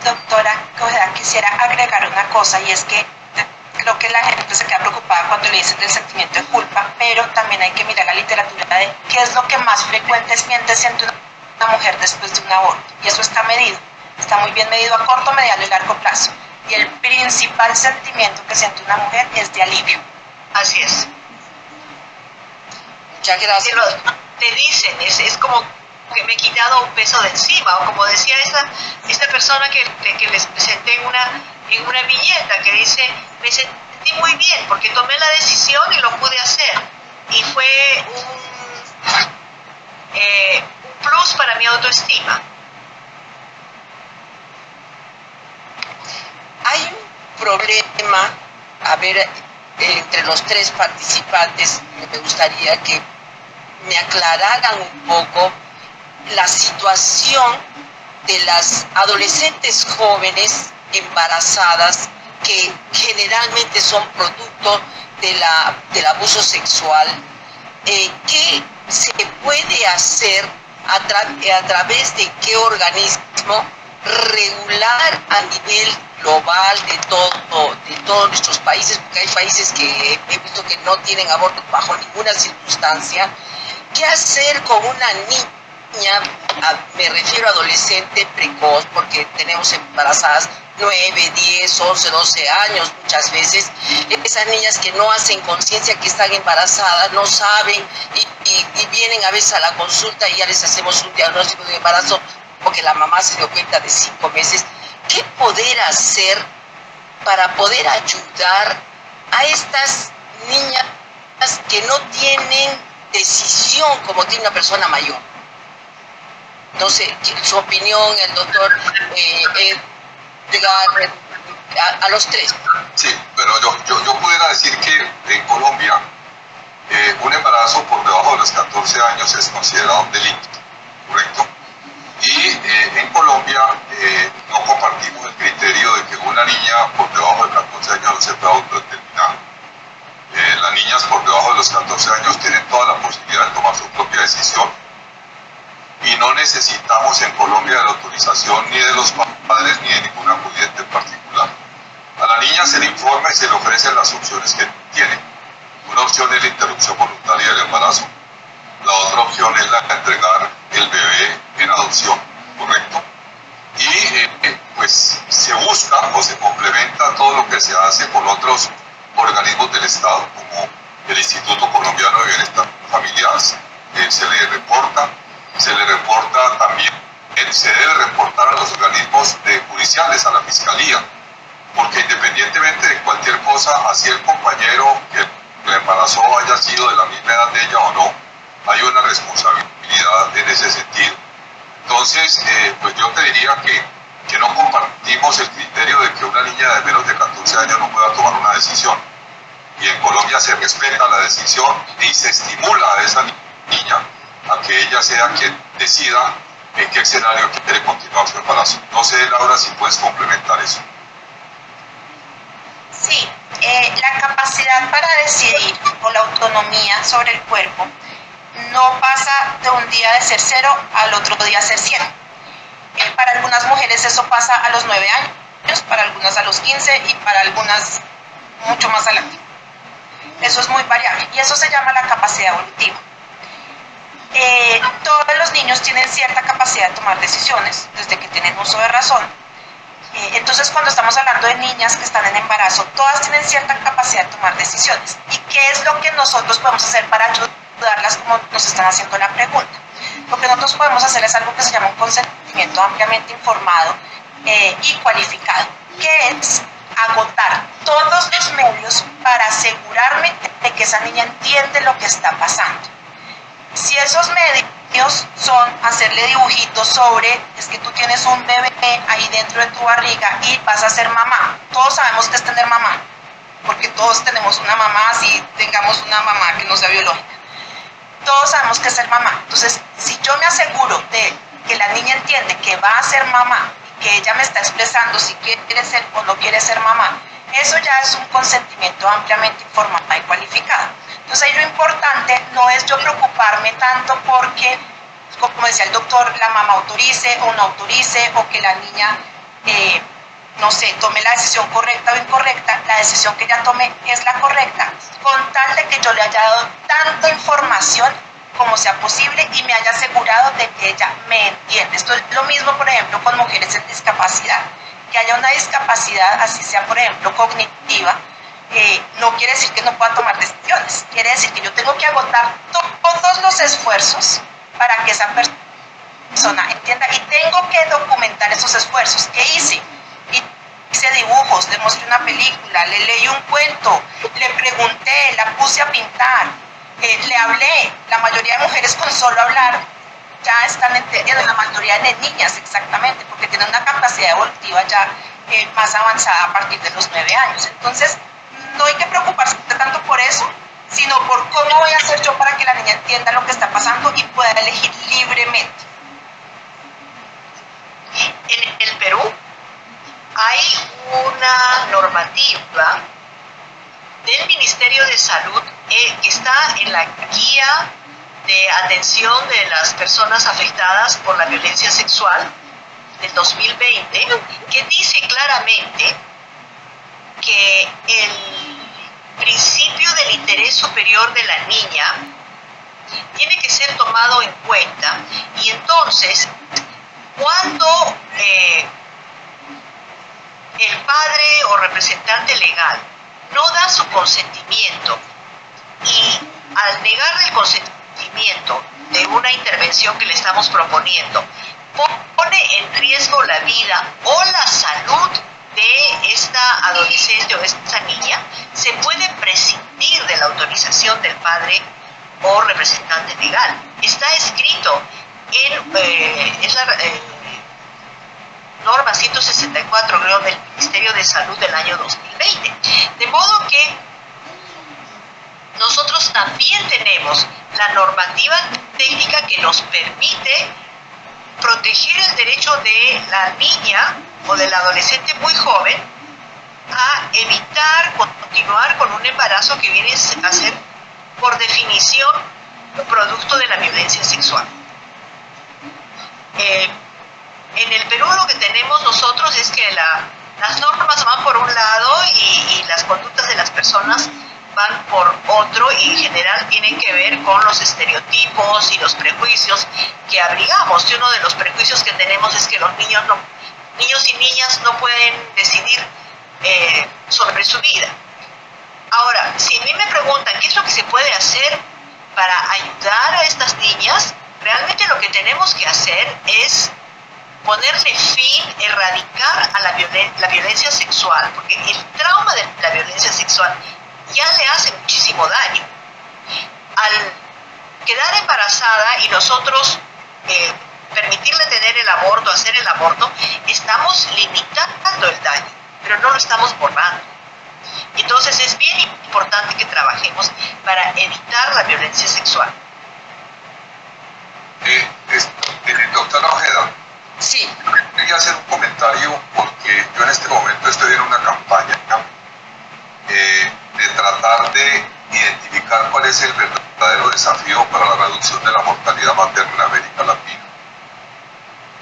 S6: Doctora, quisiera agregar una cosa, y es que creo que la gente se queda preocupada cuando le dicen del sentimiento de culpa, pero también hay que mirar la literatura de qué es lo que más frecuentemente siente una mujer después de un aborto, y eso está medido, está muy bien medido a corto, mediano y largo plazo, y el principal sentimiento que siente una mujer es de alivio.
S4: Así es.
S2: Muchas gracias.
S4: Te dicen, es como que me he quitado un peso de encima, o como decía esta persona que les presenté en una viñeta que dice, me sentí muy bien porque tomé la decisión y lo pude hacer, y fue un plus para mi autoestima.
S2: Hay un problema, a ver, entre los tres participantes, me gustaría que me aclararan un poco la situación de las adolescentes jóvenes embarazadas que generalmente son producto del abuso sexual. ¿Qué se puede hacer a través de qué organismo regular a nivel global de todos nuestros países? Porque hay países que he visto que no tienen aborto bajo ninguna circunstancia. ¿Qué hacer con una niña, me refiero a adolescente precoz, porque tenemos embarazadas 9, 10, 11, 12 años muchas veces, esas niñas que no hacen conciencia que están embarazadas, no saben y vienen a veces a la consulta y ya les hacemos un diagnóstico de embarazo porque la mamá se dio cuenta de 5 meses? ¿Qué poder hacer para poder ayudar a estas niñas que no tienen decisión como tiene una persona mayor? No sé, su opinión, el doctor Edgar, a los tres.
S3: Sí, pero yo pudiera decir que en Colombia un embarazo por debajo de los 14 años es considerado un delito, ¿correcto? Y en Colombia no compartimos el criterio de que una niña por debajo de 14 años no se pueda autodeterminar. Las niñas por debajo de los 14 años tienen toda la posibilidad de tomar su propia decisión y no necesitamos en Colombia de la autorización ni de los padres ni de ningún acudiente en particular. A la niña se le informa y se le ofrecen las opciones que tiene. Una opción es la interrupción voluntaria del embarazo. La otra opción es la de entregar el bebé en adopción, ¿correcto? Y pues se busca o se complementa todo lo que se hace con otros organismos del Estado, como el Instituto Colombiano de Bienestar Familiar. Se le reporta también, se debe reportar a los organismos judiciales, a la Fiscalía, porque independientemente de cualquier cosa, así el compañero que le embarazó haya sido de la misma edad de ella o no, hay una responsabilidad en ese sentido. Entonces, pues yo te diría que no compartimos el criterio de que una niña de menos de 14 años no pueda tomar una decisión. Y en Colombia se respeta la decisión y se estimula a esa niña a que ella sea quien decida en qué escenario quiere continuar su embarazo. No sé, Laura, si puedes complementar eso.
S6: Sí, la capacidad para decidir o la autonomía sobre el cuerpo no pasa de un día de ser 0 al otro día ser 100. Para algunas mujeres eso pasa a los 9 años, para algunas a los 15 y para algunas mucho más adelante. Eso es muy variable y eso se llama la capacidad evolutiva. Todos los niños tienen cierta capacidad de tomar decisiones desde que tienen uso de razón. Entonces, cuando estamos hablando de niñas que están en embarazo, todas tienen cierta capacidad de tomar decisiones. ¿Y qué es lo que nosotros podemos hacer para ayudarlas, como nos están haciendo la pregunta? Lo que nosotros podemos hacer es algo que se llama un consentimiento ampliamente informado y cualificado, que es agotar todos los medios para asegurarme de que esa niña entiende lo que está pasando. Si esos medios son hacerle dibujitos sobre, es que tú tienes un bebé ahí dentro de tu barriga y vas a ser mamá. Todos sabemos que es tener mamá, porque todos tenemos una mamá, si tengamos una mamá que no sea biológica. Todos sabemos que es ser mamá. Entonces, si yo me aseguro de que la niña entiende que va a ser mamá, que ella me está expresando si quiere ser o no quiere ser mamá, eso ya es un consentimiento ampliamente informado y cualificado. Entonces ahí lo importante no es yo preocuparme tanto porque, como decía el doctor, la mamá autorice o no autorice, o que la niña, no sé, tome la decisión correcta o incorrecta. La decisión que ella tome es la correcta, con tal de que yo le haya dado tanta información como sea posible y me haya asegurado de que ella me entiende. Esto es lo mismo, por ejemplo, con mujeres en discapacidad. Que haya una discapacidad, así sea, por ejemplo, cognitiva, no quiere decir que no pueda tomar decisiones. Quiere decir que yo tengo que agotar todos los esfuerzos para que esa persona entienda y tengo que documentar esos esfuerzos. ¿Qué hice? Hice dibujos, le mostré una película, le leí un cuento, le pregunté, la puse a pintar, le hablé. La mayoría de mujeres con solo hablar ya están entendiendo, la mayoría de niñas exactamente, porque tienen una capacidad evolutiva ya más avanzada a partir de los 9 años. Entonces, no hay que preocuparse tanto por eso, sino por cómo voy a hacer yo para que la niña entienda lo que está pasando y pueda elegir libremente.
S4: En el Perú hay una normativa del Ministerio de Salud que está en la guía de atención de las personas afectadas por la violencia sexual del 2020, que dice claramente que el principio del interés superior de la niña tiene que ser tomado en cuenta, y entonces cuando el padre o representante legal no da su consentimiento, y al negar el consentimiento de una intervención que le estamos proponiendo pone en riesgo la vida o la salud de esta adolescente o de esta niña, se puede prescindir de la autorización del padre o representante legal. Está escrito en la norma 164, creo, del Ministerio de Salud del año 2020. De modo que nosotros también tenemos la normativa técnica que nos permite proteger el derecho de la niña o del adolescente muy joven a evitar continuar con un embarazo que viene a ser, por definición, un producto de la violencia sexual. En el Perú lo que tenemos nosotros es que las normas van por un lado y las conductas de las personas van por otro, y en general tienen que ver con los estereotipos y los prejuicios que abrigamos. Y uno de los prejuicios que tenemos es que los niños y niñas no pueden decidir sobre su vida. Ahora, si a mí me preguntan qué es lo que se puede hacer para ayudar a estas niñas, realmente lo que tenemos que hacer es ponerle fin, erradicar a la violencia sexual, porque el trauma de la violencia sexual ya le hace muchísimo daño. Al quedar embarazada y nosotros permitirle tener el aborto, hacer el aborto, estamos limitando el daño, pero no lo estamos borrando. Entonces es bien importante que trabajemos para evitar la violencia sexual.
S3: Doctora Ojeda,
S2: Sí.
S3: quería hacer un comentario porque yo en este momento estoy en una campaña de tratar de identificar cuál es el verdadero desafío para la reducción de la mortalidad materna en América Latina.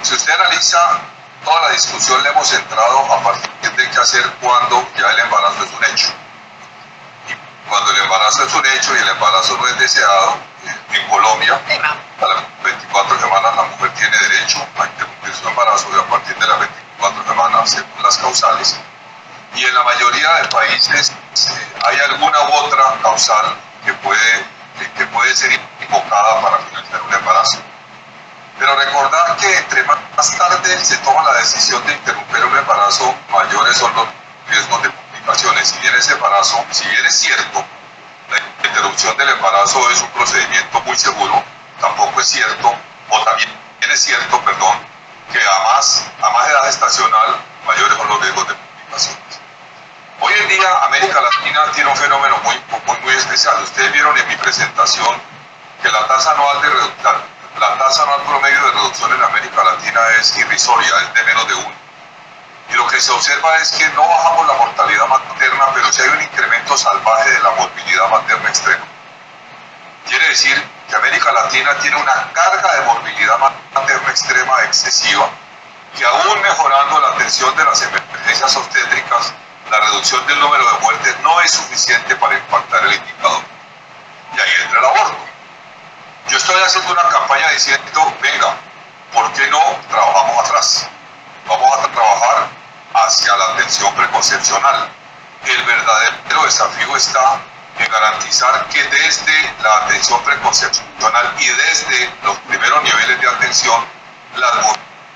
S3: Si usted analiza toda la discusión, le hemos entrado a partir de qué hacer cuando ya el embarazo es un hecho. Y cuando el embarazo es un hecho y el embarazo no es deseado, en Colombia, a las 24 semanas la mujer tiene derecho a interrumpir su embarazo, y a partir de las 24 semanas, según las causales. Y en la mayoría de países hay alguna u otra causal que puede ser invocada para finalizar un embarazo. Pero recordar que entre más tarde se toma la decisión de interrumpir un embarazo, mayores son los riesgos de complicaciones. Si bien ese embarazo, si bien es cierto, la interrupción del embarazo es un procedimiento muy seguro, tampoco es cierto, o también es cierto, perdón, que a más edad gestacional, mayores son los riesgos de complicaciones. Hoy en día América Latina tiene un fenómeno muy especial. Ustedes vieron en mi presentación que la tasa anual promedio de reducción en América Latina es irrisoria, es de menos de 1. Y lo que se observa es que no bajamos la mortalidad materna, pero sí hay un incremento salvaje de la morbilidad materna extrema. Quiere decir que América Latina tiene una carga de morbilidad materna extrema excesiva, que aún mejorando la atención de las emergencias obstétricas, la reducción del número de muertes no es suficiente para impactar el indicador. Y ahí entra el aborto. Yo estoy haciendo una campaña diciendo, venga, ¿por qué no trabajamos atrás? Vamos a trabajar hacia la atención preconcepcional. El verdadero desafío está en garantizar que desde la atención preconcepcional y desde los primeros niveles de atención las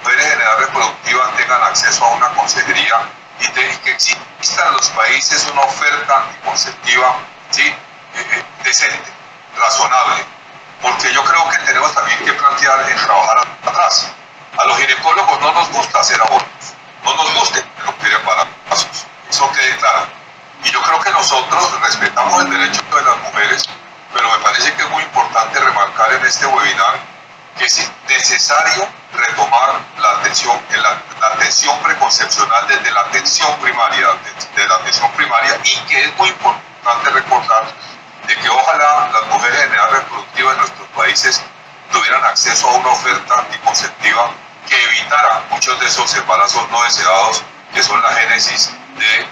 S3: mujeres en edad reproductiva tengan acceso a una consejería y que exista en los países una oferta anticonceptiva, ¿sí? Decente, razonable, porque yo creo que tenemos también que plantear en trabajar atrás. A los ginecólogos no nos gusta hacer abortos, no nos gusta interrumpir embarazos, eso quede claro. Y yo creo que nosotros respetamos el derecho de las mujeres, pero me parece que es muy importante remarcar en este webinar que es necesario retomar la atención preconcepcional desde la atención primaria, y que es muy importante recordar de que ojalá las mujeres en edad reproductiva en nuestros países tuvieran acceso a una oferta anticonceptiva que evitara muchos de esos embarazos no deseados que son la génesis del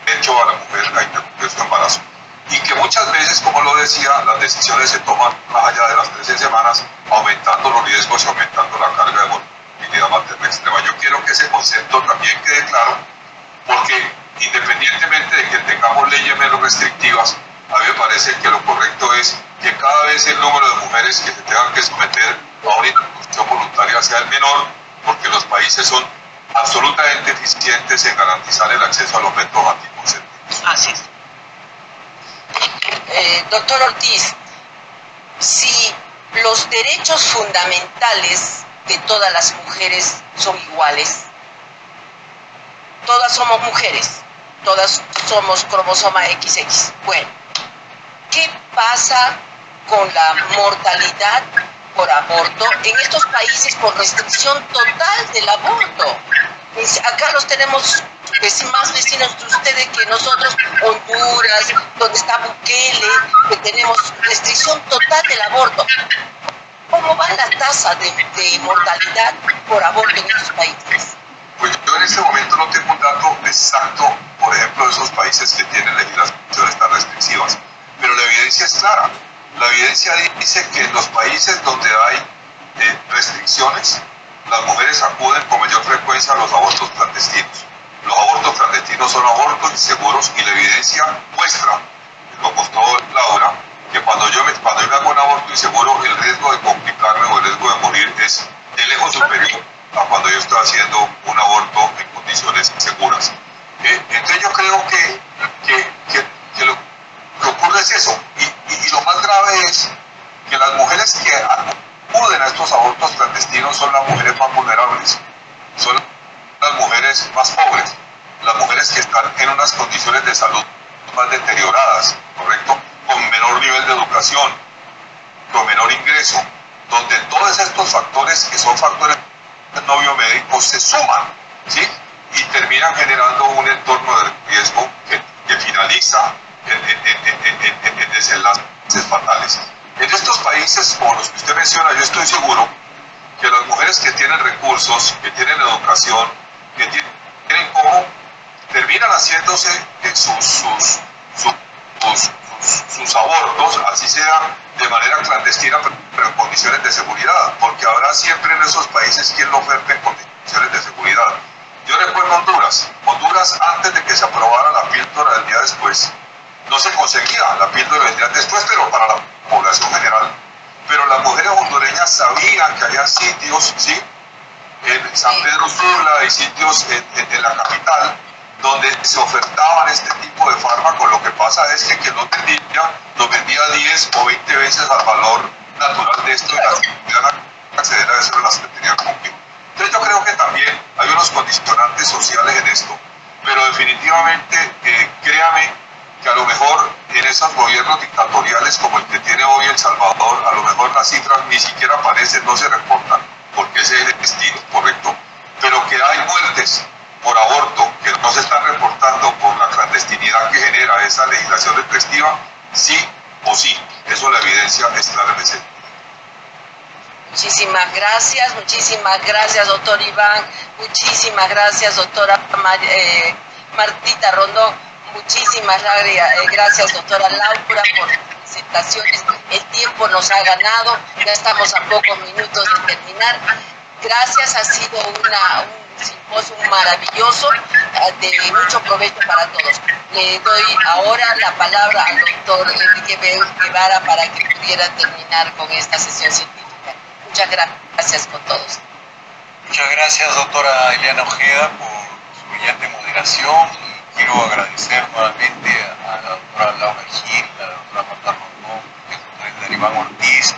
S3: derecho a la mujer a interrumpir su embarazo. Y que muchas veces, como lo decía, las decisiones se toman más allá de las 13 semanas, aumentando los riesgos y aumentando la carga de mortalidad materna extrema. Yo quiero que ese concepto también quede claro, porque independientemente de que tengamos leyes menos restrictivas, a mí me parece que lo correcto es que cada vez el número de mujeres que se tengan que someter a una interrupción voluntaria sea el menor, porque los países son absolutamente eficientes en garantizar el acceso a los métodos anticonceptivos.
S4: Así es.
S2: Doctor Ortiz, si los derechos fundamentales de todas las mujeres son iguales, todas somos mujeres, todas somos cromosoma XX, bueno, ¿qué pasa con la mortalidad por aborto en estos países por restricción total del aborto? Acá los tenemos más vecinos de ustedes que nosotros, Honduras, donde está Bukele, que tenemos restricción total del aborto. ¿Cómo va la tasa de mortalidad por aborto en estos países?
S3: Pues yo en este momento no tengo un dato exacto, por ejemplo, de esos países que tienen legislaciones tan restrictivas, pero la evidencia es clara. La evidencia dice que en los países donde hay restricciones, las mujeres acuden con mayor frecuencia a los abortos clandestinos. Los abortos clandestinos son abortos inseguros y la evidencia muestra, lo mostró Laura, que cuando yo me hago un aborto inseguro, el riesgo de complicarme o el riesgo de morir es de lejos superior a cuando yo estoy haciendo un aborto en condiciones seguras. Entonces yo creo que lo que ocurre es eso. Y lo más grave es que las mujeres que acuden a estos abortos clandestinos son las mujeres más vulnerables, son las mujeres más pobres, las mujeres que están en unas condiciones de salud más deterioradas, ¿correcto? Con menor nivel de educación, con menor ingreso, donde todos estos factores, que son factores no biomédicos, se suman, ¿sí? Y terminan generando un entorno de riesgo que finaliza en desenlaces fatales. En estos países, como los que usted menciona, yo estoy seguro que las mujeres que tienen recursos, que tienen educación, que tienen cómo, terminan haciéndose sus abortos, así sea de manera clandestina, pero en condiciones de seguridad, porque habrá siempre en esos países quien lo oferte en condiciones de seguridad. Yo recuerdo Honduras antes de que se aprobara la píldora del día después, no se conseguía la píldora del día después, pero para la población general. Pero las mujeres hondureñas sabían que había sitios, ¿sí? En San Pedro Sula y sitios en la capital, donde se ofertaban este tipo de fármacos. Lo que pasa es que quien lo vendía 10 o 20 veces al valor natural de esto y las que podían acceder a eso eran las que tenían que cumplir. Entonces yo creo que también hay unos condicionantes sociales en esto, pero definitivamente créame que a lo mejor en esos gobiernos dictatoriales como el que tiene hoy El Salvador, a lo mejor las cifras ni siquiera aparecen, no se reportan, porque ese es el destino, correcto, pero que hay muertes por aborto que no se están reportando por la clandestinidad que genera esa legislación restrictiva, sí o sí, eso la evidencia es claramente.
S2: Muchísimas gracias, doctor Iván, muchísimas gracias, doctora Martita Rondón, muchísimas gracias, doctora Laura, por las presentaciones. El tiempo nos ha ganado, ya estamos a pocos minutos de terminar. Gracias, ha sido un simposio maravilloso, de mucho provecho para todos. Le doy ahora la palabra al doctor Enrique Guevara para que pudiera terminar con esta sesión científica. Muchas gracias con todos.
S1: Muchas gracias, doctora Eliana Ojeda, por su brillante moderación. Y quiero agradecer nuevamente a la doctora Laura Gil, a la doctora Marta Rondón, al doctor Iván Ortiz,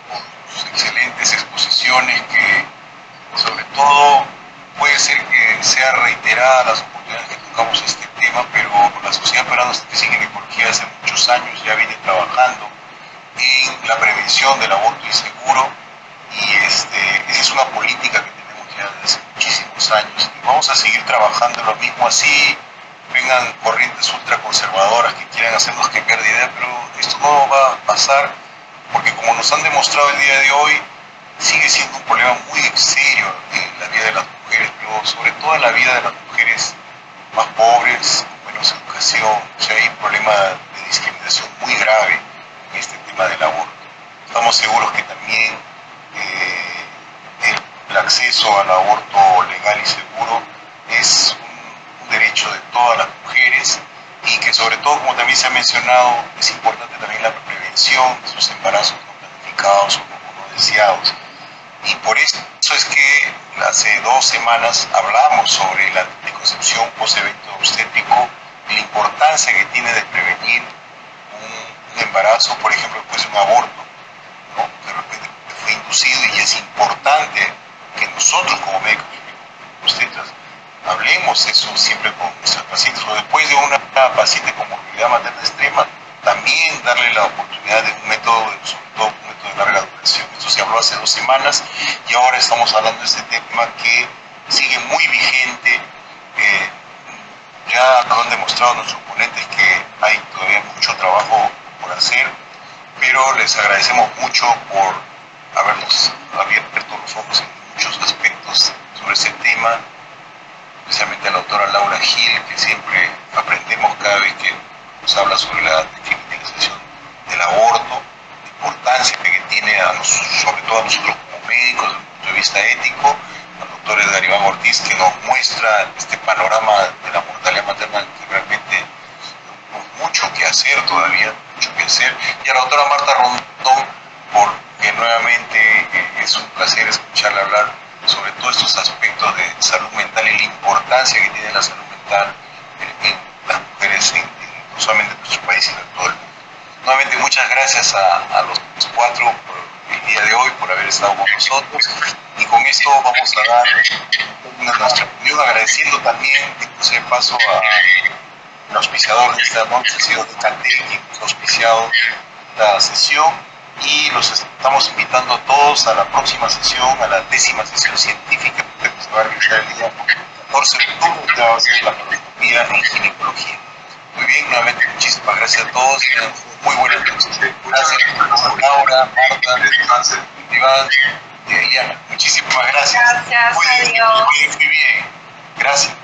S1: por sus excelentes exposiciones que, sobre todo, puede ser que sea reiterada las oportunidades que tocamos este tema, pero la Sociedad Peruana de Obstetricia y Ginecología hace muchos años ya viene trabajando en la prevención del aborto inseguro, y esa es una política que tenemos ya desde muchísimos años, y vamos a seguir trabajando en lo mismo, así vengan corrientes ultraconservadoras que quieran hacernos cambiar de idea, pero esto no va a pasar, porque como nos han demostrado el día de hoy, sigue siendo un problema muy serio en la vida de las mujeres, pero sobre todo en la vida de las mujeres más pobres, con menos educación. O sea, hay un problema de discriminación muy grave en este tema del aborto. Estamos seguros que también el acceso al aborto legal y seguro es un derecho de todas las mujeres, y que sobre todo, como también se ha mencionado, es importante también la prevención de esos embarazos no planificados o no deseados. Y por eso es que hace 2 semanas hablamos sobre la anticoncepción post-evento obstétrico y la importancia que tiene de prevenir un embarazo, por ejemplo, después de un aborto, ¿no? De repente fue inducido, y es importante que nosotros como médicos obstetras hablemos eso siempre con nuestros pacientes, o después de una paciente con morbilidad materna extrema, también darle la oportunidad de un método, sobre todo un método de larga duración. Esto se habló hace 2 semanas y ahora estamos hablando de este tema que sigue muy vigente. Ya lo han demostrado nuestros ponentes que hay todavía mucho trabajo por hacer, pero les agradecemos mucho por habernos abierto los ojos en muchos aspectos sobre ese tema, especialmente a la doctora Laura Gil, que siempre aprendemos cada vez que nos habla sobre la descriminalización del aborto, la importancia que tiene sobre todo a nosotros como médicos desde el punto de vista ético, al doctor Edgar Iván Ortiz, que nos muestra este panorama de la mortalidad materna, que realmente tenemos mucho que hacer todavía, mucho que hacer, y a la doctora Marta Rondón, porque nuevamente es un placer escucharla hablar sobre todos estos aspectos de salud mental y la importancia que tiene la salud mental en las mujeres, no solamente en nuestro país, sino en todo el mundo. Nuevamente, muchas gracias a los 4 por el día de hoy, por haber estado con nosotros, y con esto vamos a dar nuestra opinión, agradeciendo también, de paso, al auspiciador de esta noche, ha sido Decantel, quien nos ha auspiciado esta sesión, y los estamos invitando a todos a la próxima sesión, a la 10ª sesión científica que se va a realizar el día 14 de octubre, que va a ser la colonoscopía en ginecología. Muy bien, nuevamente muchísimas gracias a todos, muy buenas noches. Gracias a Laura, Marta, Iván y Eliana. Muchísimas gracias.
S6: Gracias, adiós.
S1: Muy bien, gracias.